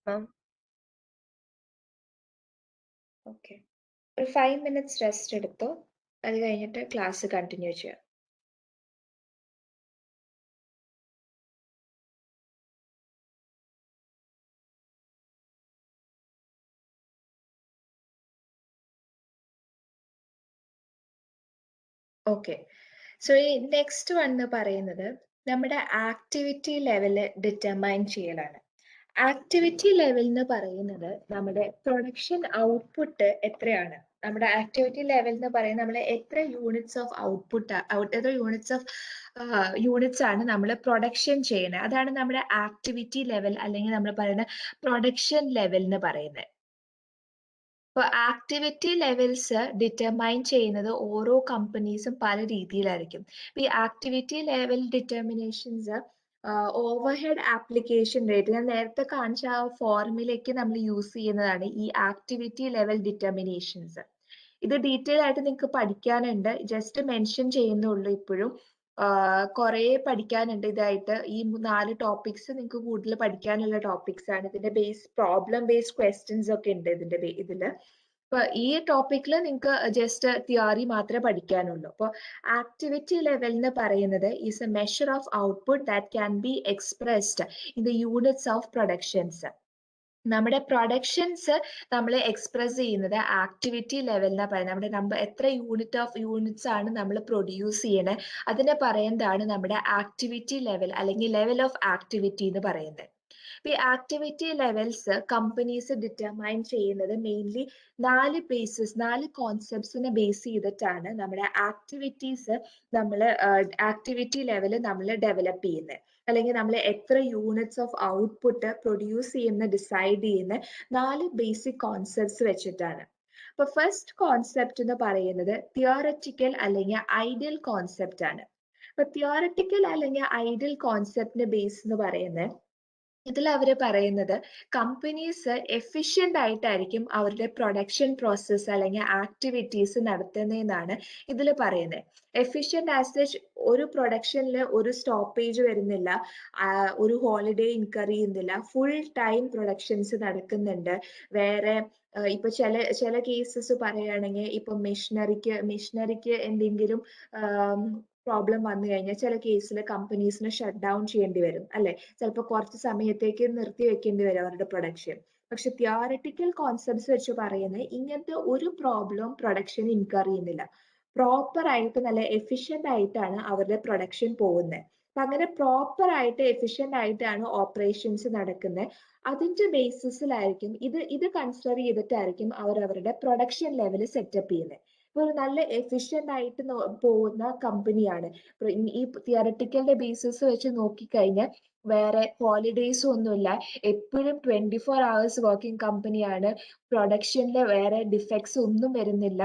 മാം ഓക്കെ, ഒരു 5 minutes റെസ്റ്റ് എടുത്തോ. അത് കഴിഞ്ഞിട്ട് ക്ലാസ് കണ്ടിന്യൂ ചെയ്യാം. ഓക്കെ, സോ ഈ നെക്സ്റ്റ് വൺ എന്ന് പറയുന്നത് നമ്മുടെ ആക്ടിവിറ്റി ലെവല് ഡിറ്റർമൈൻ ചെയ്യലാണ്. ആക്ടിവിറ്റി ലെവൽ എന്ന് പറയുന്നത് നമ്മുടെ പ്രൊഡക്ഷൻ ഔട്ട്പുട്ട് എത്രയാണ്. നമ്മുടെ ആക്ടിവിറ്റി ലെവൽ എന്ന് പറയുന്നത് നമ്മൾ എത്ര യൂണിറ്റ്സ് ഓഫ് ഔട്ട്പുട്ട്, എത്ര യൂണിറ്റ്സ് ആണ് നമ്മൾ പ്രൊഡക്ഷൻ ചെയ്യുന്നത്. അതാണ് നമ്മുടെ ആക്ടിവിറ്റി ലെവൽ, അല്ലെങ്കിൽ നമ്മൾ പറയുന്ന പ്രൊഡക്ഷൻ ലെവൽ എന്ന് പറയുന്നത്. ഇപ്പൊ ആക്ടിവിറ്റി ലെവൽസ് ഡിറ്റർമൈൻ ചെയ്യുന്നത് ഓരോ കമ്പനീസും പല രീതിയിലായിരിക്കും. ഈ activity level determinations overhead application rate, ഞാൻ നേരത്തെ കാണിച്ച ആ ഫോർമുലയ്ക്ക് നമ്മൾ യൂസ് ചെയ്യുന്നതാണ് ഈ ആക്ടിവിറ്റി ലെവൽ ഡിറ്റർമിനേഷൻസ്. ഇത് ഡീറ്റെയിൽ ആയിട്ട് നിങ്ങൾക്ക് പഠിക്കാനുണ്ട്, ജസ്റ്റ് മെൻഷൻ ചെയ്യുന്നുള്ളൂ. ഇപ്പോഴും കുറെ പഠിക്കാനുണ്ട് ഇതായിട്ട്. ഈ 4 ടോപ്പിക്സ് നിങ്ങൾക്ക് കൂടുതൽ പഠിക്കാനുള്ള ടോപ്പിക്സ് ആണ്. ഇതിന്റെ പ്രോബ്ലം ബേസ്ഡ് ക്വസ്റ്റ്യൻസ് ഒക്കെ ഉണ്ട് ഇതില്. ഇപ്പൊ ഈ ടോപ്പിക്കിൽ നിങ്ങൾക്ക് ജസ്റ്റ് തിയറി മാത്രമേ പഠിക്കാനുള്ളൂ. അപ്പോൾ ആക്ടിവിറ്റി ലെവൽ എന്ന് പറയുന്നത് is A measure of output that can be expressed in the units of productions. നമ്മുടെ പ്രൊഡക്ഷൻസ് നമ്മൾ എക്സ്പ്രസ് ചെയ്യുന്നത് ആക്ടിവിറ്റി ലെവൽ എന്നാ പറയുന്നത്. നമ്മുടെ എത്ര യൂണിറ്റ്സ് ആണ് നമ്മൾ പ്രൊഡ്യൂസ് ചെയ്യണത് അതിനെ പറയുന്നതാണ് നമ്മുടെ ആക്ടിവിറ്റി ലെവൽ അല്ലെങ്കിൽ ലെവൽ ഓഫ് ആക്ടിവിറ്റി എന്ന് പറയുന്നത്. ഈ ആക്ടിവിറ്റി ലെവൽസ് കമ്പനീസ് ഡിറ്റർമൈൻ ചെയ്യുന്നത് മെയിൻലി 4 കോൺസെപ്റ്റ്സിനെ ബേസ് ചെയ്തിട്ടാണ് നമ്മുടെ ആക്ടിവിറ്റി ലെവൽ നമ്മൾ ഡെവലപ്പ് ചെയ്യുന്നത്. അല്ലെങ്കിൽ നമ്മൾ എത്ര യൂണിറ്റ്സ് ഓഫ് ഔട്ട്പുട്ട് പ്രൊഡ്യൂസ് ചെയ്യുന്ന ഡിസൈഡ് ചെയ്യുന്ന 4 ബേസിക് കോൺസെപ്റ്റ്സ് വെച്ചിട്ടാണ്. അപ്പൊ ഫസ്റ്റ് കോൺസെപ്റ്റ് എന്ന് പറയുന്നത് തിയോററ്റിക്കൽ അല്ലെങ്കിൽ ഐഡിയൽ കോൺസെപ്റ്റ് ആണ്. അപ്പൊ തിയോററ്റിക്കൽ അല്ലെങ്കിൽ ഐഡിയൽ കോൺസെപ്റ്റിന്റെ ബേസ് എന്ന് പറയുന്നത് ഇതിൽ അവർ പറയുന്നത് കമ്പനീസ് എഫിഷ്യന്റ് ആയിട്ടായിരിക്കും അവരുടെ പ്രൊഡക്ഷൻ പ്രോസസ്സ് അല്ലെങ്കിൽ ആക്ടിവിറ്റീസ് നടത്തുന്നതെന്നാണ് ഇതിൽ പറയുന്നത്. എഫിഷ്യന്റ് ആസ് ഒരു പ്രൊഡക്ഷനിൽ ഒരു സ്റ്റോപ്പേജ് വരുന്നില്ല, ഒരു ഹോളിഡേ ഇൻകർ ചെയ്യുന്നില്ല, ഫുൾ ടൈം പ്രൊഡക്ഷൻസ് നടക്കുന്നുണ്ട്. വേറെ ഇപ്പൊ ചില കേസസ് പറയുകയാണെങ്കിൽ ഇപ്പൊ മെഷീനറിക്ക് എന്തെങ്കിലും പ്രോബ്ലം വന്നു കഴിഞ്ഞാൽ ചില കേസിൽ കമ്പനീസിനെ ഷട്ട് ഡൗൺ ചെയ്യേണ്ടി വരും അല്ലെ, ചിലപ്പോൾ കുറച്ച് സമയത്തേക്ക് നിർത്തി വെക്കേണ്ടി വരും അവരുടെ പ്രൊഡക്ഷൻ. പക്ഷെ തിയോററ്റിക്കൽ കോൺസെപ്റ്റ്സ് വെച്ച് പറയുന്നത് ഇങ്ങനത്തെ ഒരു പ്രോബ്ലം പ്രൊഡക്ഷൻ ഇൻകർ ചെയ്യുന്നില്ല. പ്രോപ്പർ ആയിട്ട് നല്ല എഫിഷ്യന്റ് ആയിട്ടാണ് അവരുടെ പ്രൊഡക്ഷൻ പോകുന്നത്. അപ്പൊ അങ്ങനെ പ്രോപ്പർ ആയിട്ട് എഫിഷ്യന്റ് ആയിട്ടാണ് ഓപ്പറേഷൻസ് നടക്കുന്നത്. അതിന്റെ ബേസിസിലായിരിക്കും ഇത് കൺസിഡർ ചെയ്തിട്ടായിരിക്കും അവരുടെ പ്രൊഡക്ഷൻ ലെവൽ സെറ്റപ്പ് ചെയ്യുന്നത്. ഒരു നല്ല എഫിഷ്യന്റ് ആയിട്ട് പോകുന്ന കമ്പനിയാണ്. ഈ തിയററ്റിക്കലിന്റെ ബേസിസ് വെച്ച് നോക്കിക്കഴിഞ്ഞാൽ വേറെ ഹോളിഡേയ്സ് ഒന്നുമില്ല, എപ്പോഴും 24 hours വർക്കിംഗ് കമ്പനിയാണ്. പ്രൊഡക്ഷനിൽ വേറെ ഡിഫക്ട്സ് ഒന്നും വരുന്നില്ല,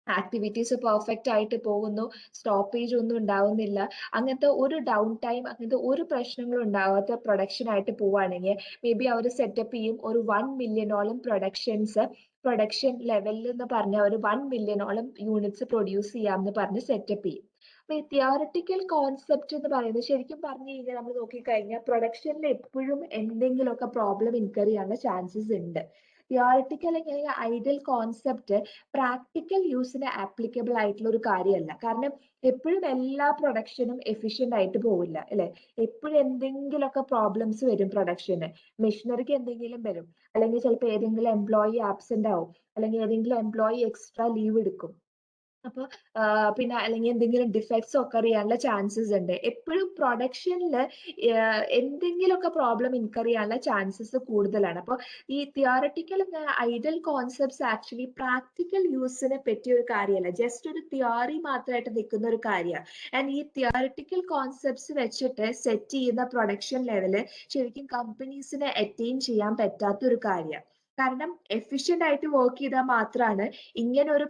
ആക്ടിവിറ്റീസ് പെർഫെക്റ്റ് ആയിട്ട് പോകുന്നു, സ്റ്റോപ്പേജ് ഒന്നും ഉണ്ടാവുന്നില്ല. അങ്ങനത്തെ ഒരു ഡൗൺ ടൈം അങ്ങനത്തെ ഒരു പ്രശ്നങ്ങളും ഉണ്ടാവാത്ത പ്രൊഡക്ഷൻ ആയിട്ട് പോവുകയാണെങ്കിൽ മേ ബി അവർ സെറ്റപ്പ് ചെയ്യും ഒരു 1 മില്യണോളം പ്രൊഡക്ഷൻ ലെവലിൽ എന്ന് പറഞ്ഞ ഒരു 1 മില്യണോളം യൂണിറ്റ്സ് പ്രൊഡ്യൂസ് ചെയ്യാമെന്ന് പറഞ്ഞ് സെറ്റപ്പ് ചെയ്യും. അപ്പൊ ഈ തിയോററ്റിക്കൽ കോൺസെപ്റ്റ് എന്ന് പറയുന്നത് ശരിക്കും പറഞ്ഞു കഴിഞ്ഞാൽ നമ്മൾ നോക്കിക്കഴിഞ്ഞാൽ പ്രൊഡക്ഷനിൽ എപ്പോഴും എന്തെങ്കിലുമൊക്കെ പ്രോബ്ലം ഇൻകർ ചെയ്യാനുള്ള ചാൻസസ് ഉണ്ട്. തിയോററ്റിക്കൽ അല്ലെങ്കിൽ ഐഡിയൽ കോൺസെപ്റ്റ് പ്രാക്ടിക്കൽ യൂസിന് ആപ്ലിക്കബിൾ ആയിട്ടുള്ള ഒരു കാര്യമല്ല. കാരണം എപ്പോഴും എല്ലാ പ്രൊഡക്ഷനും എഫിഷ്യന്റ് ആയിട്ട് പോവില്ല അല്ലെ, എപ്പോഴും എന്തെങ്കിലുമൊക്കെ പ്രോബ്ലംസ് വരും പ്രൊഡക്ഷന്. മെഷീനറിക്ക് എന്തെങ്കിലും വരും, അല്ലെങ്കിൽ ചിലപ്പോൾ ഏതെങ്കിലും എംപ്ലോയി ആബ്സെന്റ് ആവും, അല്ലെങ്കിൽ ഏതെങ്കിലും എംപ്ലോയി എക്സ്ട്രാ ലീവ് എടുക്കും. അപ്പൊ പിന്നെ അല്ലെങ്കിൽ എന്തെങ്കിലും ഡിഫക്ട്സ് ഒക്കെ അറിയാനുള്ള ചാൻസസ് ഉണ്ട്. എപ്പോഴും പ്രൊഡക്ഷനിൽ എന്തെങ്കിലുമൊക്കെ പ്രോബ്ലം ഇൻകർ ചെയ്യാനുള്ള ചാൻസസ് കൂടുതലാണ്. അപ്പൊ ഈ തിയോററ്റിക്കൽ ഐഡിയൽ കോൺസെപ്റ്റ്സ് ആക്ച്വലി പ്രാക്ടിക്കൽ യൂസിനെ പറ്റിയ ഒരു കാര്യമല്ല, ജസ്റ്റ് ഒരു തിയറി മാത്രമായിട്ട് നിൽക്കുന്ന ഒരു കാര്യമാണ്. ആൻഡ് ഈ തിയോററ്റിക്കൽ കോൺസെപ്റ്റ്സ് വെച്ചിട്ട് സെറ്റ് ചെയ്യുന്ന പ്രൊഡക്ഷൻ ലെവല് ശരിക്കും കമ്പനീസിനെ അറ്റൈൻ ചെയ്യാൻ പറ്റാത്ത ഒരു കാര്യമാണ്. കാരണം എഫിഷ്യന്റ് ആയിട്ട് വർക്ക് ചെയ്താൽ മാത്രമാണ് ഇങ്ങനെ ഒരു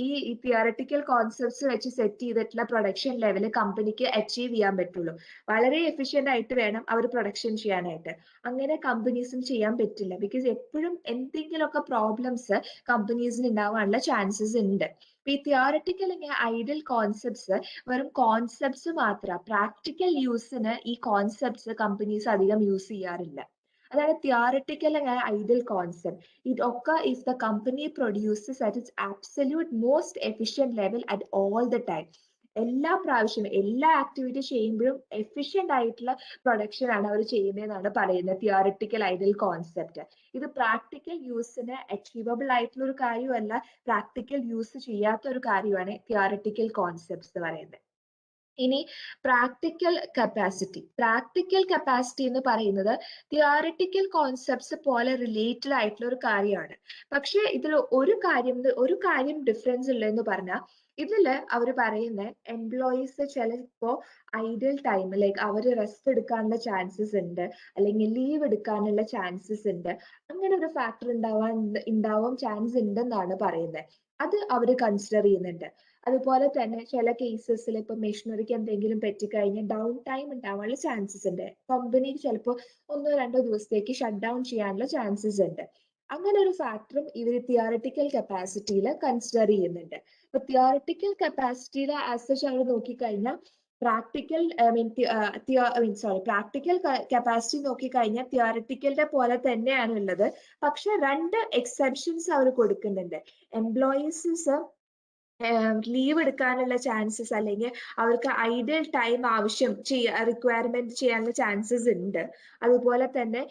ഈ തിയററ്റിക്കൽ കോൺസെപ്റ്റ്സ് വെച്ച് സെറ്റ് ചെയ്തിട്ടുള്ള പ്രൊഡക്ഷൻ ലെവൽ കമ്പനിക്ക് അച്ചീവ് ചെയ്യാൻ പറ്റുള്ളൂ. വളരെ എഫിഷ്യന്റ് ആയിട്ട് വേണം അവർ പ്രൊഡക്ഷൻ ചെയ്യാനായിട്ട്. അങ്ങനെ കമ്പനീസിന് ചെയ്യാൻ പറ്റില്ല, ബിക്കോസ് എപ്പോഴും എന്തെങ്കിലുമൊക്കെ പ്രോബ്ലംസ് കമ്പനീസിന് ഉണ്ടാവാനുള്ള ചാൻസസ് ഉണ്ട്. ഈ തിയോററ്റിക്കൽ അല്ലെങ്കിൽ ഐഡിയൽ കോൺസെപ്റ്റ്സ് വെറും കോൺസെപ്റ്റ്സ് മാത്രം, പ്രാക്ടിക്കൽ യൂസിന് ഈ കോൺസെപ്റ്റ്സ് കമ്പനീസ് അധികം യൂസ് ചെയ്യാറില്ല. അതാണ് theoretical and ideal concept. It occurs if the company produces at its absolute most efficient level at all the time. എല്ലാ പ്രാവശ്യവും എല്ലാ ആക്ടിവിറ്റി ചെയ്യുമ്പോഴും എഫിഷ്യന്റ് ആയിട്ടുള്ള പ്രൊഡക്ഷൻ ആണ് അവർ ചെയ്യുന്നതെന്നാണ് പറയുന്നത് തിയോററ്റിക്കൽ ഐഡിയൽ കോൺസെപ്റ്റ്. ഇത് പ്രാക്ടിക്കൽ യൂസിന് അച്ചീവബിൾ ആയിട്ടുള്ള ഒരു കാര്യമല്ല, പ്രാക്ടിക്കൽ യൂസ് ചെയ്യാത്ത ഒരു കാര്യമാണ് തിയോററ്റിക്കൽ കോൺസെപ്റ്റ്സ് എന്ന് പറയുന്നത്. ഇനി പ്രാക്ടിക്കൽ കപ്പാസിറ്റി എന്ന് പറയുന്നത് തിയോററ്റിക്കൽ കോൺസെപ്റ്റ്സ് പോലെ റിലേറ്റഡ് ആയിട്ടുള്ള ഒരു കാര്യമാണ്. പക്ഷെ ഇതിൽ ഒരു കാര്യം ഡിഫറൻസ് ഉള്ളതെന്ന് പറഞ്ഞാൽ ഇതില് അവർ പറയുന്ന എംപ്ലോയീസ് ചിലപ്പോ ഐഡിയൽ ടൈം ലൈക്ക് അവർ റെസ്റ്റ് എടുക്കാനുള്ള ചാൻസസ് ഉണ്ട്, അല്ലെങ്കിൽ ലീവ് എടുക്കാനുള്ള ചാൻസസ് ഉണ്ട്. അങ്ങനെ ഒരു ഫാക്ടർ ഉണ്ടാവാൻ ചാൻസ് ഉണ്ടെന്നാണ് പറയുന്നത്. അത് അവർ കൺസിഡർ ചെയ്യുന്നുണ്ട്. അതുപോലെ തന്നെ ചില കേസസിൽ ഇപ്പൊ മെഷീനറിക്ക് എന്തെങ്കിലും പറ്റിക്കഴിഞ്ഞാൽ ഡൗൺ ടൈം ഉണ്ടാവാനുള്ള ചാൻസസ് ഉണ്ട്. കമ്പനി ചിലപ്പോൾ 1-2 ദിവസത്തേക്ക് ഷട്ട് ഡൗൺ ചെയ്യാനുള്ള ചാൻസസ് ഉണ്ട്. അങ്ങനെ ഒരു ഫാക്ടറും ഇവർ തിയോററ്റിക്കൽ കപ്പാസിറ്റിയിൽ കൺസിഡർ ചെയ്യുന്നുണ്ട്. അപ്പൊ തിയോററ്റിക്കൽ കപ്പാസിറ്റിയിൽ ആസ് സച്ച് അവർ നോക്കിക്കഴിഞ്ഞാൽ പ്രാക്ടിക്കൽ പ്രാക്ടിക്കൽ കപ്പാസിറ്റി നോക്കിക്കഴിഞ്ഞാൽ തിയോറിറ്റിക്കലിന്റെ പോലെ തന്നെയാണ് ഉള്ളത്. പക്ഷെ 2 എക്സെപ്ഷൻസ് അവർ കൊടുക്കുന്നുണ്ട്. എംപ്ലോയീസ് ലീവ് എടുക്കാനുള്ള ചാൻസസ് അല്ലെങ്കിൽ അവർക്ക് ഐഡിയൽ ടൈം ആവശ്യം റിക്വയർമെന്റ് ചെയ്യാനുള്ള ചാൻസസ് ഉണ്ട്. അതുപോലെ തന്നെ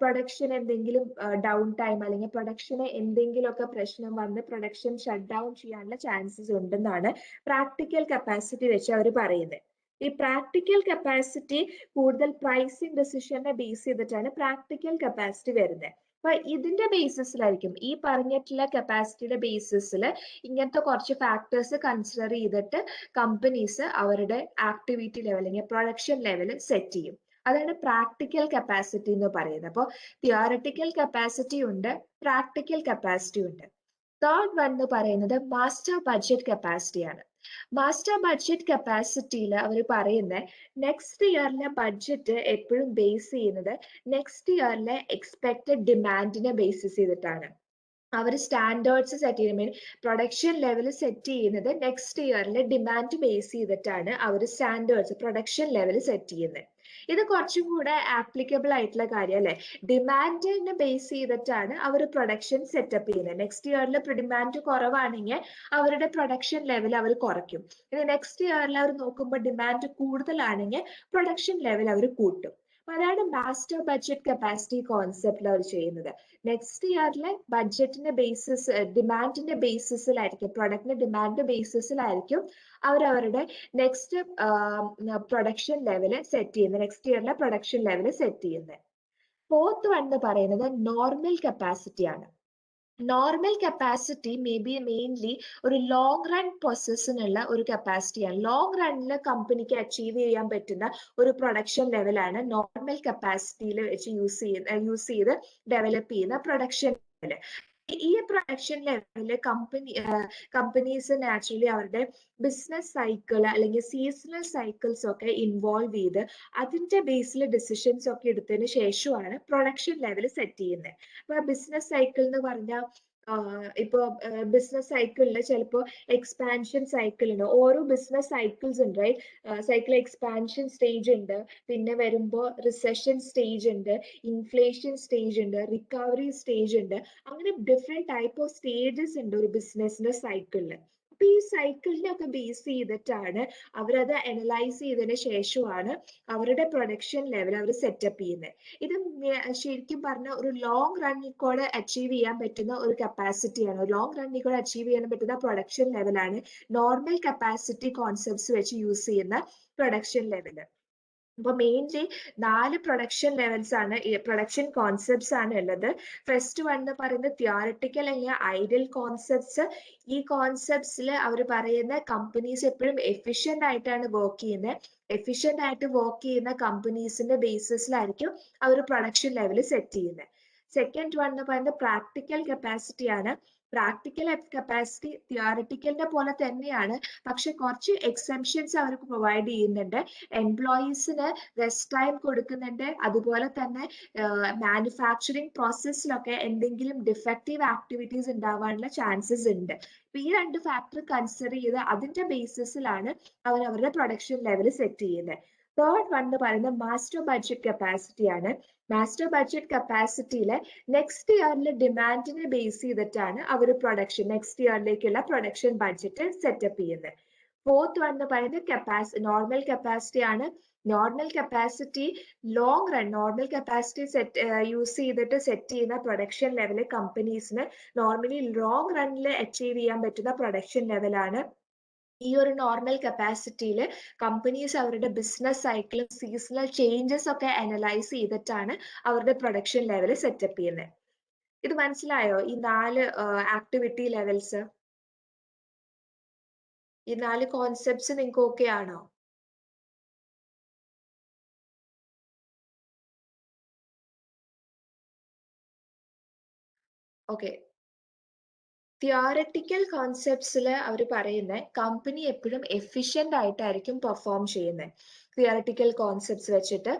പ്രൊഡക്ഷൻ എന്തെങ്കിലും ഡൗൺ ടൈം അല്ലെങ്കിൽ പ്രൊഡക്ഷന് എന്തെങ്കിലുമൊക്കെ പ്രശ്നം വന്ന് പ്രൊഡക്ഷൻ ഷട്ട് ഡൗൺ ചെയ്യാനുള്ള ചാൻസസ് ഉണ്ടെന്നാണ് പ്രാക്ടിക്കൽ കപ്പാസിറ്റി വെച്ച് അവർ പറയുന്നത്. ഈ പ്രാക്ടിക്കൽ കപ്പാസിറ്റി കൂടുതൽ പ്രൈസിങ് ഡിസിഷനെ ബേസ് ചെയ്തിട്ടാണ് പ്രാക്ടിക്കൽ കപ്പാസിറ്റി വരുന്നത്. അപ്പൊ ഇതിന്റെ ബേസിസിലായിരിക്കും ഈ പറഞ്ഞിട്ടുള്ള കപ്പാസിറ്റിയുടെ ബേസിസിൽ ഇങ്ങനത്തെ കുറച്ച് ഫാക്ടേഴ്സ് കൺസിഡർ ചെയ്തിട്ട് കമ്പനീസ് അവരുടെ ആക്ടിവിറ്റി ലെവൽ അല്ലെങ്കിൽ പ്രൊഡക്ഷൻ ലെവൽ സെറ്റ് ചെയ്യും. അതാണ് പ്രാക്ടിക്കൽ കപ്പാസിറ്റി എന്ന് പറയുന്നത്. അപ്പോൾ തിയോറിറ്റിക്കൽ കപ്പാസിറ്റി ഉണ്ട്, പ്രാക്ടിക്കൽ കപ്പാസിറ്റി ഉണ്ട്. തേർഡ് വൺ എന്ന് പറയുന്നത് മാസ്റ്റർ ബഡ്ജറ്റ് കപ്പാസിറ്റിയാണ്. മാസ്റ്റർ ബഡ്ജറ്റ് കപ്പാസിറ്റിയിൽ അവർ പറയുന്നത് നെക്സ്റ്റ് ഇയറിലെ ബഡ്ജറ്റ് എപ്പോഴും ബേസ് ചെയ്യുന്നത് നെക്സ്റ്റ് ഇയറിലെ എക്സ്പെക്റ്റഡ് ഡിമാൻഡിനെ ബേസിസ് ചെയ്തിട്ടാണ്. അവർ സ്റ്റാൻഡേർഡ്സ് സെറ്റ് ചെയ്യുന്നത് പ്രൊഡക്ഷൻ ലെവൽ സെറ്റ് ചെയ്യുന്നത് നെക്സ്റ്റ് ഇയറിലെ ഡിമാൻഡ് ബേസ് ചെയ്തിട്ടാണ് അവർ സ്റ്റാൻഡേർഡ്സ് പ്രൊഡക്ഷൻ ലെവൽ സെറ്റ് ചെയ്യുന്നത്. ഇത് കുറച്ചും കൂടെ ആപ്ലിക്കബിൾ ആയിട്ടുള്ള കാര്യം അല്ലെ. ഡിമാൻഡിനെ ബേസ് ചെയ്തിട്ടാണ് അവർ പ്രൊഡക്ഷൻ സെറ്റപ്പ് ചെയ്യുന്നത്. നെക്സ്റ്റ് ഇയറിൽ ഡിമാൻഡ് കുറവാണെങ്കിൽ അവരുടെ പ്രൊഡക്ഷൻ ലെവൽ അവർ കുറയ്ക്കും. ഇനി നെക്സ്റ്റ് ഇയറിൽ അവർ നോക്കുമ്പോൾ ഡിമാൻഡ് കൂടുതലാണെങ്കിൽ പ്രൊഡക്ഷൻ ലെവൽ അവർ കൂട്ടും. അതാണ് മാസ്റ്റർ ബഡ്ജറ്റ് കപ്പാസിറ്റി കോൺസെപ്റ്റിൽ അവർ ചെയ്യുന്നത്. നെക്സ്റ്റ് ഇയറിലെ ബഡ്ജറ്റിന്റെ ബേസിസ് ഡിമാൻഡിന്റെ ബേസിസിലായിരിക്കും, പ്രൊഡക്റ്റിന്റെ ഡിമാൻഡ് ബേസിസിലായിരിക്കും അവരവരുടെ നെക്സ്റ്റ് പ്രൊഡക്ഷൻ ലെവല് സെറ്റ് ചെയ്യുന്നത്, നെക്സ്റ്റ് ഇയറിലെ പ്രൊഡക്ഷൻ ലെവല് സെറ്റ് ചെയ്യുന്നത്. ഫോർത്ത് വൺ എന്ന് പറയുന്നത് നോർമൽ കപ്പാസിറ്റി ആണ്. Normal capacity may be mainly ഒരു ലോങ് റൺ പ്രോസസ്സിനുള്ള ഒരു കപ്പാസിറ്റിയാണ്. ലോങ് റണ്ണിൽ കമ്പനിക്ക് അച്ചീവ് ചെയ്യാൻ പറ്റുന്ന ഒരു പ്രൊഡക്ഷൻ ലെവലാണ് നോർമൽ കപ്പാസിറ്റിയിൽ വെച്ച് യൂസ് ചെയ്ത് ഡെവലപ്പ് ചെയ്യുന്ന പ്രൊഡക്ഷൻ ലെവല്. ഈ പ്രൊഡക്ഷൻ ലെവലില് കമ്പനീസ് നാച്ചുറലി അവരുടെ ബിസിനസ് സൈക്കിൾ അല്ലെങ്കിൽ സീസണൽ സൈക്കിൾസ് ഒക്കെ ഇൻവോൾവ് ചെയ്ത് അതിന്റെ ബേസിൽ ഡിസിഷൻസ് ഒക്കെ എടുത്തതിന് ശേഷമാണ് പ്രൊഡക്ഷൻ ലെവൽ സെറ്റ് ചെയ്യുന്നത്. അപ്പൊ ബിസിനസ് സൈക്കിൾ എന്ന് പറഞ്ഞാൽ ഇപ്പൊ ബിസിനസ് സൈക്കിളിൽ ചിലപ്പോൾ എക്സ്പാൻഷൻ സൈക്കിൾ ഉണ്ട്. ഓരോ ബിസിനസ് സൈക്കിൾസ് ഉണ്ട്, സൈക്കിൾ എക്സ്പാൻഷൻ സ്റ്റേജ് ഉണ്ട്, പിന്നെ വരുമ്പോ റിസഷൻ സ്റ്റേജ് ഉണ്ട്, ഇൻഫ്ലേഷൻ സ്റ്റേജ് ഉണ്ട്, റിക്കവറി സ്റ്റേജ് ഉണ്ട്. അങ്ങനെ ഡിഫറെന്റ് ടൈപ്പ് ഓഫ് സ്റ്റേജസ് ഉണ്ട് ഒരു ബിസിനസിന്റെ സൈക്കിളിൽ. അപ്പൊ ഈ സൈക്കിളിനെ ഒക്കെ ബേസ് ചെയ്തിട്ടാണ് അവരത് അനലൈസ് ചെയ്തതിന് ശേഷമാണ് അവരുടെ പ്രൊഡക്ഷൻ ലെവൽ അവർ സെറ്റപ്പ് ചെയ്യുന്നത്. ഇത് ശരിക്കും പറഞ്ഞ ഒരു ലോങ് റണ്ണിൽ കൂടെ അച്ചീവ് ചെയ്യാൻ പറ്റുന്ന ഒരു കപ്പാസിറ്റിയാണ്, ഒരു ലോങ് റണ്ണിൽ കൂടെ അച്ചീവ് ചെയ്യാൻ പറ്റുന്ന പ്രൊഡക്ഷൻ ലെവലാണ് നോർമൽ കപ്പാസിറ്റി കോൺസെപ്റ്റ്സ് വെച്ച് യൂസ് ചെയ്യുന്ന പ്രൊഡക്ഷൻ ലെവല്. അപ്പൊ മെയിൻലി 4 പ്രൊഡക്ഷൻ ലെവൽസ് ആണ്, പ്രൊഡക്ഷൻ കോൺസെപ്റ്റ്സ് ആണ് ഉള്ളത്. ഫസ്റ്റ് വൺ എന്ന് പറയുന്നത് തിയോറിറ്റിക്കൽ അല്ലെങ്കിൽ ഐഡിയൽ കോൺസെപ്റ്റ്സ്. ഈ കോൺസെപ്റ്റ്സിൽ അവർ പറയുന്ന കമ്പനീസ് എപ്പോഴും എഫിഷ്യന്റ് ആയിട്ടാണ് വർക്ക് ചെയ്യുന്നത്. എഫിഷ്യന്റ് ആയിട്ട് വർക്ക് ചെയ്യുന്ന കമ്പനീസിന്റെ ബേസിസിലായിരിക്കും അവർ പ്രൊഡക്ഷൻ ലെവൽ സെറ്റ് ചെയ്യുന്നത്. സെക്കൻഡ് വൺ എന്ന് പറയുന്നത് പ്രാക്ടിക്കൽ കപ്പാസിറ്റി ആണ്. പ്രാക്ടിക്കൽ കപ്പാസിറ്റി തിയോറിറ്റിക്കലിന്റെ പോലെ തന്നെയാണ്, പക്ഷെ കുറച്ച് എക്സെപ്ഷൻസ് അവർക്ക് പ്രൊവൈഡ് ചെയ്യുന്നുണ്ട്. എംപ്ലോയീസിന് റെസ്റ്റ് ടൈം കൊടുക്കുന്നുണ്ട്. അതുപോലെ തന്നെ മാനുഫാക്ചറിങ് പ്രോസസ്സിലൊക്കെ എന്തെങ്കിലും ഡിഫക്റ്റീവ് ആക്ടിവിറ്റീസ് ഉണ്ടാവാനുള്ള ചാൻസസ് ഉണ്ട്. അപ്പൊ ഈ 2 ഫാക്ടർ കൺസിഡർ ചെയ്ത് അതിന്റെ ബേസിസിലാണ് അവർ അവരുടെ പ്രൊഡക്ഷൻ ലെവൽ സെറ്റ് ചെയ്യുന്നത്. തേർഡ് വൺ എന്ന് പറയുന്നത് മാസ്റ്റർ ബഡ്ജറ്റ് കപ്പാസിറ്റി ആണ്. മാസ്റ്റർ ബഡ്ജറ്റ് കപ്പാസിറ്റിയിലെ നെക്സ്റ്റ് ഇയറിലെ ഡിമാൻഡിനെ ബേസ് ചെയ്തിട്ടാണ് അവർ പ്രൊഡക്ഷൻ നെക്സ്റ്റ് ഇയറിലേക്കുള്ള പ്രൊഡക്ഷൻ ബഡ്ജറ്റ് സെറ്റപ്പ് ചെയ്യുന്നത്. ഫോർത്ത് വൺ എന്ന് പറയുന്നത് നോർമൽ കപ്പാസിറ്റി ആണ്. Normal capacity long run normal capacity use ചെയ്തിട്ട് സെറ്റ് ചെയ്യുന്ന പ്രൊഡക്ഷൻ ലെവൽ കമ്പനീസിന് നോർമലി ലോങ് റണ്ണിൽ അച്ചീവ് ചെയ്യാൻ പറ്റുന്ന പ്രൊഡക്ഷൻ ലെവലാണ്. ഈ ഒരു നോർമൽ കപ്പാസിറ്റിയിൽ കമ്പനീസ് അവരുടെ ബിസിനസ് സൈക്കിളും സീസണൽ ചേഞ്ചസ് ഒക്കെ അനലൈസ് ചെയ്തിട്ടാണ് അവരുടെ പ്രൊഡക്ഷൻ ലെവൽ സെറ്റപ്പ് ചെയ്യുന്നത്. ഇത് മനസ്സിലായോ? ഈ 4 ആക്ടിവിറ്റി ലെവൽസ്, ഈ 4 കോൺസെപ്റ്റ്സ് നിങ്ങൾക്ക് ഓക്കെ ആണോ? ഓക്കെ. തിയോറിറ്റിക്കൽ കോൺസെപ്റ്റ്സിൽ അവർ പറയുന്നത് കമ്പനി എപ്പോഴും എഫിഷ്യന്റ് ആയിട്ടായിരിക്കും പെർഫോം ചെയ്യുന്നത്. തിയറട്ടിക്കൽ കോൺസെപ്റ്റ്സ് വെച്ചിട്ട്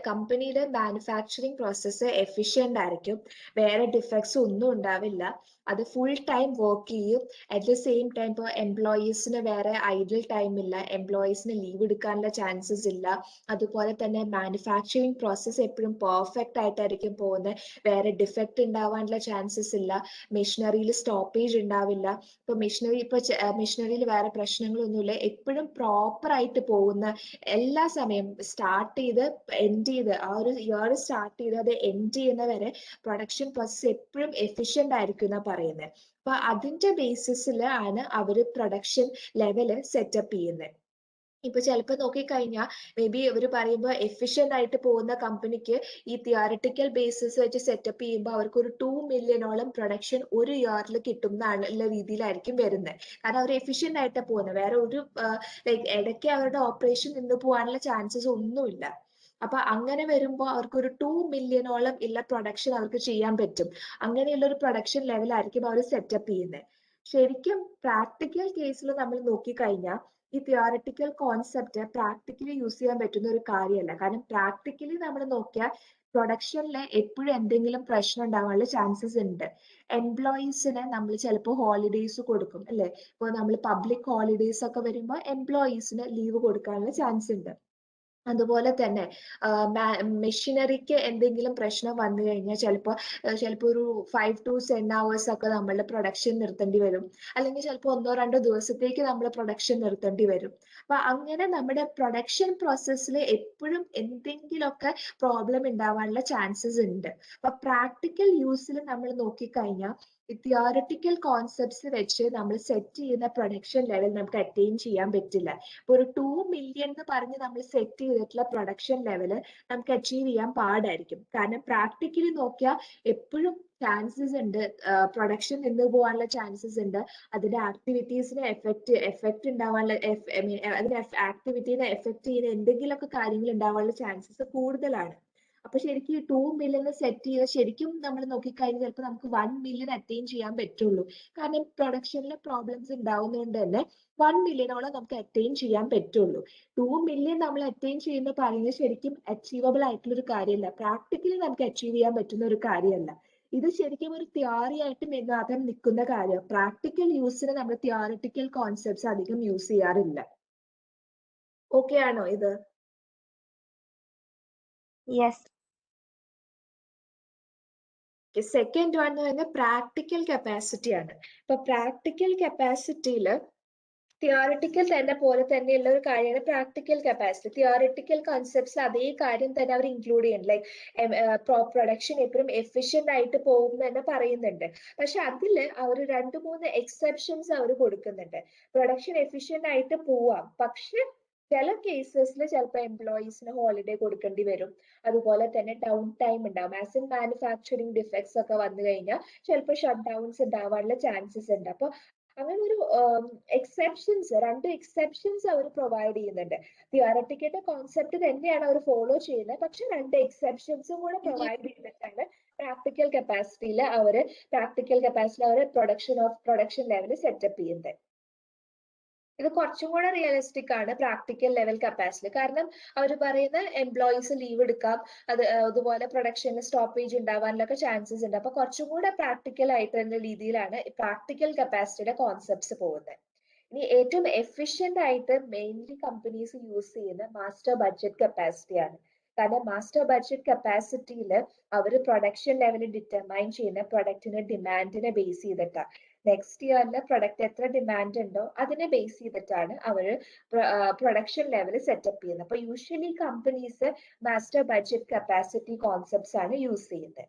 കമ്പനിയുടെ മാനുഫാക്ചറിങ് പ്രോസസ്സ് എഫിഷ്യന്റ് ആയിരിക്കും, വേറെ ഡിഫക്ട്സ് ഒന്നും ഉണ്ടാവില്ല, അത് ഫുൾ ടൈം വർക്ക് ചെയ്യും. അറ്റ് ദ സെയിം ടൈം ഇപ്പോൾ എംപ്ലോയീസിന് വേറെ ഐഡിൽ ടൈം ഇല്ല, എംപ്ലോയീസിന് ലീവ് എടുക്കാനുള്ള ചാൻസസ് ഇല്ല. അതുപോലെ തന്നെ മാനുഫാക്ചറിങ് പ്രോസസ്സ് എപ്പോഴും പെർഫെക്റ്റ് ആയിട്ടായിരിക്കും പോകുന്നത്, വേറെ ഡിഫക്റ്റ് ഉണ്ടാവാനുള്ള ചാൻസസ് ഇല്ല, മെഷീനറിയിൽ സ്റ്റോപ്പേജ് ഉണ്ടാവില്ല. ഇപ്പൊ മെഷീനറിയിൽ വേറെ പ്രശ്നങ്ങളൊന്നുമില്ല, എപ്പോഴും പ്രോപ്പർ ആയിട്ട് പോകുന്ന, എല്ലാ സമയം സ്റ്റാർട്ട് ചെയ്ത് എൻഡ് ചെയ്ത് ആ ഒരു ഇയർ സ്റ്റാർട്ട് ചെയ്ത് അത് എൻഡ് ചെയ്യുന്നവരെ പ്രൊഡക്ഷൻ പ്രോസസ് എപ്പോഴും എഫിഷ്യന്റ് ആയിരിക്കും എന്നാ പറയുന്നത്. അപ്പൊ അതിന്റെ ബേസിസിൽ ആണ് അവർ പ്രൊഡക്ഷൻ ലെവല് സെറ്റപ്പ് ചെയ്യുന്നത്. ഇപ്പൊ ചിലപ്പോൾ നോക്കിക്കഴിഞ്ഞാൽ മേ ബി ഇവർ പറയുമ്പോൾ എഫിഷ്യന്റ് ആയിട്ട് പോകുന്ന കമ്പനിക്ക് ഈ തിയറട്ടിക്കൽ ബേസിസ് വെച്ച് സെറ്റപ്പ് ചെയ്യുമ്പോൾ അവർക്ക് ഒരു 2 മില്യണോളം പ്രൊഡക്ഷൻ ഒരു ഇയറിൽ കിട്ടും എന്നുള്ള രീതിയിലായിരിക്കും വരുന്നത്. കാരണം അവർ എഫിഷ്യന്റ് ആയിട്ട് പോകുന്നത്, വേറെ ഒരു ലൈക്ക് ഇടയ്ക്ക് അവരുടെ ഓപ്പറേഷൻ നിന്ന് പോകാനുള്ള ചാൻസസ് ഒന്നുമില്ല. അപ്പൊ അങ്ങനെ വരുമ്പോൾ അവർക്ക് ഒരു 2 മില്യണോളം ഉള്ള പ്രൊഡക്ഷൻ അവർക്ക് ചെയ്യാൻ പറ്റും. അങ്ങനെയുള്ള ഒരു പ്രൊഡക്ഷൻ ലെവലായിരിക്കും അവർ സെറ്റപ്പ് ചെയ്യുന്നത്. ശരിക്കും പ്രാക്ടിക്കൽ കേസിൽ നമ്മൾ നോക്കിക്കഴിഞ്ഞാൽ ഈ തിയോറിറ്റിക്കൽ കോൺസെപ്റ്റ് പ്രാക്ടിക്കലി യൂസ് ചെയ്യാൻ പറ്റുന്ന ഒരു കാര്യമല്ല. കാരണം പ്രാക്ടിക്കലി നമ്മൾ നോക്കിയാൽ പ്രൊഡക്ഷനിൽ എപ്പോഴും എന്തെങ്കിലും പ്രശ്നം ഉണ്ടാവാനുള്ള ചാൻസസ് ഉണ്ട്. എംപ്ലോയീസിന് നമ്മൾ ചിലപ്പോൾ ഹോളിഡേയ്സ് കൊടുക്കും അല്ലെ, ഇപ്പോൾ നമ്മൾ പബ്ലിക് ഹോളിഡേയ്സ് ഒക്കെ വരുമ്പോൾ എംപ്ലോയീസിന് ലീവ് കൊടുക്കാനുള്ള ചാൻസ് ഉണ്ട്. അതുപോലെ തന്നെ മെഷീനറിക്ക് എന്തെങ്കിലും പ്രശ്നം വന്നു കഴിഞ്ഞാൽ ചിലപ്പോൾ ഒരു 5 to 10 hours ഒക്കെ നമ്മളുടെ പ്രൊഡക്ഷൻ നിർത്തേണ്ടി വരും, അല്ലെങ്കിൽ ചിലപ്പോൾ 1-2 ദിവസത്തേക്ക് നമ്മൾ പ്രൊഡക്ഷൻ നിർത്തേണ്ടി വരും. അപ്പൊ അങ്ങനെ നമ്മുടെ പ്രൊഡക്ഷൻ പ്രോസസ്സിൽ എപ്പോഴും എന്തെങ്കിലുമൊക്കെ പ്രോബ്ലം ഉണ്ടാവാനുള്ള ചാൻസസ് ഉണ്ട്. അപ്പൊ പ്രാക്ടിക്കൽ യൂസിൽ നമ്മൾ നോക്കിക്കഴിഞ്ഞാൽ ഈ തിയോറിറ്റിക്കൽ കോൺസെപ്റ്റ്സ് വെച്ച് നമ്മൾ സെറ്റ് ചെയ്യുന്ന പ്രൊഡക്ഷൻ ലെവൽ നമുക്ക് അറ്റൈൻ ചെയ്യാൻ പറ്റില്ല. ഇപ്പൊ ഒരു 2 മില്യൺ എന്ന് പറഞ്ഞ് നമ്മൾ സെറ്റ് ചെയ്തിട്ടുള്ള പ്രൊഡക്ഷൻ ലെവല് നമുക്ക് അച്ചീവ് ചെയ്യാൻ പാടായിരിക്കും. കാരണം പ്രാക്ടിക്കലി നോക്കിയാൽ എപ്പോഴും ചാൻസസ് ഉണ്ട്, പ്രൊഡക്ഷൻ നിന്ന് പോകാനുള്ള ചാൻസസ് ഉണ്ട്, അതിന്റെ ആക്ടിവിറ്റീസിനെ എഫക്റ്റ് ഉണ്ടാവാനുള്ള അതിന്റെ ആക്ടിവിറ്റീനെ എഫക്ട് ചെയ്യുന്ന എന്തെങ്കിലുമൊക്കെ കാര്യങ്ങൾ ഉണ്ടാവാനുള്ള ചാൻസസ് കൂടുതലാണ്. അപ്പൊ ശരിക്കും 2 മില്യൺ സെറ്റ് ചെയ്ത് ശരിക്കും നമ്മൾ നോക്കിക്കഴിഞ്ഞാൽ ചിലപ്പോൾ നമുക്ക് 1 മില്യൺ അറ്റൈൻ ചെയ്യാൻ പറ്റുള്ളൂ. കാരണം പ്രൊഡക്ഷനിൽ പ്രോബ്ലംസ് ഉണ്ടാവുന്നതുകൊണ്ട് തന്നെ 1 മില്യണോളം നമുക്ക് അറ്റൈൻ ചെയ്യാൻ പറ്റുള്ളൂ. 2 മില്യൺ നമ്മൾ അറ്റൈൻ ചെയ്യുന്ന പറയുന്നത് ശരിക്കും അച്ചീവബിൾ ആയിട്ടുള്ള ഒരു കാര്യമല്ല, പ്രാക്ടിക്കലി നമുക്ക് അച്ചീവ് ചെയ്യാൻ പറ്റുന്ന ഒരു കാര്യമല്ല. ഇത് ശരിക്കും ഒരു തിയറി ആയിട്ട് മാത്രം നിൽക്കുന്ന കാര്യം. പ്രാക്ടിക്കൽ യൂസിന് നമ്മൾ തിയോറിറ്റിക്കൽ കോൺസെപ്റ്റ്സ് അധികം യൂസ് ചെയ്യാറില്ല. ഓക്കെ ആണോ ഇത്? യെസ്. സെക്കൻഡ് വൺ എന്ന് പറയുന്നത് പ്രാക്ടിക്കൽ കപ്പാസിറ്റി ആണ്. ഇപ്പൊ പ്രാക്ടിക്കൽ കപ്പാസിറ്റിയിൽ തിയോറിറ്റിക്കൽ തന്നെ പോലെ തന്നെയുള്ള ഒരു കാര്യമാണ് പ്രാക്ടിക്കൽ കപ്പാസിറ്റി. തിയോറിറ്റിക്കൽ കോൺസെപ്റ്റ്സ് അതേ കാര്യം തന്നെ അവർ ഇൻക്ലൂഡ് ചെയ്യുന്നുണ്ട്. ലൈക്ക് പ്രൊഡക്ഷൻ എപ്പോഴും എഫിഷ്യന്റ് ആയിട്ട് പോകും എന്ന് തന്നെ പറയുന്നുണ്ട്. പക്ഷെ അതിൽ അവർ 2-3 എക്സെപ്ഷൻസ് അവർ കൊടുക്കുന്നുണ്ട്. പ്രൊഡക്ഷൻ എഫിഷ്യന്റ് ആയിട്ട് പോവാം, പക്ഷെ ചില കേസസിൽ ചിലപ്പോൾ എംപ്ലോയീസിന് ഹോളിഡേ കൊടുക്കേണ്ടി വരും. അതുപോലെ തന്നെ ഡൗൺ ടൈം ഉണ്ടാവും. ആസ് ഇൻ മാനുഫാക്ചറിങ് ഡിഫക്ട്സ് ഒക്കെ വന്നു കഴിഞ്ഞാൽ ചിലപ്പോൾ ഷട്ട് ഡൗൺസ് ഉണ്ടാവാനുള്ള ചാൻസസ് ഉണ്ട്. അപ്പൊ അങ്ങനെ ഒരു എക്സെപ്ഷൻസ്, 2 എക്സെപ്ഷൻസ് അവർ പ്രൊവൈഡ് ചെയ്യുന്നുണ്ട്. തിയോറിറ്റിക്കൽ കോൺസെപ്റ്റ് തന്നെയാണ് അവർ ഫോളോ ചെയ്യുന്നത്, പക്ഷെ 2 എക്സെപ്ഷൻസും കൂടെ പ്രൊവൈഡ് ചെയ്തിട്ടാണ് പ്രാക്ടിക്കൽ കപ്പാസിറ്റിയിൽ അവർ പ്രൊഡക്ഷൻ ലെവൽ സെറ്റപ്പ് ചെയ്യുന്നത്. ഇത് കുറച്ചും കൂടെ റിയലിസ്റ്റിക് ആണ് പ്രാക്ടിക്കൽ ലെവൽ കപ്പാസിറ്റി. കാരണം അവർ പറയുന്ന എംപ്ലോയീസ് ലീവ് എടുക്കാം, അതുപോലെ പ്രൊഡക്ഷനിൽ സ്റ്റോപ്പേജ് ഉണ്ടാവാനൊക്കെ ചാൻസസ് ഉണ്ട്. അപ്പൊ കുറച്ചും കൂടെ പ്രാക്ടിക്കൽ ആയിട്ടുള്ള രീതിയിലാണ് പ്രാക്ടിക്കൽ കപ്പാസിറ്റിയുടെ കോൺസെപ്റ്റ്സ് പോകുന്നത്. ഇനി ഏറ്റവും എഫിഷ്യന്റ് ആയിട്ട് മെയിൻലി കമ്പനീസ് യൂസ് ചെയ്യുന്ന മാസ്റ്റർ ബഡ്ജറ്റ് കപ്പാസിറ്റി ആണ്. കാരണം മാസ്റ്റർ ബഡ്ജറ്റ് കപ്പാസിറ്റിയിൽ അവർ പ്രൊഡക്ഷൻ ലെവൽ ഡിറ്റർമൈൻ ചെയ്യുന്ന പ്രൊഡക്റ്റിന്റെ ഡിമാൻഡിനെ ബേസ് ചെയ്തിട്ടാണ്. നെക്സ്റ്റ് ഇയറിൽ പ്രൊഡക്റ്റ് എത്ര ഡിമാൻഡ് ഉണ്ടോ അതിനെ ബേസ് ചെയ്തിട്ടാണ് അവർ പ്രൊഡക്ഷൻ ലെവൽ സെറ്റപ്പ് ചെയ്യുന്നത്. അപ്പൊ usually companies master budget capacity concepts ആണ് യൂസ് ചെയ്യുന്നത്.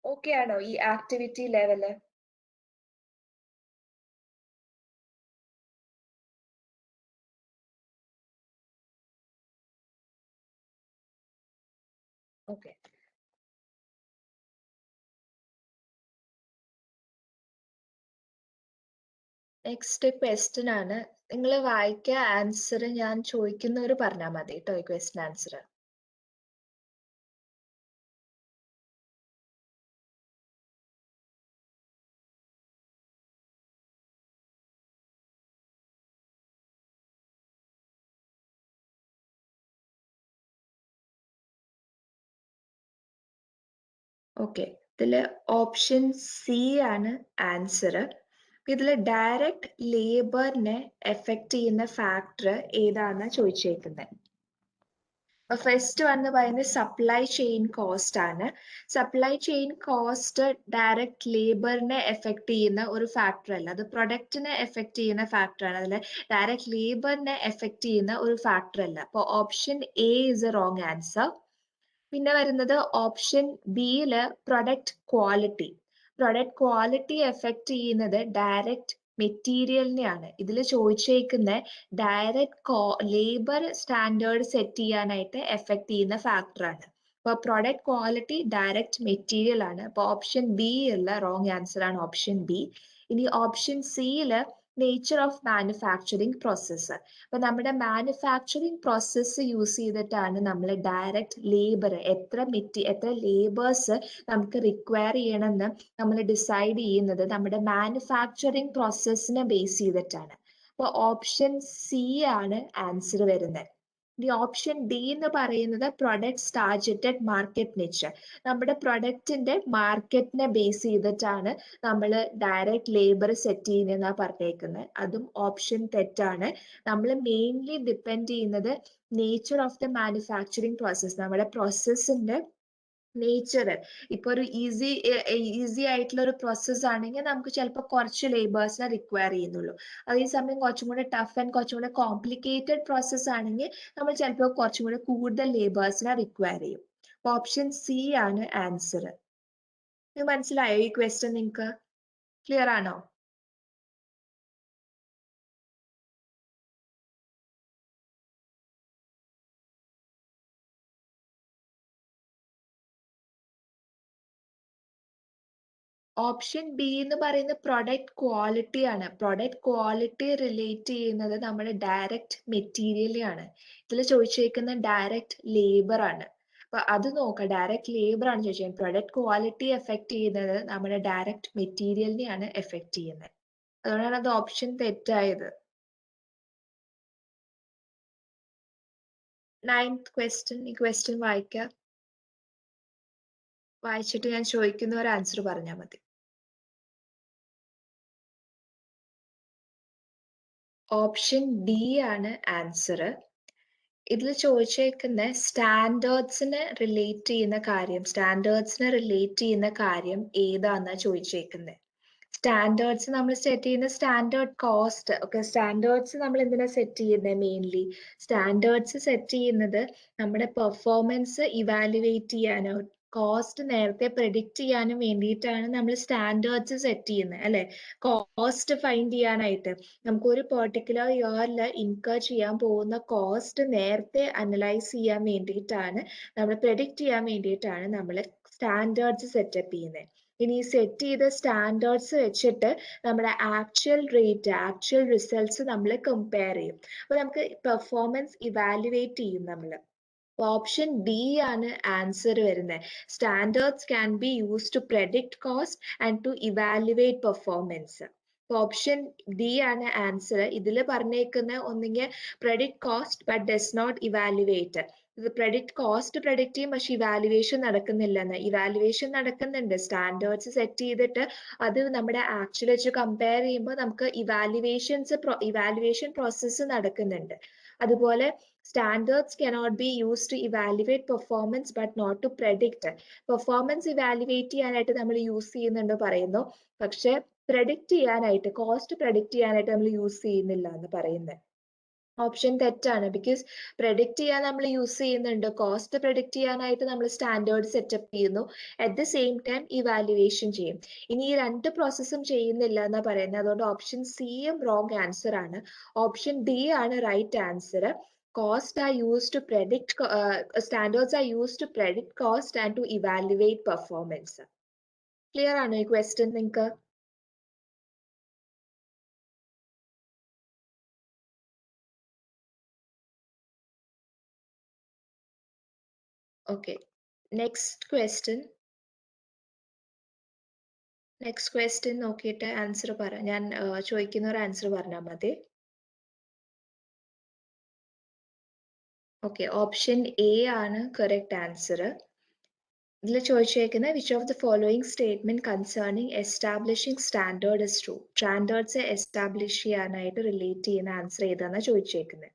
ഓക്കെ ആണോ ഈ activity level? Okay. Next question ആണ്. നിങ്ങൾ വായിക്കുക, ആൻസർ ഞാൻ ചോദിക്കുന്നവർ പറഞ്ഞാൽ മതി കേട്ടോ ഈ ക്വസ്റ്റ്യൻ ആൻസർ. ഓക്കെ, ഇതില് ഓപ്ഷൻ സി ആണ് ആൻസർ. ഇതിൽ ഡയറക്റ്റ് ലേബറിനെ എഫക്ട് ചെയ്യുന്ന ഫാക്ടർ ഏതാണെന്ന് ചോദിച്ചേക്കുന്നത്. ഫസ്റ്റ് വന്ന് പറയുന്നത് സപ്ലൈ ചെയിൻ കോസ്റ്റ് ആണ്. സപ്ലൈ ചെയിൻ കോസ്റ്റ് ഡയറക്റ്റ് ലേബറിനെ എഫക്ട് ചെയ്യുന്ന ഒരു ഫാക്ടർ അല്ല, അത് പ്രൊഡക്റ്റിനെ എഫക്ട് ചെയ്യുന്ന ഫാക്ടർ ആണ്. അതിൽ ഡയറക്റ്റ് ലേബറിനെ എഫക്ട് ചെയ്യുന്ന ഒരു ഫാക്ടർ അല്ല. അപ്പോൾ option A is a wrong answer. പിന്നെ വരുന്നത് ഓപ്ഷൻ ബിയില് product quality. Product quality effect ചെയ്യുന്നത് ഡയറക്റ്റ് മെറ്റീരിയലിനെയാണ്. ഇതിൽ ചോദിച്ചേക്കുന്ന ഡയറക്റ്റ് ലേബർ സ്റ്റാൻഡേർഡ് സെറ്റ് ചെയ്യാനായിട്ട് എഫക്ട് ചെയ്യുന്ന ഫാക്ടറാണ്. അപ്പൊ പ്രൊഡക്റ്റ് ക്വാളിറ്റി ഡയറക്റ്റ് മെറ്റീരിയൽ ആണ്. അപ്പൊ ഓപ്ഷൻ ബി ഉള്ള റോങ് ആൻസർ ആണ് ഓപ്ഷൻ ബി. ഇനി ഓപ്ഷൻ സിയില് നേച്ചർ ഓഫ് മാനുഫാക്ചറിങ് പ്രോസസ്സ്. അപ്പൊ നമ്മുടെ മാനുഫാക്ചറിങ് പ്രോസസ്സ് യൂസ് ചെയ്തിട്ടാണ് നമ്മൾ ഡയറക്റ്റ് ലേബർ എത്ര ലേബേഴ്സ് നമുക്ക് റിക്വയർ ചെയ്യണമെന്ന് നമ്മൾ ഡിസൈഡ് ചെയ്യുന്നത് നമ്മുടെ മാനുഫാക്ചറിങ് പ്രോസസ്സിനെ ബേസ് ചെയ്തിട്ടാണ്. അപ്പൊ ഓപ്ഷൻ സി ആണ് ആൻസർ വരുന്നത്. ഈ ഓപ്ഷൻ ഡി എന്ന് പറയുന്നത് പ്രൊഡക്റ്റ് ടാർഗറ്റഡ് മാർക്കറ്റ് നിച്ച്. നമ്മുടെ പ്രൊഡക്റ്റിന്റെ മാർക്കറ്റിനെ ബേസ് ചെയ്തിട്ടാണ് നമ്മൾ ഡയറക്റ്റ് ലേബർ സെറ്റ് ചെയ്യുന്നതെന്നാണ് പറഞ്ഞേക്കുന്നത്. അതും ഓപ്ഷൻ തെറ്റാണ്. നമ്മൾ മെയിൻലി ഡിപ്പെൻഡ് ചെയ്യുന്നത് nature of the manufacturing process, നമ്മുടെ പ്രോസസ്സിന്റെ നേച്ചർ. ഇപ്പൊ ഒരു ഈസി ആയിട്ടുള്ള ഒരു പ്രോസസ് ആണെങ്കിൽ നമുക്ക് ചിലപ്പോൾ കുറച്ച് ലേബേഴ്സിനെ റിക്വയർ ചെയ്യുന്നുള്ളൂ. അതേസമയം കുറച്ചും കൂടെ ടഫ് ആൻഡ് കുറച്ചും കൂടെ കോംപ്ലിക്കേറ്റഡ് പ്രോസസ് ആണെങ്കിൽ നമ്മൾ ചിലപ്പോൾ കുറച്ചും കൂടെ കൂടുതൽ ലേബേഴ്സിനെ റിക്വയർ ചെയ്യും. ഓപ്ഷൻ സി ആണ് ആൻസർ. മനസ്സിലായോ ഈ ക്വസ്റ്റ്യൻ? നിങ്ങൾക്ക് ക്ലിയർ ആണോ? ഓപ്ഷൻ ബി എന്ന് പറയുന്ന പ്രൊഡക്റ്റ് ക്വാളിറ്റി ആണ്. പ്രൊഡക്റ്റ് ക്വാളിറ്റി റിലേറ്റ് ചെയ്യുന്നത് നമ്മുടെ ഡയറക്റ്റ് മെറ്റീരിയലാണ്. ഇതിൽ ചോദിച്ചേക്കുന്ന ഡയറക്റ്റ് ലേബർ ആണ്. അപ്പൊ അത് നോക്കാം, ഡയറക്റ്റ് ലേബർ ആണ് ചോദിച്ചത്. പ്രൊഡക്റ്റ് ക്വാളിറ്റി എഫക്ട് ചെയ്യുന്നത് നമ്മുടെ ഡയറക്റ്റ് മെറ്റീരിയലിനെയാണ് എഫക്ട് ചെയ്യുന്നത്. അതുകൊണ്ടാണ് അത് ഓപ്ഷൻ തെറ്റായത്. 9th question. ഈ ക്വസ്റ്റ്യൻ വായിക്കാം. വായിച്ചിട്ട് ഞാൻ ചോദിക്കുന്ന ഒരു ആൻസർ പറഞ്ഞാൽ മതി. ഓപ്ഷൻ ഡി ആണ് ആൻസർ. ഇതിൽ ചോദിച്ചേക്കുന്ന സ്റ്റാൻഡേർഡ്സിനെ റിലേറ്റ് ചെയ്യുന്ന കാര്യം ഏതാന്നാ ചോദിച്ചേക്കുന്നത്. സ്റ്റാൻഡേർഡ്സ് നമ്മൾ സെറ്റ് ചെയ്യുന്ന സ്റ്റാൻഡേർഡ് കോസ്റ്റ്. ഓക്കെ, സ്റ്റാൻഡേർഡ്സ് നമ്മൾ എന്തിനാ സെറ്റ് ചെയ്യുന്നത്? മെയിൻലി സ്റ്റാൻഡേർഡ്സ് സെറ്റ് ചെയ്യുന്നത് നമ്മുടെ പെർഫോമൻസ് ഇവാലുവേറ്റ് ചെയ്യാനോ കോസ്റ്റ് നേരത്തെ പ്രെഡിക്റ്റ് ചെയ്യാനും വേണ്ടിയിട്ടാണ് നമ്മൾ സ്റ്റാൻഡേർഡ്സ് സെറ്റ് ചെയ്യുന്നത്, അല്ലെ? കോസ്റ്റ് ഫൈൻഡ് ചെയ്യാനായിട്ട് നമുക്ക് ഒരു പെർട്ടിക്കുലർ ഇയറിൽ ഇൻകർ ചെയ്യാൻ പോകുന്ന കോസ്റ്റ് നേരത്തെ അനലൈസ് ചെയ്യാൻ വേണ്ടിയിട്ടാണ്, നമ്മൾ പ്രെഡിക്റ്റ് ചെയ്യാൻ വേണ്ടിയിട്ടാണ് നമ്മൾ സ്റ്റാൻഡേർഡ്സ് സെറ്റപ്പ് ചെയ്യുന്നത്. ഇനി സെറ്റ് ചെയ്ത സ്റ്റാൻഡേർഡ്സ് വെച്ചിട്ട് നമ്മുടെ ആക്ച്വൽ റിസൾട്ട്സ് നമ്മൾ കമ്പയർ ചെയ്യും. അപ്പൊ നമുക്ക് പെർഫോമൻസ് ഇവാലുവേറ്റ് ചെയ്യും നമ്മൾ. ഓപ്ഷൻ ഡി ആണ് ആൻസർ വരുന്നത്. Standards can be use to predict cost and to evaluate performance. Option D ആണ് ആൻസർ. ഇതിൽ പറഞ്ഞേക്കുന്ന ഒന്നെങ്കിൽ predict cost but does not evaluate. ഇത് കോസ്റ്റ് പ്രെഡിക്റ്റ് ചെയ്യും, പക്ഷെ ഇവാലുവേഷൻ നടക്കുന്നില്ലെന്ന്. ഇവാലുവേഷൻ നടക്കുന്നുണ്ട്. സ്റ്റാൻഡേർഡ്സ് സെറ്റ് ചെയ്തിട്ട് അത് നമ്മുടെ ആക്ച്വൽ വെച്ച് കമ്പയർ ചെയ്യുമ്പോൾ നമുക്ക് ഇവാലുവേഷൻ പ്രോസസ്സ് നടക്കുന്നുണ്ട്. അതുപോലെ standards cannot be used to evaluate performance but not to predict. Performance evaluate ചെയ്യാനായിട്ട് നമ്മൾ യൂസ് ചെയ്യുന്നുണ്ട് പറയുന്നു, പക്ഷെ കോസ്റ്റ് പ്രെഡിക്റ്റ് ചെയ്യാനായിട്ട് നമ്മൾ യൂസ് ചെയ്യുന്നില്ല എന്ന് പറയുന്നത്. ഓപ്ഷൻ തെറ്റാണ്. ബിക്കോസ് പ്രെഡിക്റ്റ് ചെയ്യാൻ നമ്മൾ യൂസ് ചെയ്യുന്നുണ്ട്, കോസ്റ്റ് പ്രെഡിക്റ്റ് ചെയ്യാനായിട്ട് നമ്മൾ സ്റ്റാൻഡേർഡ് സെറ്റപ്പ് ചെയ്യുന്നു, at the same time evaluation ചെയ്യും. ഇനി ഈ രണ്ട് പ്രോസസ്സും ചെയ്യുന്നില്ല എന്നാ പറയുന്നത്. അതുകൊണ്ട് ഓപ്ഷൻ സിയും റോങ് ആൻസർ ആണ്. ഓപ്ഷൻ ഡി ആണ് right answer. Standards are used to predict cost and to evaluate performance. Clear ആണോ ഈ ക്വസ്റ്റ്യൻ നിങ്ങൾക്ക്? Okay, next question നോക്കിയിട്ട് ആൻസർ പറ. ഞാൻ ചോദിക്കുന്ന ഒരു ആൻസർ പറഞ്ഞാൽ മതി. ഓക്കെ, ഓപ്ഷൻ എ ആണ് കറക്റ്റ് ആൻസർ. ഇതിൽ ചോദിച്ചേക്കുന്നത് which of the following statement concerning establishing standard is true. Standards establish ചെയ്യാനായിട്ട് റിലേറ്റ് ചെയ്യുന്ന ആൻസർ ഏതാണെന്ന് ചോദിച്ചേക്കുന്നത്.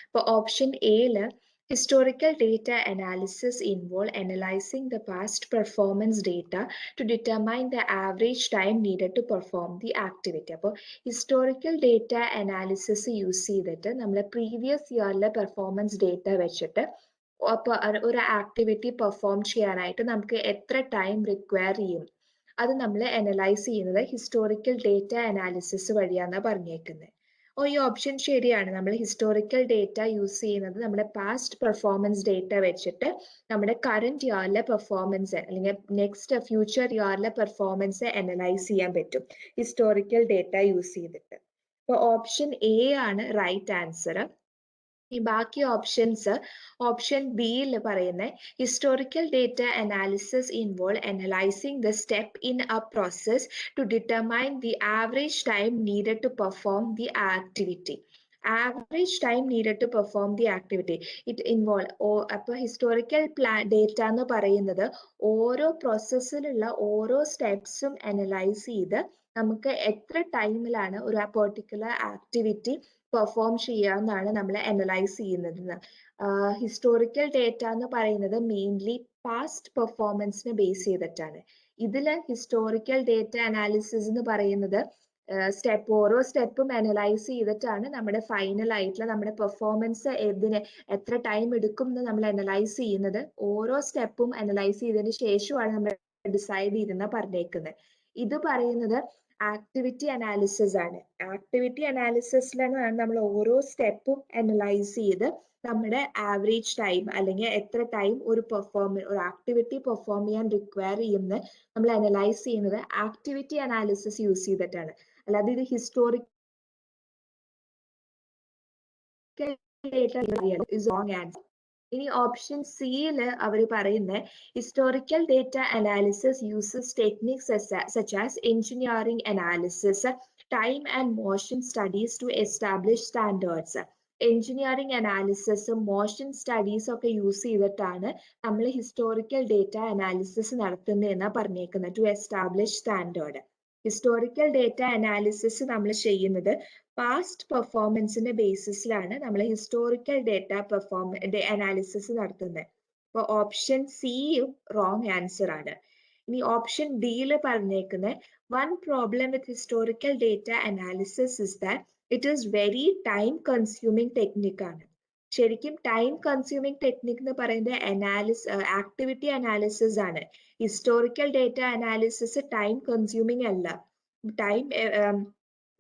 അപ്പോൾ ഓപ്ഷൻ എയില് historical data analysis involve analyzing the past performance data to determine the average time needed to perform the activity. അപ്പോൾ historical data analysis use ചെയ്തിട്ട് നമ്മൾ previous ഇയറിലെ performance data വെച്ചിട്ട് അപ്പോൾ ഒരു ആക്ടിവിറ്റി പെർഫോം ചെയ്യാനായിട്ട് നമുക്ക് എത്ര ടൈം റിക്വയർ ചെയ്യും അത് നമ്മൾ അനലൈസ് ചെയ്യുന്നത് ഹിസ്റ്റോറിക്കൽ ഡേറ്റ അനാലിസിസ് വഴിയാണെന്നാണ് പറഞ്ഞേക്കുന്നത്. ഈ ഓപ്ഷൻ ശരിയാണ്. നമ്മൾ ഹിസ്റ്റോറിക്കൽ ഡേറ്റ യൂസ് ചെയ്യുന്നത് നമ്മുടെ പാസ്റ്റ് പെർഫോമൻസ് ഡേറ്റ വെച്ചിട്ട് നമ്മുടെ കറന്റ് ഇയറിലെ പെർഫോമൻസ് അല്ലെങ്കിൽ നെക്സ്റ്റ് ഫ്യൂച്ചർ ഇയറിലെ പെർഫോമൻസ് അനലൈസ് ചെയ്യാൻ പറ്റും ഹിസ്റ്റോറിക്കൽ ഡേറ്റ യൂസ് ചെയ്തിട്ട്. അപ്പോൾ ഓപ്ഷൻ എ ആണ് റൈറ്റ് ആൻസർ. ഈ ബാക്കി ഓപ്ഷൻസ് ഓപ്ഷൻ ബിയിൽ പറയുന്നത് historical data analysis involve analysing the step in a process to determine the average time needed to perform the activity. Average time needed to perform the activity it involve. അപ്പോൾ historical data എന്ന് പറയുന്നത് ഓരോ പ്രോസസ്സിലുള്ള ഓരോ സ്റ്റെപ്സും analyse ചെയ്ത് നമുക്ക് എത്ര ടൈമിലാണ് ഒരു പെർട്ടിക്കുലർ ആക്ടിവിറ്റി പെർഫോം ചെയ്യാമെന്നാണ് നമ്മൾ അനലൈസ് ചെയ്യുന്നത്. ഹിസ്റ്റോറിക്കൽ ഡേറ്റ എന്ന് പറയുന്നത് മെയിൻലി പാസ്റ്റ് പെർഫോമൻസിനെ ബേസ് ചെയ്തിട്ടാണ്. ഇതിൽ ഹിസ്റ്റോറിക്കൽ ഡേറ്റ അനാലിസിസ് എന്ന് പറയുന്നത് ഓരോ സ്റ്റെപ്പും അനലൈസ് ചെയ്തിട്ടാണ് നമ്മുടെ ഫൈനൽ ആയിട്ടുള്ള നമ്മുടെ പെർഫോമൻസ് എത്ര ടൈം എടുക്കും എന്ന് നമ്മൾ അനലൈസ് ചെയ്യുന്നത്. ഓരോ സ്റ്റെപ്പും അനലൈസ് ചെയ്തതിന് ശേഷമാണ് നമ്മൾ ഡിസൈഡ് ചെയ്തെന്ന് പറഞ്ഞേക്കുന്നത്. ഇത് പറയുന്നത് ആക്ടിവിറ്റി അനാലിസിസ് ആണ്. ആക്ടിവിറ്റി അനാലിസിസിലാണ് നമ്മൾ ഓരോ സ്റ്റെപ്പും അനലൈസ് ചെയ്ത് നമ്മുടെ ആവറേജ് ടൈം അല്ലെങ്കിൽ എത്ര ടൈം ഒരു ആക്ടിവിറ്റി പെർഫോം ചെയ്യാൻ റിക്വയർ ചെയ്യുന്നത് നമ്മൾ അനലൈസ് ചെയ്യുന്നത് ആക്ടിവിറ്റി അനാലിസിസ് യൂസ് ചെയ്തിട്ടാണ്. അല്ലാതെ ഇത് ഹിസ്റ്റോറിക്കൽ is wrong answer. ഇനി ഓപ്ഷൻ സിയിൽ അവർ പറയുന്നത് historical data analysis uses techniques such as engineering analysis, time and motion studies to establish standards. Engineering അനാലിസിസും മോഷൻ സ്റ്റഡീസും ഒക്കെ യൂസ് ചെയ്തിട്ടാണ് നമ്മൾ ഹിസ്റ്റോറിക്കൽ ഡേറ്റ അനാലിസിസ് നടത്തുന്നതെന്നാണ് പറഞ്ഞേക്കുന്നത് to establish standard. Historical data analysis നമ്മൾ ചെയ്യുന്നത് പാസ്റ്റ് പെർഫോമൻസിന്റെ ബേസിസിലാണ് നമ്മൾ ഹിസ്റ്റോറിക്കൽ ഡേറ്റ അനാലിസിസ് നടത്തുന്നത്. അപ്പോൾ ഓപ്ഷൻ സിയും റോങ് ആൻസർ ആണ്. ഇനി ഓപ്ഷൻ ഡിയിൽ പറഞ്ഞേക്കുന്നത് one problem with historical data analysis is that it is very time consuming technique ആണ്. ശരിക്കും ടൈം കൺസ്യൂമിങ് ടെക്നിക് എന്ന് പറയുന്നത് ആക്ടിവിറ്റി അനാലിസിസ് ആണ്. Historical data analysis time consuming അല്ല. ടൈം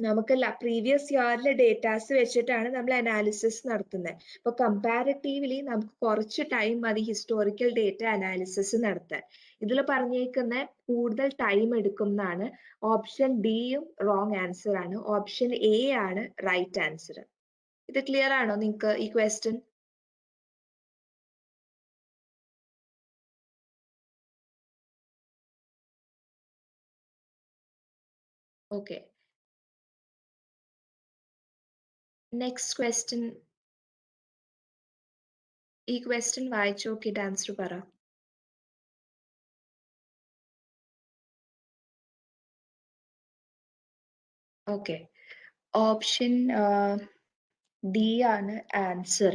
നമുക്ക് പ്രീവിയസ് ഇയറിലെ ഡേറ്റാസ് വെച്ചിട്ടാണ് നമ്മൾ അനാലിസിസ് നടത്തുന്നത്. അപ്പോൾ കമ്പാരിറ്റീവ്ലി നമുക്ക് കുറച്ച് ടൈം മതി ഹിസ്റ്റോറിക്കൽ ഡേറ്റ അനാലിസിസ് നടത്താൻ. ഇതിൽ പറഞ്ഞേക്കുന്ന കൂടുതൽ ടൈം എടുക്കും എന്നാണ്. ഓപ്ഷൻ ഡിയും റോങ് ആൻസർ ആണ്. ഓപ്ഷൻ എ ആണ് റൈറ്റ് ആൻസർ. ഇത് ക്ലിയർ ആണോ നിങ്ങൾക്ക് ഈ ക്വസ്റ്റ്യൻ? Okay, next question. ഈ ക്വസ്റ്റ്യൻ വായിച്ചു നോക്കിയിട്ട് ആൻസർ പറ. ഓക്കെ, ഓപ്ഷൻ ഡി ആണ് ആൻസർ.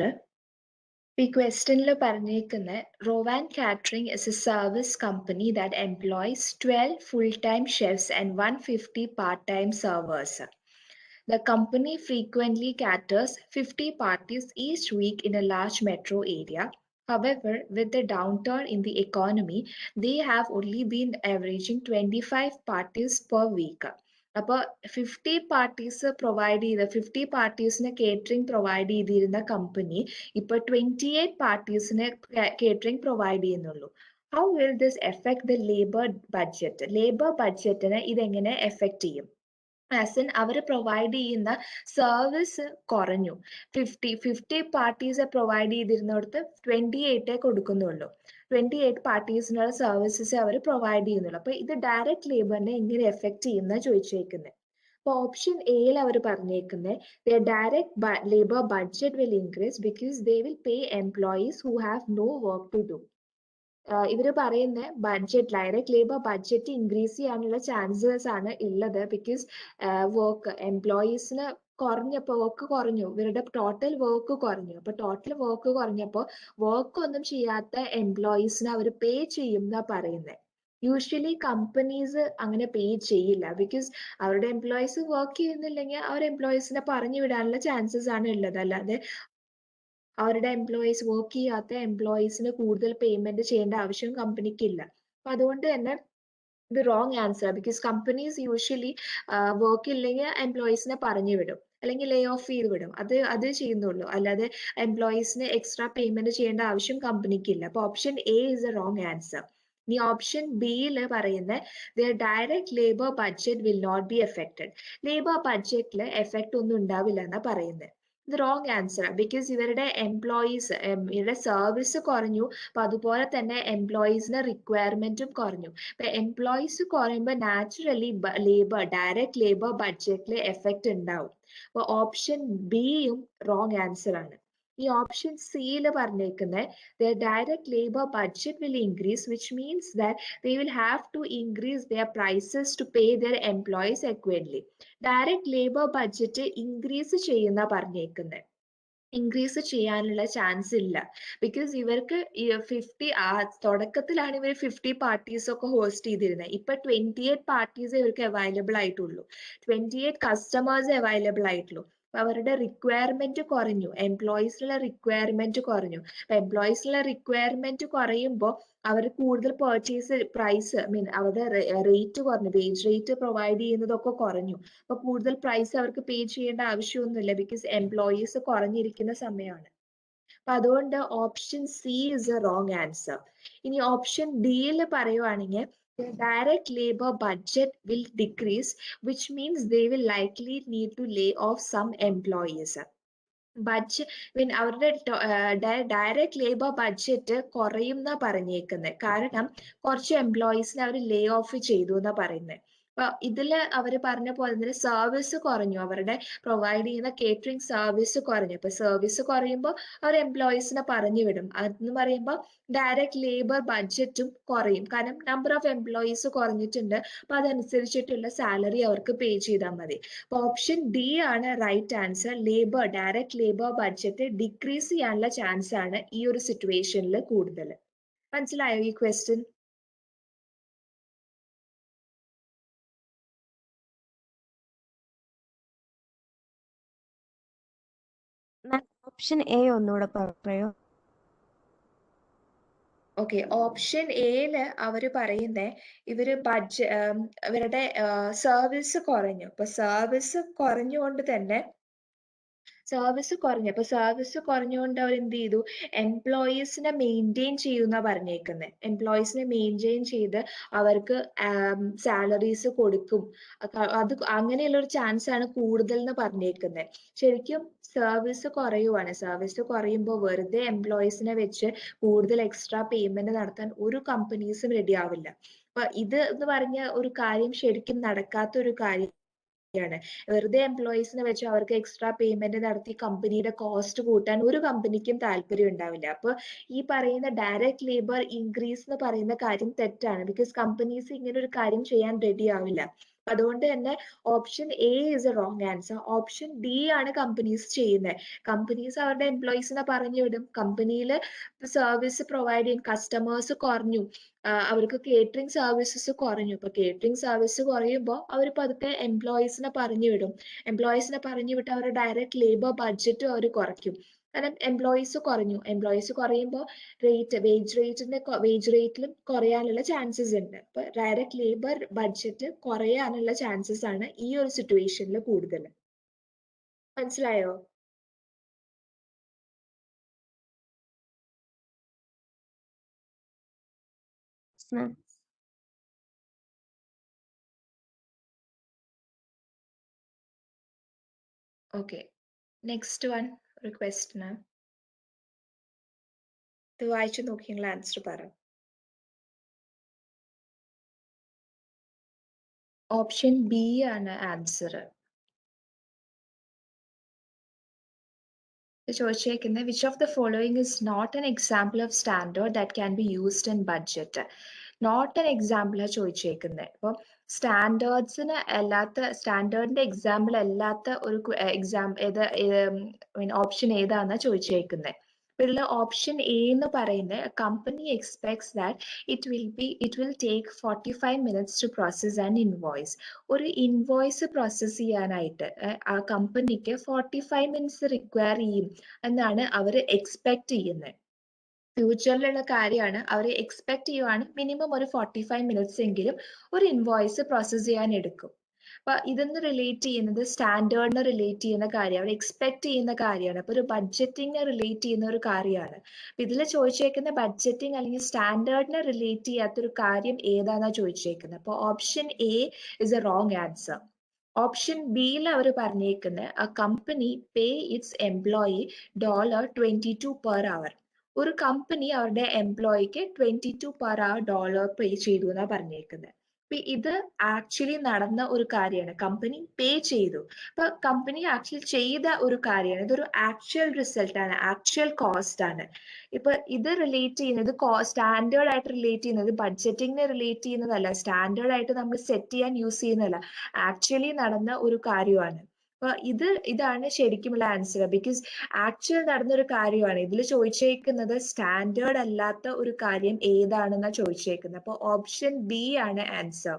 ഈ ക്വസ്റ്റ്യനിൽ പറഞ്ഞേക്കുന്നത് Rowan catering is a service company that employs 12 full-time chefs and 150 part-time servers. The company frequently caters 50 parties each week in a large metro area. However, with the downturn in the economy, they have only been averaging 25 parties per week. അപ്പോൾ 50 parties provide ചെയ്ത 50 പാർട്ടീസിന് catering provide ചെയ്തിരുന്ന company ഇപ്പൊ 28 പാർട്ടീസിന് catering provide ചെയ്യുന്നുള്ളൂ. How will this effect the labour budget? Labour ബഡ്ജറ്റിനെ ഇതെങ്ങനെ effect ചെയ്യും? ആസ് ഇൻ അവർ പ്രൊവൈഡ് ചെയ്യുന്ന സർവീസ് കുറഞ്ഞു. 50 പാർട്ടീസ് പ്രൊവൈഡ് ചെയ്തിരുന്നിടത്ത് 28 കൊടുക്കുന്നുള്ളൂ. 28 പാർട്ടീസിനുള്ള സർവീസസ് അവർ പ്രൊവൈഡ് ചെയ്യുന്നുള്ളൂ. അപ്പൊ ഇത് ഡയറക്റ്റ് ലേബറിനെ എങ്ങനെ എഫക്ട് ചെയ്യുന്ന ചോദിച്ചേക്കുന്നത്. അപ്പൊ ഓപ്ഷൻ എയിൽ അവർ പറഞ്ഞേക്കുന്നത് direct labour budget will increase because they will pay employees who have no work to do. ഇവര് പറയുന്ന budget direct labour budget increase ചെയ്യാനുള്ള ചാൻസസ് ആണ് ഉള്ളത്. ബിക്കോസ് വർക്ക് എംപ്ലോയീസിന് കുറഞ്ഞപ്പോൾ വർക്ക് കുറഞ്ഞു, ഇവരുടെ ടോട്ടൽ വർക്ക് കുറഞ്ഞു. അപ്പൊ ടോട്ടൽ വർക്ക് കുറഞ്ഞപ്പോൾ വർക്ക് ഒന്നും ചെയ്യാത്ത എംപ്ലോയീസിന് അവർ പേ ചെയ്യും എന്നാ പറയുന്നത്. യൂഷ്വലി കമ്പനീസ് അങ്ങനെ പേ ചെയ്യില്ല, ബിക്കോസ് അവരുടെ എംപ്ലോയീസ് വർക്ക് ചെയ്യുന്നില്ലെങ്കിൽ അവർ എംപ്ലോയീസിനെ പറഞ്ഞു വിടാനുള്ള ചാൻസസ് ആണ് ഉള്ളത്. അല്ലാതെ അവരുടെ എംപ്ലോയീസ് വർക്ക് ചെയ്യാത്ത എംപ്ലോയീസിന് കൂടുതൽ പേയ്മെന്റ് ചെയ്യേണ്ട ആവശ്യം കമ്പനിക്ക് ഇല്ല. അപ്പൊ അതുകൊണ്ട് തന്നെ ഇത് wrong answer, because companies usually work ഇല്ലെങ്കിൽ എംപ്ലോയീസിനെ പറഞ്ഞു വിടും, അല്ലെങ്കിൽ ലേ ഓഫ് ചെയ്ത് വിടും. അത് ചെയ്യുന്നുള്ളൂ, അല്ലാതെ എംപ്ലോയീസിന് എക്സ്ട്രാ പേയ്മെന്റ് ചെയ്യേണ്ട ആവശ്യം കമ്പനിക്ക് ഇല്ല. അപ്പൊ option A is a wrong answer. ഇനി ഓപ്ഷൻ ബിയിൽ പറയുന്നത് direct labour budget will not be affected. Labour ബഡ്ജറ്റിൽ എഫക്റ്റ് ഒന്നും ഉണ്ടാവില്ല എന്നാ പറയുന്നത്. ഇത് റോങ് ആൻസർ, ബിക്കോസ് ഇവരുടെ എംപ്ലോയീസ് ഇവരുടെ സർവീസ് കുറഞ്ഞു, അപ്പൊ അതുപോലെ തന്നെ എംപ്ലോയീസിന്റെ റിക്വയർമെന്റും കുറഞ്ഞു. ഇപ്പൊ എംപ്ലോയീസ് കുറയുമ്പോൾ നാച്ചുറലി ഡയറക്റ്റ് ലേബർ ബഡ്ജറ്റിൽ എഫക്റ്റ് ഉണ്ടാവും. അപ്പൊ ഓപ്ഷൻ ബിയും റോങ് ആൻസർ ആണ്. ഈ ഓപ്ഷൻ സിയിൽ പറഞ്ഞേക്കുന്നത് direct labour budget will increase, which means that they will have to increase their prices to pay their employees equivalently. Direct labour budget increase ചെയ്യുന്ന പറഞ്ഞേക്കുന്നത്, ഇൻക്രീസ് ചെയ്യാനുള്ള ചാൻസ് ഇല്ല. ബിക്കോസ് ഇവർക്ക് 50 തുടക്കത്തിലാണ് ഇവർ 50 പാർട്ടീസ് ഒക്കെ ഹോസ്റ്റ് ചെയ്തിരുന്നത്. ഇപ്പൊ 28 പാർട്ടീസ് ഇവർക്ക് അവൈലബിൾ ആയിട്ടുള്ളൂ, 28 കസ്റ്റമേഴ്സ് അവൈലബിൾ ആയിട്ടുള്ളൂ. അപ്പൊ അവരുടെ റിക്വയർമെന്റ് കുറഞ്ഞു, എംപ്ലോയീസിനുള്ള റിക്വയർമെന്റ് കുറഞ്ഞു. അപ്പൊ എംപ്ലോയീസിനുള്ള റിക്വയർമെന്റ് കുറയുമ്പോൾ അവർ കൂടുതൽ പർച്ചേസ് പ്രൈസ് മീൻ അവരുടെ റേറ്റ് കുറഞ്ഞു, വേജ് റേറ്റ് പ്രൊവൈഡ് ചെയ്യുന്നതൊക്കെ കുറഞ്ഞു. അപ്പൊ കൂടുതൽ പ്രൈസ് അവർക്ക് പേ ചെയ്യേണ്ട ആവശ്യമൊന്നുമില്ല, ബിക്കോസ് എംപ്ലോയീസ് കുറഞ്ഞിരിക്കുന്ന സമയമാണ്. അപ്പൊ അതുകൊണ്ട് option C is a wrong answer. ഇനി ഓപ്ഷൻ ഡിയിൽ പറയുവാണെങ്കിൽ direct labour budget will decrease, which means they will likely need to lay off some employees. അവരുടെ ഡയറക്റ്റ് ലേബർ ബഡ്ജറ്റ് കുറയും എന്നാ പറഞ്ഞേക്കുന്നത്. കാരണം കുറച്ച് എംപ്ലോയീസിനെ അവർ ലേ ഓഫ് ചെയ്തു എന്നാ പറയുന്നത്. അപ്പൊ ഇതില് അവർ പറഞ്ഞ പോലെ തന്നെ സർവീസ് കുറഞ്ഞു, അവരുടെ പ്രൊവൈഡ് ചെയ്യുന്ന കേറ്ററിംഗ് സർവീസ് കുറഞ്ഞു. അപ്പൊ സർവീസ് കുറയുമ്പോൾ അവർ എംപ്ലോയീസിനെ പറഞ്ഞു വിടും. അതെന്ന് പറയുമ്പോൾ ഡയറക്റ്റ് ലേബർ ബഡ്ജറ്റും കുറയും, കാരണം നമ്പർ ഓഫ് എംപ്ലോയീസ് കുറഞ്ഞിട്ടുണ്ട്. അപ്പൊ അതനുസരിച്ചിട്ടുള്ള സാലറി അവർക്ക് പേ ചെയ്താൽ മതി. അപ്പൊ ഓപ്ഷൻ ഡി ആണ് right answer. Direct labour budget decrease ചെയ്യാനുള്ള ചാൻസ് ആണ് ഈ ഒരു സിറ്റുവേഷനിൽ കൂടുതൽ. മനസ്സിലായോ ഈ ക്വസ്റ്റ്യൻ? ഓപ്ഷൻ എ ഒന്നുകൂടെ പറയോ? ഓക്കെ, ഓപ്ഷൻ എയില് അവര് പറയുന്നേ ഇവരുടെ സർവീസ് കുറഞ്ഞു. അപ്പൊ സർവീസ് കുറഞ്ഞുകൊണ്ട് തന്നെ സർവീസ് കുറഞ്ഞു. അപ്പൊ സർവീസ് കുറഞ്ഞുകൊണ്ട് അവർ എന്ത് ചെയ്തു, എംപ്ലോയീസിനെ മെയിൻറ്റെയിൻ ചെയ്യുന്ന പറഞ്ഞേക്കുന്നത്. എംപ്ലോയീസിനെ മെയിൻറ്റെയിൻ ചെയ്ത് അവർക്ക് സാലറീസ് കൊടുക്കും. അത് അങ്ങനെയുള്ള ഒരു ചാൻസ് ആണ് കൂടുതൽ എന്ന് പറഞ്ഞേക്കുന്നത്. ശരിക്കും സർവീസ് കുറയുവാണ്. സർവീസ് കുറയുമ്പോൾ വെറുതെ എംപ്ലോയീസിനെ വെച്ച് കൂടുതൽ എക്സ്ട്രാ പേയ്മെന്റ് നടത്താൻ ഒരു കമ്പനീസും റെഡി ആവില്ല. അപ്പൊ ഇത് എന്ന് പറഞ്ഞ ഒരു കാര്യം ശരിക്കും നടക്കാത്ത ഒരു കാര്യം ാണ്. വെറുതെ എംപ്ലോയീസിനെ വെച്ച് അവർക്ക് എക്സ്ട്രാ പേയ്മെന്റ് നടത്തി കമ്പനിയുടെ കോസ്റ്റ് കൂട്ടാൻ ഒരു കമ്പനിക്കും താല്പര്യം ഉണ്ടാവില്ല. അപ്പൊ ഈ പറയുന്ന ഡയറക്റ്റ് ലേബർ ഇൻക്രീസ് എന്ന് പറയുന്ന കാര്യം തെറ്റാണ്, ബിക്കോസ് കമ്പനീസ് ഇങ്ങനെ ഒരു കാര്യം ചെയ്യാൻ റെഡി ആവില്ല. അതുകൊണ്ട് തന്നെ option A is a wrong answer. Option D ആണ് കമ്പനീസ് ചെയ്യുന്നത്. കമ്പനീസ് അവരുടെ എംപ്ലോയീസിനെ പറഞ്ഞു വിടും. കമ്പനിയിൽ സർവീസ് പ്രൊവൈഡ് ചെയ്യും, കസ്റ്റമേഴ്സ് കുറഞ്ഞു, അവർക്ക് കേറ്ററിംഗ് സർവീസസ് കുറഞ്ഞു. ഇപ്പൊ കേറ്ററിംഗ് സർവീസ് കുറയുമ്പോൾ അവർ പതുക്കെ എംപ്ലോയീസിനെ പറഞ്ഞു വിടും. എംപ്ലോയീസിനെ പറഞ്ഞു വിട്ട് അവരുടെ ഡയറക്റ്റ് ലേബർ ബഡ്ജറ്റും അവർ കുറയ്ക്കും. കാരണം എംപ്ലോയീസ് കുറഞ്ഞു. എംപ്ലോയീസ് കുറയുമ്പോൾ വേജ് റേറ്റിലും കുറയാനുള്ള ചാൻസസ് ഉണ്ട്. അപ്പൊ ഡയറക്റ്റ് ലേബർ ബഡ്ജറ്റ് കുറയാനുള്ള ചാൻസസ് ആണ് ഈ ഒരു സിറ്റുവേഷനിൽ കൂടുതൽ. മനസ്സിലായോ? മാം ഓക്കെ, നെക്സ്റ്റ് വൺ ഒരു ക്വസ്റ്റ്യൻ. ഇത് വായിച്ചു നോക്കിയുള്ള ആൻസർ പറ. ഓപ്ഷൻ ബി ആണ് ആൻസർ. ചോദിച്ചേക്കുന്നത് which of the following is not an example of standard that can be used in budget. Not an എക്സാമ്പിളാണ് ചോദിച്ചേക്കുന്നത്. അപ്പോൾ സ്റ്റാൻഡേർഡ്സിന് അല്ലാത്ത, സ്റ്റാൻഡേർഡിന്റെ എക്സാമ്പിൾ അല്ലാത്ത ഒരു എക്സാം ഏത്, ഓപ്ഷൻ ഏതാണെന്നാണ് ചോദിച്ചേക്കുന്നത്. ഇതിൽ ഓപ്ഷൻ എ എന്ന് പറയുന്നത് company expects that it will take 45 minutes to process an invoice. ഒരു ഇൻവോയ്സ് പ്രോസസ് ചെയ്യാനായിട്ട് ആ കമ്പനിക്ക് 45 minutes റിക്വയർ ചെയ്യും എന്നാണ് അവർ എക്സ്പെക്ട് ചെയ്യുന്നത്. ഫ്യൂച്ചറിലുള്ള കാര്യമാണ്. അവർ എക്സ്പെക്ട് ചെയ്യുവാണ് മിനിമം ഒരു 45 minutes എങ്കിലും ഒരു ഇൻവോയ്സ് പ്രോസസ് ചെയ്യാൻ എടുക്കും. അപ്പൊ ഇതൊന്ന് റിലേറ്റ് ചെയ്യുന്നത് സ്റ്റാൻഡേർഡിനെ റിലേറ്റ് ചെയ്യുന്ന കാര്യമാണ്, അവർ എക്സ്പെക്ട് ചെയ്യുന്ന കാര്യമാണ്. അപ്പൊ ഒരു ബഡ്ജറ്റിങ്ങിനെ റിലേറ്റ് ചെയ്യുന്ന ഒരു കാര്യമാണ്. അപ്പൊ ഇതിൽ ചോദിച്ചേക്കുന്ന ബഡ്ജറ്റിംഗ് അല്ലെങ്കിൽ സ്റ്റാൻഡേർഡിനെ റിലേറ്റ് ചെയ്യാത്തൊരു കാര്യം ഏതാണെന്നാണ് ചോദിച്ചേക്കുന്നത്. അപ്പൊ option A is a wrong answer. Option ബിയിൽ അവർ പറഞ്ഞേക്കുന്നത് a company pay its employee $22 per hour. ഒരു കമ്പനി അവരുടെ എംപ്ലോയിക്ക് 22 per hour പേ ചെയ്തു എന്നാണ് പറഞ്ഞേക്കുന്നത്. അപ്പൊ ഇത് ആക്ച്വലി നടന്ന ഒരു കാര്യമാണ്. കമ്പനി പേ ചെയ്തു. അപ്പൊ കമ്പനി ആക്ച്വലി ചെയ്ത ഒരു കാര്യമാണ്. ഇതൊരു ആക്ച്വൽ റിസൾട്ട് ആണ്, ആക്ച്വൽ കോസ്റ്റ് ആണ്. ഇപ്പൊ ഇത് റിലേറ്റ് ചെയ്യുന്നത് സ്റ്റാൻഡേർഡ് ആയിട്ട് റിലേറ്റ് ചെയ്യുന്നത് ബഡ്ജറ്റിങ്ങിനെ റിലേറ്റ് ചെയ്യുന്നതല്ല, സ്റ്റാൻഡേർഡ് ആയിട്ട് നമ്മൾ സെറ്റ് ചെയ്യാൻ യൂസ് ചെയ്യുന്നതല്ല, ആക്ച്വലി നടന്ന ഒരു കാര്യമാണ്. അപ്പൊ ഇതാണ് ശരിക്കുമുള്ള ആൻസർ. ബിക്കോസ് ആക്ച്വൽ നടന്നൊരു കാര്യമാണ്. ഇതിൽ ചോദിച്ചേക്കുന്നത് സ്റ്റാൻഡേർഡ് അല്ലാത്ത ഒരു കാര്യം ഏതാണെന്നാണ് ചോദിച്ചേക്കുന്നത്. അപ്പൊ ഓപ്ഷൻ ബി ആണ് ആൻസർ.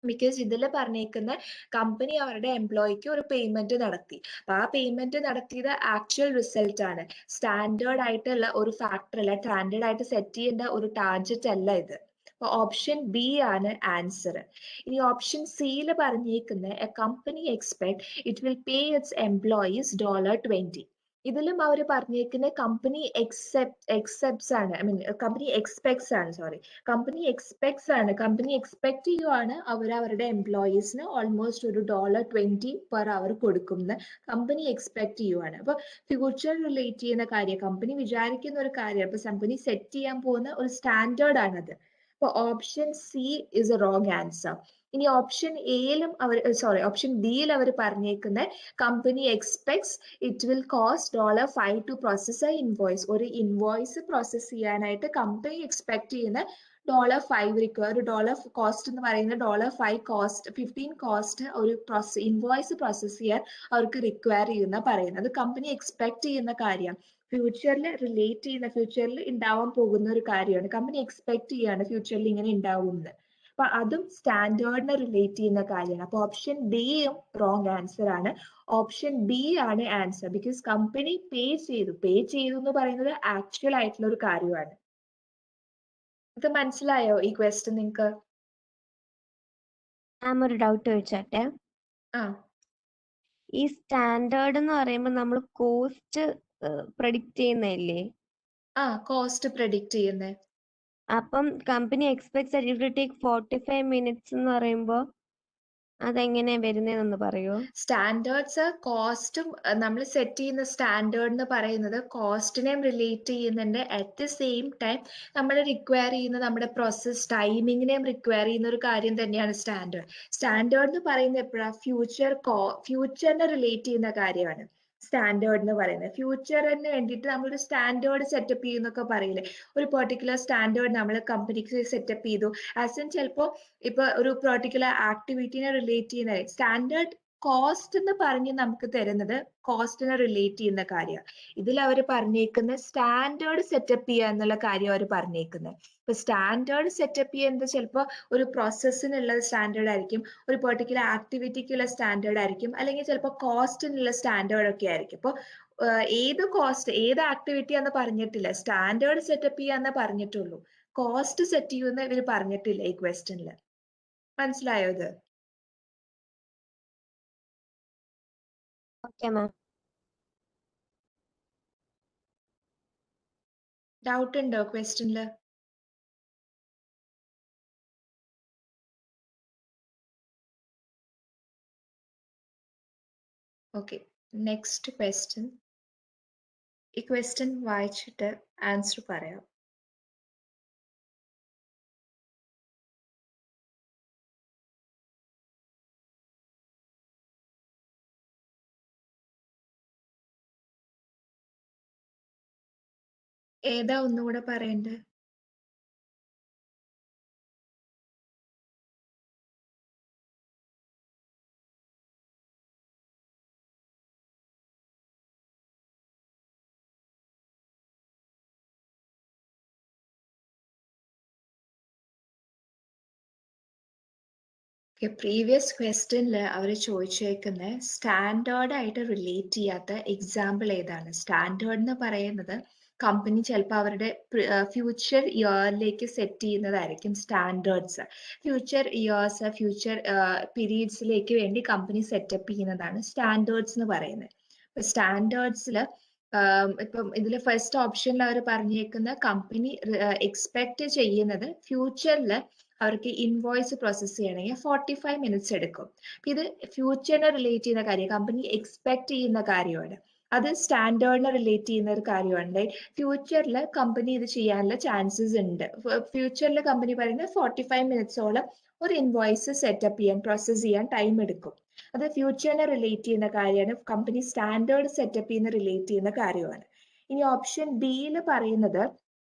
ബിക്കോസ് ഇതിൽ പറഞ്ഞേക്കുന്ന കമ്പനി അവരുടെ എംപ്ലോയിക്ക് ഒരു പേയ്മെന്റ് നടത്തി. അപ്പൊ ആ പേയ്മെന്റ് നടത്തിയത് ആക്ച്വൽ റിസൾട്ട് ആണ്, സ്റ്റാൻഡേർഡ് ആയിട്ടുള്ള ഒരു ഫാക്ടർ അല്ല, സ്റ്റാൻഡേർഡ് ആയിട്ട് സെറ്റ് ചെയ്യേണ്ട ഒരു ടാർജറ്റ് അല്ല ഇത്. അപ്പൊ ഓപ്ഷൻ ബി ആണ് ആൻസർ. ഇനി ഓപ്ഷൻ സിയിൽ പറഞ്ഞേക്കുന്ന a company expect it will pay its employees $20. ഇതിലും അവർ പറഞ്ഞേക്കുന്ന കമ്പനി എക്സെപ്റ്റ്സ് ആണ്, ഐ മീൻ കമ്പനി എക്സ്പെക്ട്സ് ആണ്, സോറി, കമ്പനി എക്സ്പെക്ട്സ് ആണ്. കമ്പനി എക്സ്പെക്ട് ചെയ്യുവാണ് അവരുടെ എംപ്ലോയീസിന് ഓൾമോസ്റ്റ് ഒരു $20 per hour കൊടുക്കുന്ന കമ്പനി എക്സ്പെക്ട് ചെയ്യുവാണ്. അപ്പൊ ഫ്യൂച്ചർ റിലേറ്റ് ചെയ്യുന്ന കാര്യം, കമ്പനി വിചാരിക്കുന്ന ഒരു കാര്യം, അപ്പൊ കമ്പനി സെറ്റ് ചെയ്യാൻ പോകുന്ന ഒരു സ്റ്റാൻഡേർഡ് ആണത്. അപ്പൊ option C is a wrong answer. ഇനി ഓപ്ഷൻ എയിലും ഓപ്ഷൻ ബിയിൽ അവർ പറഞ്ഞേക്കുന്ന company expects it will cost $5 to process a invoice. ഒരു ഇൻവോയ്സ് പ്രോസസ് ചെയ്യാനായിട്ട് കമ്പനി എക്സ്പെക്ട് ചെയ്യുന്ന $5 റിക്വയർ, ഒരു കോസ്റ്റ് എന്ന് പറയുന്നത് $15 കോസ്റ്റ് ഒരു ഇൻവോയ്സ് പ്രോസസ് ചെയ്യാൻ അവർക്ക് റിക്വയർ ചെയ്യുന്ന പറയുന്നത്. കമ്പനി എക്സ്പെക്ട് ചെയ്യുന്ന കാര്യം, ഫ്യൂച്ചറിൽ റിലേറ്റ് ചെയ്യുന്ന, ഫ്യൂച്ചറിൽ ഉണ്ടാവാൻ പോകുന്ന ഒരു കാര്യമാണ്. കമ്പനി എക്സ്പെക്ട് ചെയ്യാണ് ഫ്യൂച്ചറിൽ ഇങ്ങനെ ഉണ്ടാവുമെന്ന്. അപ്പൊ അതും സ്റ്റാൻഡേർഡിനെ റിലേറ്റ് ചെയ്യുന്ന കാര്യമാണ്. അപ്പൊ ഓപ്ഷൻ ഡിയും റോങ് ആൻസർ ആണ്. ഓപ്ഷൻ ബി ആണ് ആൻസർ. ബിക്കോസ് കമ്പനി പേ ചെയ്തു എന്ന് പറയുന്നത് ആക്ച്വൽ ആയിട്ടുള്ള ഒരു കാര്യമാണ്. ഇത് മനസ്സിലായോ ഈ ക്വസ്റ്റ്യൻ നിങ്ങൾക്ക്? മാം ഒരു ഡൗട്ട് ചോദിച്ചോട്ടെ. ആ ഈ സ്റ്റാൻഡേർഡ് എന്ന് പറയുമ്പോൾ നമ്മൾ കോസ്റ്റ് പ്രഡിക്റ്റ് ചെയ്യുന്നതല്ലേ? കോസ്റ്റ് പ്രെഡിക്റ്റ് ചെയ്യുന്നത്. അപ്പം company expects it will take 45 minutes എന്ന് പറയുമ്പോൾ അതെങ്ങനെ വരുന്നതെന്ന് പറയോ? സ്റ്റാൻഡേർഡ്സ് കോസ്റ്റും നമ്മൾ സെറ്റ് ചെയ്യുന്ന സ്റ്റാൻഡേർഡ് എന്ന് പറയുന്നത് കോസ്റ്റിനെയും റിലേറ്റ് ചെയ്യുന്നുണ്ട്. അറ്റ് ദ സെയിം ടൈം നമ്മൾ റിക്വയർ ചെയ്യുന്ന നമ്മുടെ പ്രോസസ് ടൈമിങ്ങിനെയും റിക്വയർ ചെയ്യുന്ന ഒരു കാര്യം തന്നെയാണ് സ്റ്റാൻഡേർഡ്. സ്റ്റാൻഡേർഡ് എന്ന് പറയുന്നത് എപ്പോഴാണ്? ഫ്യൂച്ചറിനെ റിലേറ്റ് ചെയ്യുന്ന കാര്യമാണ് സ്റ്റാൻഡേർഡ് എന്ന് പറയുന്നത്. ഫ്യൂച്ചറിന് വേണ്ടിയിട്ട് നമ്മളൊരു സ്റ്റാൻഡേർഡ് സെറ്റപ്പ് ചെയ്യുന്നൊക്കെ പറയില്ലേ, ഒരു പെർട്ടിക്കുലർ സ്റ്റാൻഡേർഡ് നമ്മൾ കമ്പനിക്ക് സെറ്റപ്പ് ചെയ്തു. ആസ് ഇൻ ചിലപ്പോൾ ഇപ്പൊ ഒരു പെർട്ടിക്കുലർ ആക്ടിവിറ്റിനെ റിലേറ്റ് ചെയ്യുന്ന സ്റ്റാൻഡേർഡ് കോസ്റ്റ് എന്ന് പറഞ്ഞ് നമുക്ക് തരുന്നത് കോസ്റ്റിനെ റിലേറ്റ് ചെയ്യുന്ന കാര്യമാണ്. ഇതിൽ അവർ പറഞ്ഞേക്കുന്ന സ്റ്റാൻഡേർഡ് സെറ്റപ്പ് ചെയ്യുക എന്നുള്ള കാര്യം അവർ പറഞ്ഞേക്കുന്നത്. ഇപ്പൊ സ്റ്റാൻഡേർഡ് സെറ്റപ്പ് ചെയ്യുന്നത് ചിലപ്പോൾ ഒരു പ്രോസസ്സിനുള്ള സ്റ്റാൻഡേർഡ് ആയിരിക്കും, ഒരു പെർട്ടിക്കുലർ ആക്ടിവിറ്റിക്കുള്ള സ്റ്റാൻഡേർഡ് ആയിരിക്കും, അല്ലെങ്കിൽ ചിലപ്പോൾ കോസ്റ്റിനുള്ള സ്റ്റാൻഡേർഡ് ഒക്കെ ആയിരിക്കും. അപ്പോൾ ഏത് കോസ്റ്റ് ഏത് ആക്ടിവിറ്റിയാന്ന് പറഞ്ഞിട്ടില്ല, സ്റ്റാൻഡേർഡ് സെറ്റപ്പ് ചെയ്യാന്ന് പറഞ്ഞിട്ടുള്ളൂ. കോസ്റ്റ് സെറ്റ് ചെയ്യുമെന്ന് ഇവർ പറഞ്ഞിട്ടില്ല ഈ ക്വസ്റ്റ്യനിൽ. മനസ്സിലായോ ഇത്? Okay ma'am. ഡൗട്ട് ഉണ്ടോ ക്വസ്റ്റ്യനിൽ? Okay, next question. ഈ ക്വസ്റ്റ്യൻ വായിച്ചിട്ട് ആൻസർ പറയാം. ഏതാ ഒന്നുകൂടെ പറയണ്ടേ? പ്രീവിയസ് ക്വസ്റ്റ്യനിൽ അവർ ചോദിച്ചേക്കുന്ന സ്റ്റാൻഡേർഡ് ആയിട്ട് റിലേറ്റ് ചെയ്യാത്ത എക്സാമ്പിൾ ഏതാണ്? സ്റ്റാൻഡേർഡ് എന്ന് പറയുന്നത് കമ്പനി ചിലപ്പോൾ അവരുടെ ഫ്യൂച്ചർ ഇയറിലേക്ക് സെറ്റ് ചെയ്യുന്നതായിരിക്കും സ്റ്റാൻഡേർഡ്സ്. ഫ്യൂച്ചർ ഇയേഴ്സ്, ഫ്യൂച്ചർ പീരീഡ്സിലേക്ക് വേണ്ടി കമ്പനി സെറ്റപ്പ് ചെയ്യുന്നതാണ് സ്റ്റാൻഡേർഡ്സ് എന്ന് പറയുന്നത്. ഇപ്പൊ സ്റ്റാൻഡേർഡ്സിൽ ഇപ്പം ഇതിൽ ഫസ്റ്റ് ഓപ്ഷനിൽ അവർ പറഞ്ഞേക്കുന്ന കമ്പനി എക്സ്പെക്ട് ചെയ്യുന്നത് ഫ്യൂച്ചറിൽ അവർക്ക് ഇൻവോയ്സ് പ്രോസസ് ചെയ്യണമെങ്കിൽ 45 മിനിറ്റ്സ് എടുക്കും. ഇത് ഫ്യൂച്ചറിനെ റിലേറ്റ് ചെയ്യുന്ന കാര്യം, കമ്പനി എക്സ്പെക്ട് ചെയ്യുന്ന കാര്യമാണ്. അത് സ്റ്റാൻഡേർഡിനെ റിലേറ്റ് ചെയ്യുന്ന ഒരു കാര്യമാണ്. ഫ്യൂച്ചറിൽ കമ്പനി ഇത് ചെയ്യാനുള്ള ചാൻസസ് ഉണ്ട്. ഫ്യൂച്ചറിൽ കമ്പനി പറയുന്നത് 45 മിനിറ്റ്സോളം ഒരു ഇൻവോയ്സ് സെറ്റപ്പ് ചെയ്യാൻ, പ്രോസസ് ചെയ്യാൻ ടൈം എടുക്കും. അത് ഫ്യൂച്ചറിനെ റിലേറ്റ് ചെയ്യുന്ന കാര്യമാണ്. കമ്പനി സ്റ്റാൻഡേർഡ് സെറ്റപ്പ് ചെയ്യുന്ന റിലേറ്റ് ചെയ്യുന്ന കാര്യമാണ്. ഇനി ഓപ്ഷൻ ബിയിൽ പറയുന്നത്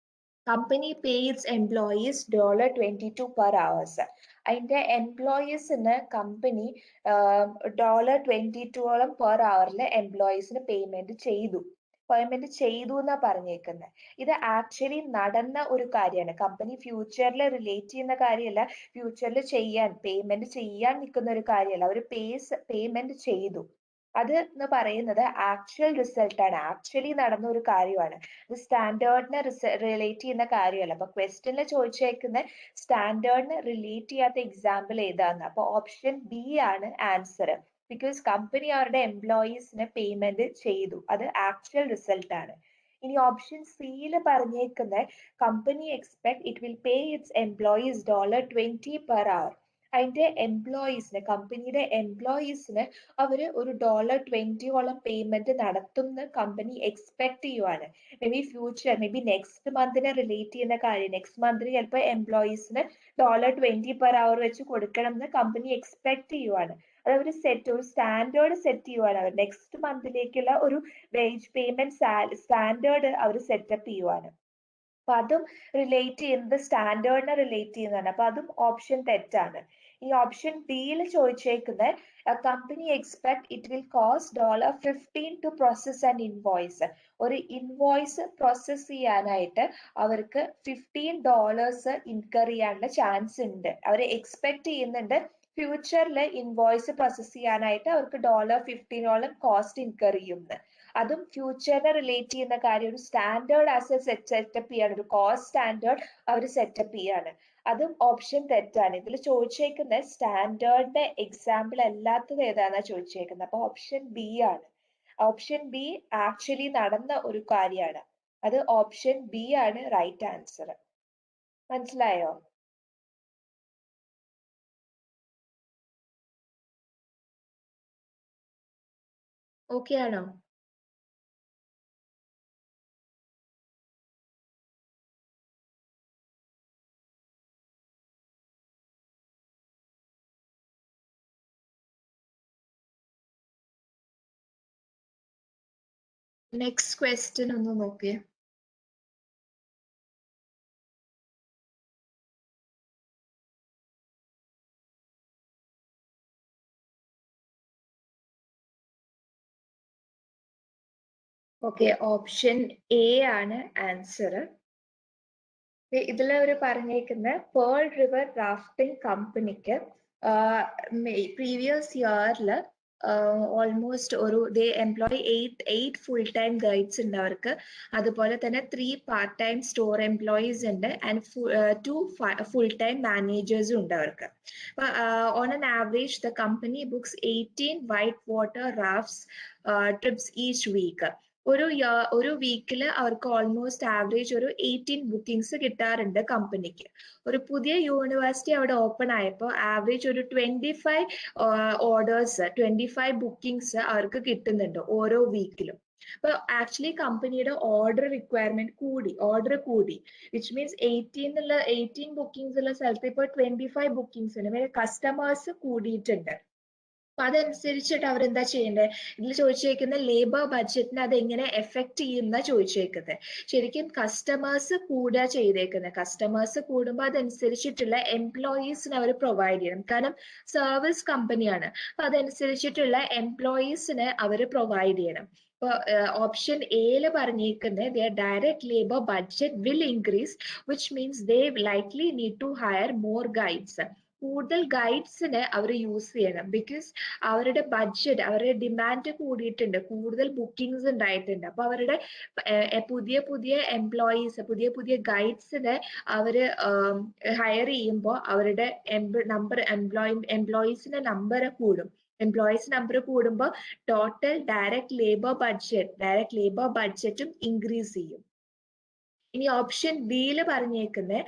കമ്പനി പേ ഇറ്റ്സ് എംപ്ലോയീസ് $22 per hours. അതിന്റെ എംപ്ലോയീസിന് കമ്പനി $22 per hourൽ എംപ്ലോയീസിന് പേയ്മെന്റ് ചെയ്തു എന്നാ പറഞ്ഞേക്കുന്നത്. ഇത് ആക്ച്വലി നടന്ന ഒരു കാര്യമാണ്. കമ്പനി ഫ്യൂച്ചറിൽ റിലേറ്റ് ചെയ്യുന്ന കാര്യമല്ല, ഫ്യൂച്ചറിൽ പേയ്മെന്റ് ചെയ്യാൻ നിൽക്കുന്ന ഒരു കാര്യമല്ല. അവർ പേയ്മെന്റ് ചെയ്തു. അത് എന്ന് പറയുന്നത് ആക്ച്വൽ റിസൾട്ട് ആണ്, ആക്ച്വലി നടന്ന ഒരു കാര്യമാണ്. ഇത് സ്റ്റാൻഡേർഡിനെ റിലേറ്റ് ചെയ്യുന്ന കാര്യമല്ല. അപ്പൊ ക്വസ്റ്റ്യനിൽ ചോദിച്ചേക്കുന്ന സ്റ്റാൻഡേർഡിനെ റിലേറ്റ് ചെയ്യാത്ത എക്സാമ്പിൾ ഏതാന്ന്? അപ്പൊ ഓപ്ഷൻ ബി ആണ് ആൻസർ. ബിക്കോസ് കമ്പനി അവരുടെ എംപ്ലോയീസിന് പേയ്മെന്റ് ചെയ്തു, അത് ആക്ച്വൽ റിസൾട്ട് ആണ്. ഇനി ഓപ്ഷൻ സിയിൽ പറഞ്ഞേക്കുന്ന company expect it will pay its employees $20 per hour. അതിന്റെ എംപ്ലോയീസിന്, കമ്പനിയുടെ എംപ്ലോയീസിന് അവര് ഒരു $20 പേയ്മെന്റ് നടത്തുന്ന കമ്പനി എക്സ്പെക്ട് ചെയ്യുവാണ്. Maybe future, maybe next മന്തിനെ റിലേറ്റ് ചെയ്യുന്ന കാര്യം. നെക്സ്റ്റ് മന്തിന് ചിലപ്പോൾ എംപ്ലോയീസിന് $20 per hour വെച്ച് കൊടുക്കണം എന്ന് കമ്പനി എക്സ്പെക്ട് ചെയ്യുവാണ്. അത് ഒരു സ്റ്റാൻഡേർഡ് സെറ്റ് ചെയ്യുവാണ്. അവർ നെക്സ്റ്റ് മന്തിലേക്കുള്ള ഒരു വേജ് പേയ്മെന്റ് സ്റ്റാൻഡേർഡ് അവർ സെറ്റപ്പ് ചെയ്യുവാണ്. അപ്പൊ അതും റിലേറ്റ് ചെയ്യുന്നത് സ്റ്റാൻഡേർഡിനെ റിലേറ്റ് ചെയ്യുന്നതാണ്. അപ്പൊ അതും ഓപ്ഷൻ തെറ്റാണ്. ഈ ഓപ്ഷൻ ഡിയിൽ ചോദിച്ചേക്കുന്നത് company expect it will cost $15 to process and invoice. ഒരു ഇൻവോയ്സ് പ്രോസസ് ചെയ്യാനായിട്ട് അവർക്ക് $15 ഇൻകർ ചെയ്യാനുള്ള ചാൻസ് ഉണ്ട്. അവർ എക്സ്പെക്ട് ചെയ്യുന്നുണ്ട് ഫ്യൂച്ചറിൽ ഇൻവോയ്സ് പ്രോസസ് ചെയ്യാനായിട്ട് അവർക്ക് $15 കോസ്റ്റ് ഇൻകർ ചെയ്യുമെന്ന്. അതും ഫ്യൂച്ചറിനെ റിലേറ്റ് ചെയ്യുന്ന കാര്യം. ഒരു സ്റ്റാൻഡേർഡ് ആസ് സെറ്റപ്പ് ചെയ്യാണ്, ഒരു കോസ്റ്റ് സ്റ്റാൻഡേർഡ് അവർ സെറ്റപ്പ് ചെയ്യാണ്. അതും ഓപ്ഷൻ തെറ്റാണ്. ഇതിൽ ചോദിച്ചേക്കുന്ന സ്റ്റാൻഡേർഡിന്റെ എക്സാമ്പിൾ അല്ലാത്തത് ഏതാണെന്നാ ചോദിച്ചേക്കുന്നത്. അപ്പൊ ഓപ്ഷൻ ബി ആണ്. ഓപ്ഷൻ ബി ആക്ച്വലി നടന്ന ഒരു കാര്യമാണ്. അത് ഓപ്ഷൻ ബി ആണ് റൈറ്റ് ആൻസർ. മനസ്സിലായോ? ഓക്കെ ആണോ? നെക്സ്റ്റ് ക്വസ്റ്റ്യൻ ഒന്ന് നോക്കിയേ. ഓക്കെ, ഓപ്ഷൻ എ ആണ് ആൻസർ. ഇതിൽ അവർ പറഞ്ഞേക്കുന്ന പേൾ റിവർ റാഫ്റ്റിംഗ് കമ്പനിക്ക് പ്രീവിയസ് ഇയറിൽ ഓൾമോസ്റ്റ് ദേ എംപ്ലോയ് 8 ഫുൾ ടൈം ഗൈഡ്സ് ഉണ്ട് അവർക്ക്. അതുപോലെ തന്നെ 3 പാർട്ട് ടൈം സ്റ്റോർ എംപ്ലോയീസ് ഉണ്ട് ആൻഡ് 2 ഫുൾ ടൈം മാനേജേഴ്സും ഉണ്ട് അവർക്ക്. On an average the company books 18 white water rafts trips each week. ഒരു വീക്കിൽ അവർക്ക് ഓൾമോസ്റ്റ് ആവറേജ് ഒരു 18 ബുക്കിംഗ്സ് കിട്ടാറുണ്ട് കമ്പനിക്ക്. ഒരു പുതിയ യൂണിവേഴ്സിറ്റി അവിടെ ഓപ്പൺ ആയപ്പോൾ ആവറേജ് ഒരു 25 ഓർഡേഴ്സ്, 25 ബുക്കിംഗ്സ് അവർക്ക് കിട്ടുന്നുണ്ട് ഓരോ വീക്കിലും. അപ്പൊ ആക്ച്വലി കമ്പനിയുടെ ഓർഡർ കൂടി, വിച്ച് മീൻസ് 18 ബുക്കിംഗ്സ് ഉള്ള സ്ഥലത്ത് ഇപ്പോൾ 25 ബുക്കിംഗ്സ് ഉണ്ട്. കസ്റ്റമേഴ്സ് കൂടിയിട്ടുണ്ട്. അപ്പൊ അതനുസരിച്ചിട്ട് അവരെന്താ ചെയ്യേണ്ടത്? ഇതിൽ ചോദിച്ചേക്കുന്ന ലേബർ ബഡ്ജറ്റിനെ അത് എങ്ങനെ എഫക്ട് ചെയ്യുന്ന ചോദിച്ചേക്കുന്നത്. ശരിക്കും കസ്റ്റമേഴ്സ് കൂടുക ചെയ്തേക്കുന്നത്. കസ്റ്റമേഴ്സ് കൂടുമ്പോൾ അതനുസരിച്ചിട്ടുള്ള എംപ്ലോയീസിന് അവർ പ്രൊവൈഡ് ചെയ്യണം. കാരണം സർവീസ് കമ്പനിയാണ്. അപ്പൊ അതനുസരിച്ചിട്ടുള്ള എംപ്ലോയീസിന് അവർ പ്രൊവൈഡ് ചെയ്യണം. ഇപ്പൊ ഓപ്ഷൻ എയില് പറഞ്ഞേക്കുന്നത് direct labour budget will increase, which means they likely need to hire more guides. കൂടുതൽ ഗൈഡ്സിനെ അവർ യൂസ് ചെയ്യണം. ബിക്കോസ് അവരുടെ ബഡ്ജറ്റ്, അവരുടെ ഡിമാൻഡ് കൂടിയിട്ടുണ്ട്, കൂടുതൽ ബുക്കിംഗ്സ് ഉണ്ടായിട്ടുണ്ട്. അപ്പൊ അവരുടെ പുതിയ പുതിയ എംപ്ലോയീസ്, പുതിയ പുതിയ ഗൈഡ്സിനെ അവര് ഹയർ ചെയ്യുമ്പോൾ അവരുടെ എംപ്ലോയീസിന്റെ നമ്പർ കൂടും. എംപ്ലോയീസ് നമ്പർ കൂടുമ്പോൾ ടോട്ടൽ ഡയറക്ട് ലേബർ ബഡ്ജറ്റും ഇൻക്രീസ് ചെയ്യും. ഇനി ഓപ്ഷൻ ബിയിൽ പറഞ്ഞേക്കുന്നത്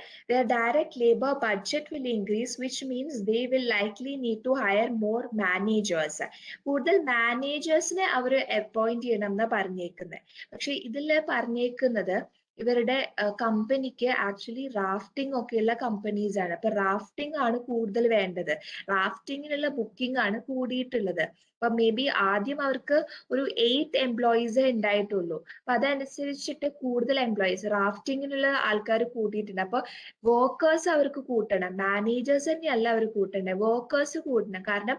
direct labour budget will increase, which means they will likely need to hire more managers. കൂടുതൽ മാനേജേഴ്സിനെ അവർ അപ്പോയിന്റ് ചെയ്യണം എന്നാ പറഞ്ഞേക്കുന്നത്. പക്ഷെ ഇതിൽ പറഞ്ഞേക്കുന്നത് ഇവരുടെ കമ്പനിക്ക് ആക്ച്വലി റാഫ്റ്റിംഗ് ഒക്കെയുള്ള കമ്പനീസ് ആണ്. അപ്പൊ റാഫ്റ്റിംഗ് ആണ് കൂടുതൽ വേണ്ടത്. റാഫ്റ്റിങ്ങിനുള്ള ബുക്കിംഗ് ആണ് കൂടിയിട്ടുള്ളത്. അപ്പൊ മേ ബി ആദ്യം അവർക്ക് ഒരു 8 എംപ്ലോയീസേ ഉണ്ടായിട്ടുള്ളൂ. അപ്പൊ അതനുസരിച്ചിട്ട് കൂടുതൽ എംപ്ലോയീസ് റാഫ്റ്റിങ്ങിനുള്ള ആൾക്കാർ കൂട്ടിയിട്ടുണ്ട്. അപ്പൊ വർക്കേഴ്സ് അവർക്ക് കൂട്ടണം. മാനേജേഴ്സ് തന്നെയല്ല അവർ കൂട്ടണ്ടേ, വർക്കേഴ്സ് കൂട്ടണം. കാരണം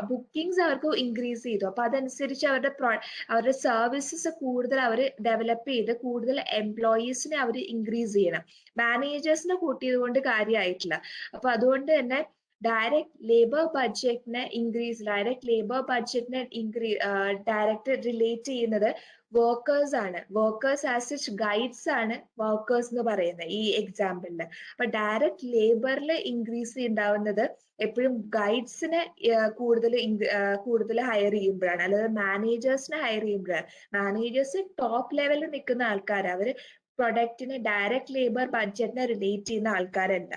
ബുക്കിംഗ്സ് അവർക്ക് ഇൻക്രീസ് ചെയ്തു. അപ്പൊ അതനുസരിച്ച് അവരുടെ സർവീസസ് കൂടുതൽ അവർ ഡെവലപ്പ് ചെയ്ത് കൂടുതൽ എംപ്ലോയീസിനെ അവർ ഇൻക്രീസ് ചെയ്യണം. മാനേജേഴ്സിനെ കൂട്ടിയത് കൊണ്ട് കാര്യമായിട്ടില്ല. അപ്പൊ അതുകൊണ്ട് തന്നെ ഡയറക്ട് ലേബർ ബഡ്ജറ്റിനെ ഡയറക്റ്റ് റിലേറ്റ് ചെയ്യുന്നത് വർക്കേഴ്സ് ആണ്. വർക്കേഴ്സ് ആസ് സച്ച് ഗൈഡ്സ് ആണ് വർക്കേഴ്സ് എന്ന് പറയുന്നത് ഈ എക്സാമ്പിളില്. അപ്പൊ ഡയറക്ട് ലേബറിൽ ഇൻക്രീസ് ഉണ്ടാവുന്നത് എപ്പോഴും ഗൈഡ്സിനെ കൂടുതൽ ഹയർ ചെയ്യുമ്പോഴാണ്, അല്ലാതെ മാനേജേഴ്സിനെ ഹയർ ചെയ്യുമ്പോഴാണ്. മാനേജേഴ്സ് ടോപ്പ് ലെവലിൽ നിൽക്കുന്ന ആൾക്കാർ, അവര് പ്രൊഡക്റ്റിന് ഡയറക്ട് ലേബർ ബഡ്ജറ്റിനെ റിലേറ്റ് ചെയ്യുന്ന ആൾക്കാരല്ല.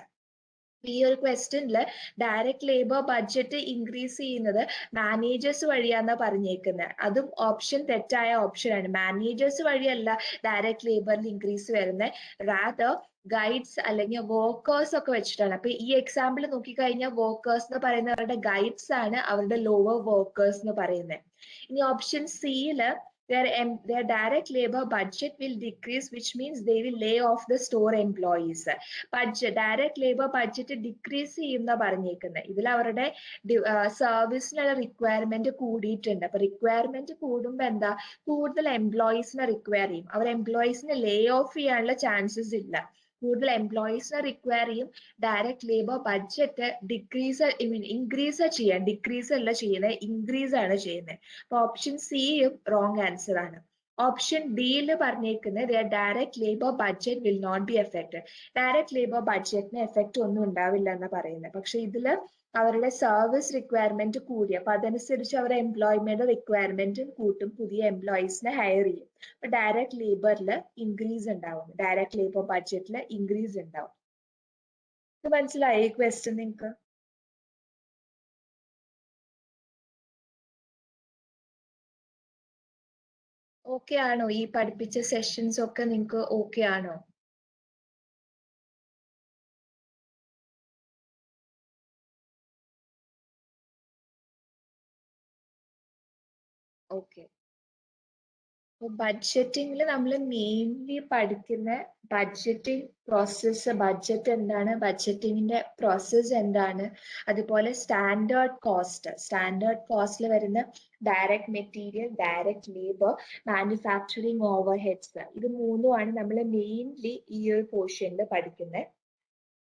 ഈ ഒരു ക്വസ്റ്റ്യനില് ഡയറക്ട് ലേബർ ബഡ്ജറ്റ് ഇൻക്രീസ് ചെയ്യുന്നത് മാനേജേഴ്സ് വഴിയാന്നാ പറഞ്ഞേക്കുന്നത്. അതും ഓപ്ഷൻ തെറ്റായ ഓപ്ഷനാണ്. മാനേജേഴ്സ് വഴിയല്ല ഡയറക്ട് ലേബറിൽ ഇൻക്രീസ് വരുന്നത്, റാദർ ഗൈഡ്സ് അല്ലെങ്കിൽ വർക്കേഴ്സ് ഒക്കെ വെച്ചിട്ടാണ്. അപ്പൊ ഈ എക്സാമ്പിൾ നോക്കിക്കഴിഞ്ഞാൽ വർക്കേഴ്സ് എന്ന് പറയുന്നവരുടെ ഗൈഡ്സ് ആണ് അവരുടെ ലോവർ വർക്കേഴ്സ് എന്ന് പറയുന്നത്. ഇനി option സിയില് their direct labor budget will decrease, which means they will lay off the store employees. Direct labour budget decrease ചെയ്യുന്ന പറഞ്ഞേക്കുന്നത്. ഇതിൽ അവരുടെ സർവീസിനുള്ള റിക്വയർമെന്റ് കൂടിയിട്ടുണ്ട്. അപ്പൊ റിക്വയർമെന്റ് കൂടുമ്പോ എന്താ, കൂടുതൽ എംപ്ലോയീസിനെ റിക്വയർ ചെയ്യും. അവർ എംപ്ലോയീസിനെ ലേ ഓഫ് ചെയ്യാനുള്ള ചാൻസസ് ഇല്ല. കൂടുതൽ എംപ്ലോയീസിനെ റിക്വയർ ചെയ്യും. ഡയറക്ട് ലേബർ ബഡ്ജറ്റ് ഇൻക്രീസ് ചെയ്യാൻ, ഡിക്രീസ് അല്ല ചെയ്യുന്നത്, ഇൻക്രീസ് ആണ് ചെയ്യുന്നത്. അപ്പൊ ഓപ്ഷൻ സിയും റോങ് ആൻസർ ആണ്. ഓപ്ഷൻ ഡിയിൽ പറഞ്ഞേക്കുന്നത് direct labour budget will not be affected. Direct labour ബഡ്ജറ്റിന് എഫക്റ്റ് ഒന്നും ഉണ്ടാവില്ല എന്ന് പറയുന്നത്. പക്ഷെ ഇതില് അവരുടെ സർവീസ് റിക്വയർമെന്റ് കൂടി, അപ്പൊ അതനുസരിച്ച് അവരുടെ എംപ്ലോയ്മെന്റ് റിക്വയർമെന്റും കൂട്ടും, പുതിയ എംപ്ലോയീസിനെ ഹയർ ചെയ്യും. അപ്പൊ ഡയറക്ട് ലേബറിൽ ഇൻക്രീസ് ഉണ്ടാവും, ഡയറക്ട് ലേബർ ബഡ്ജറ്റിൽ ഇൻക്രീസ് ഉണ്ടാവും. ഇത് മനസ്സിലായോ ഈ ക്വസ്റ്റ്യൻ നിങ്ങൾക്ക്? ഓക്കെ ആണോ? ഈ പഠിപ്പിച്ച സെഷൻസ് ഒക്കെ നിങ്ങൾക്ക് ഓക്കെ ആണോ? ഓക്കെ. അപ്പൊ ബഡ്ജറ്റിംഗിൽ നമ്മൾ മെയിൻലി പഠിക്കുന്ന ബഡ്ജറ്റിംഗ് പ്രോസസ്സ്, ബഡ്ജറ്റ് എന്താണ്, ബഡ്ജറ്റിംഗിന്റെ പ്രോസസ്സ് എന്താണ്, അതുപോലെ സ്റ്റാൻഡേർഡ് കോസ്റ്റിൽ വരുന്ന direct material, direct labour, manufacturing overheads, ഇത് മൂന്നുമാണ് നമ്മൾ മെയിൻലി ഈ ഒരു പോർഷനിൽ പഠിക്കുന്നത്.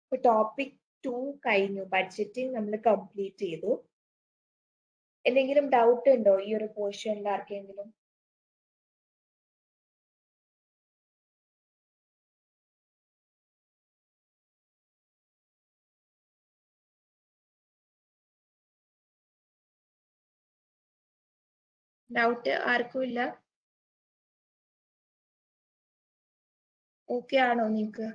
ഇപ്പൊ ടോപ്പിക് 2 കഴിഞ്ഞു, ബഡ്ജറ്റിംഗ് നമ്മൾ കംപ്ലീറ്റ് ചെയ്തു. എന്തെങ്കിലും ഡൗട്ട് ഉണ്ടോ ഈ ഒരു പോർഷനിൽ ആർക്കെങ്കിലും? ഡൗട്ട് ആർക്കും ഇല്ല? ഓക്കെ ആണോ നിങ്ങക്ക്?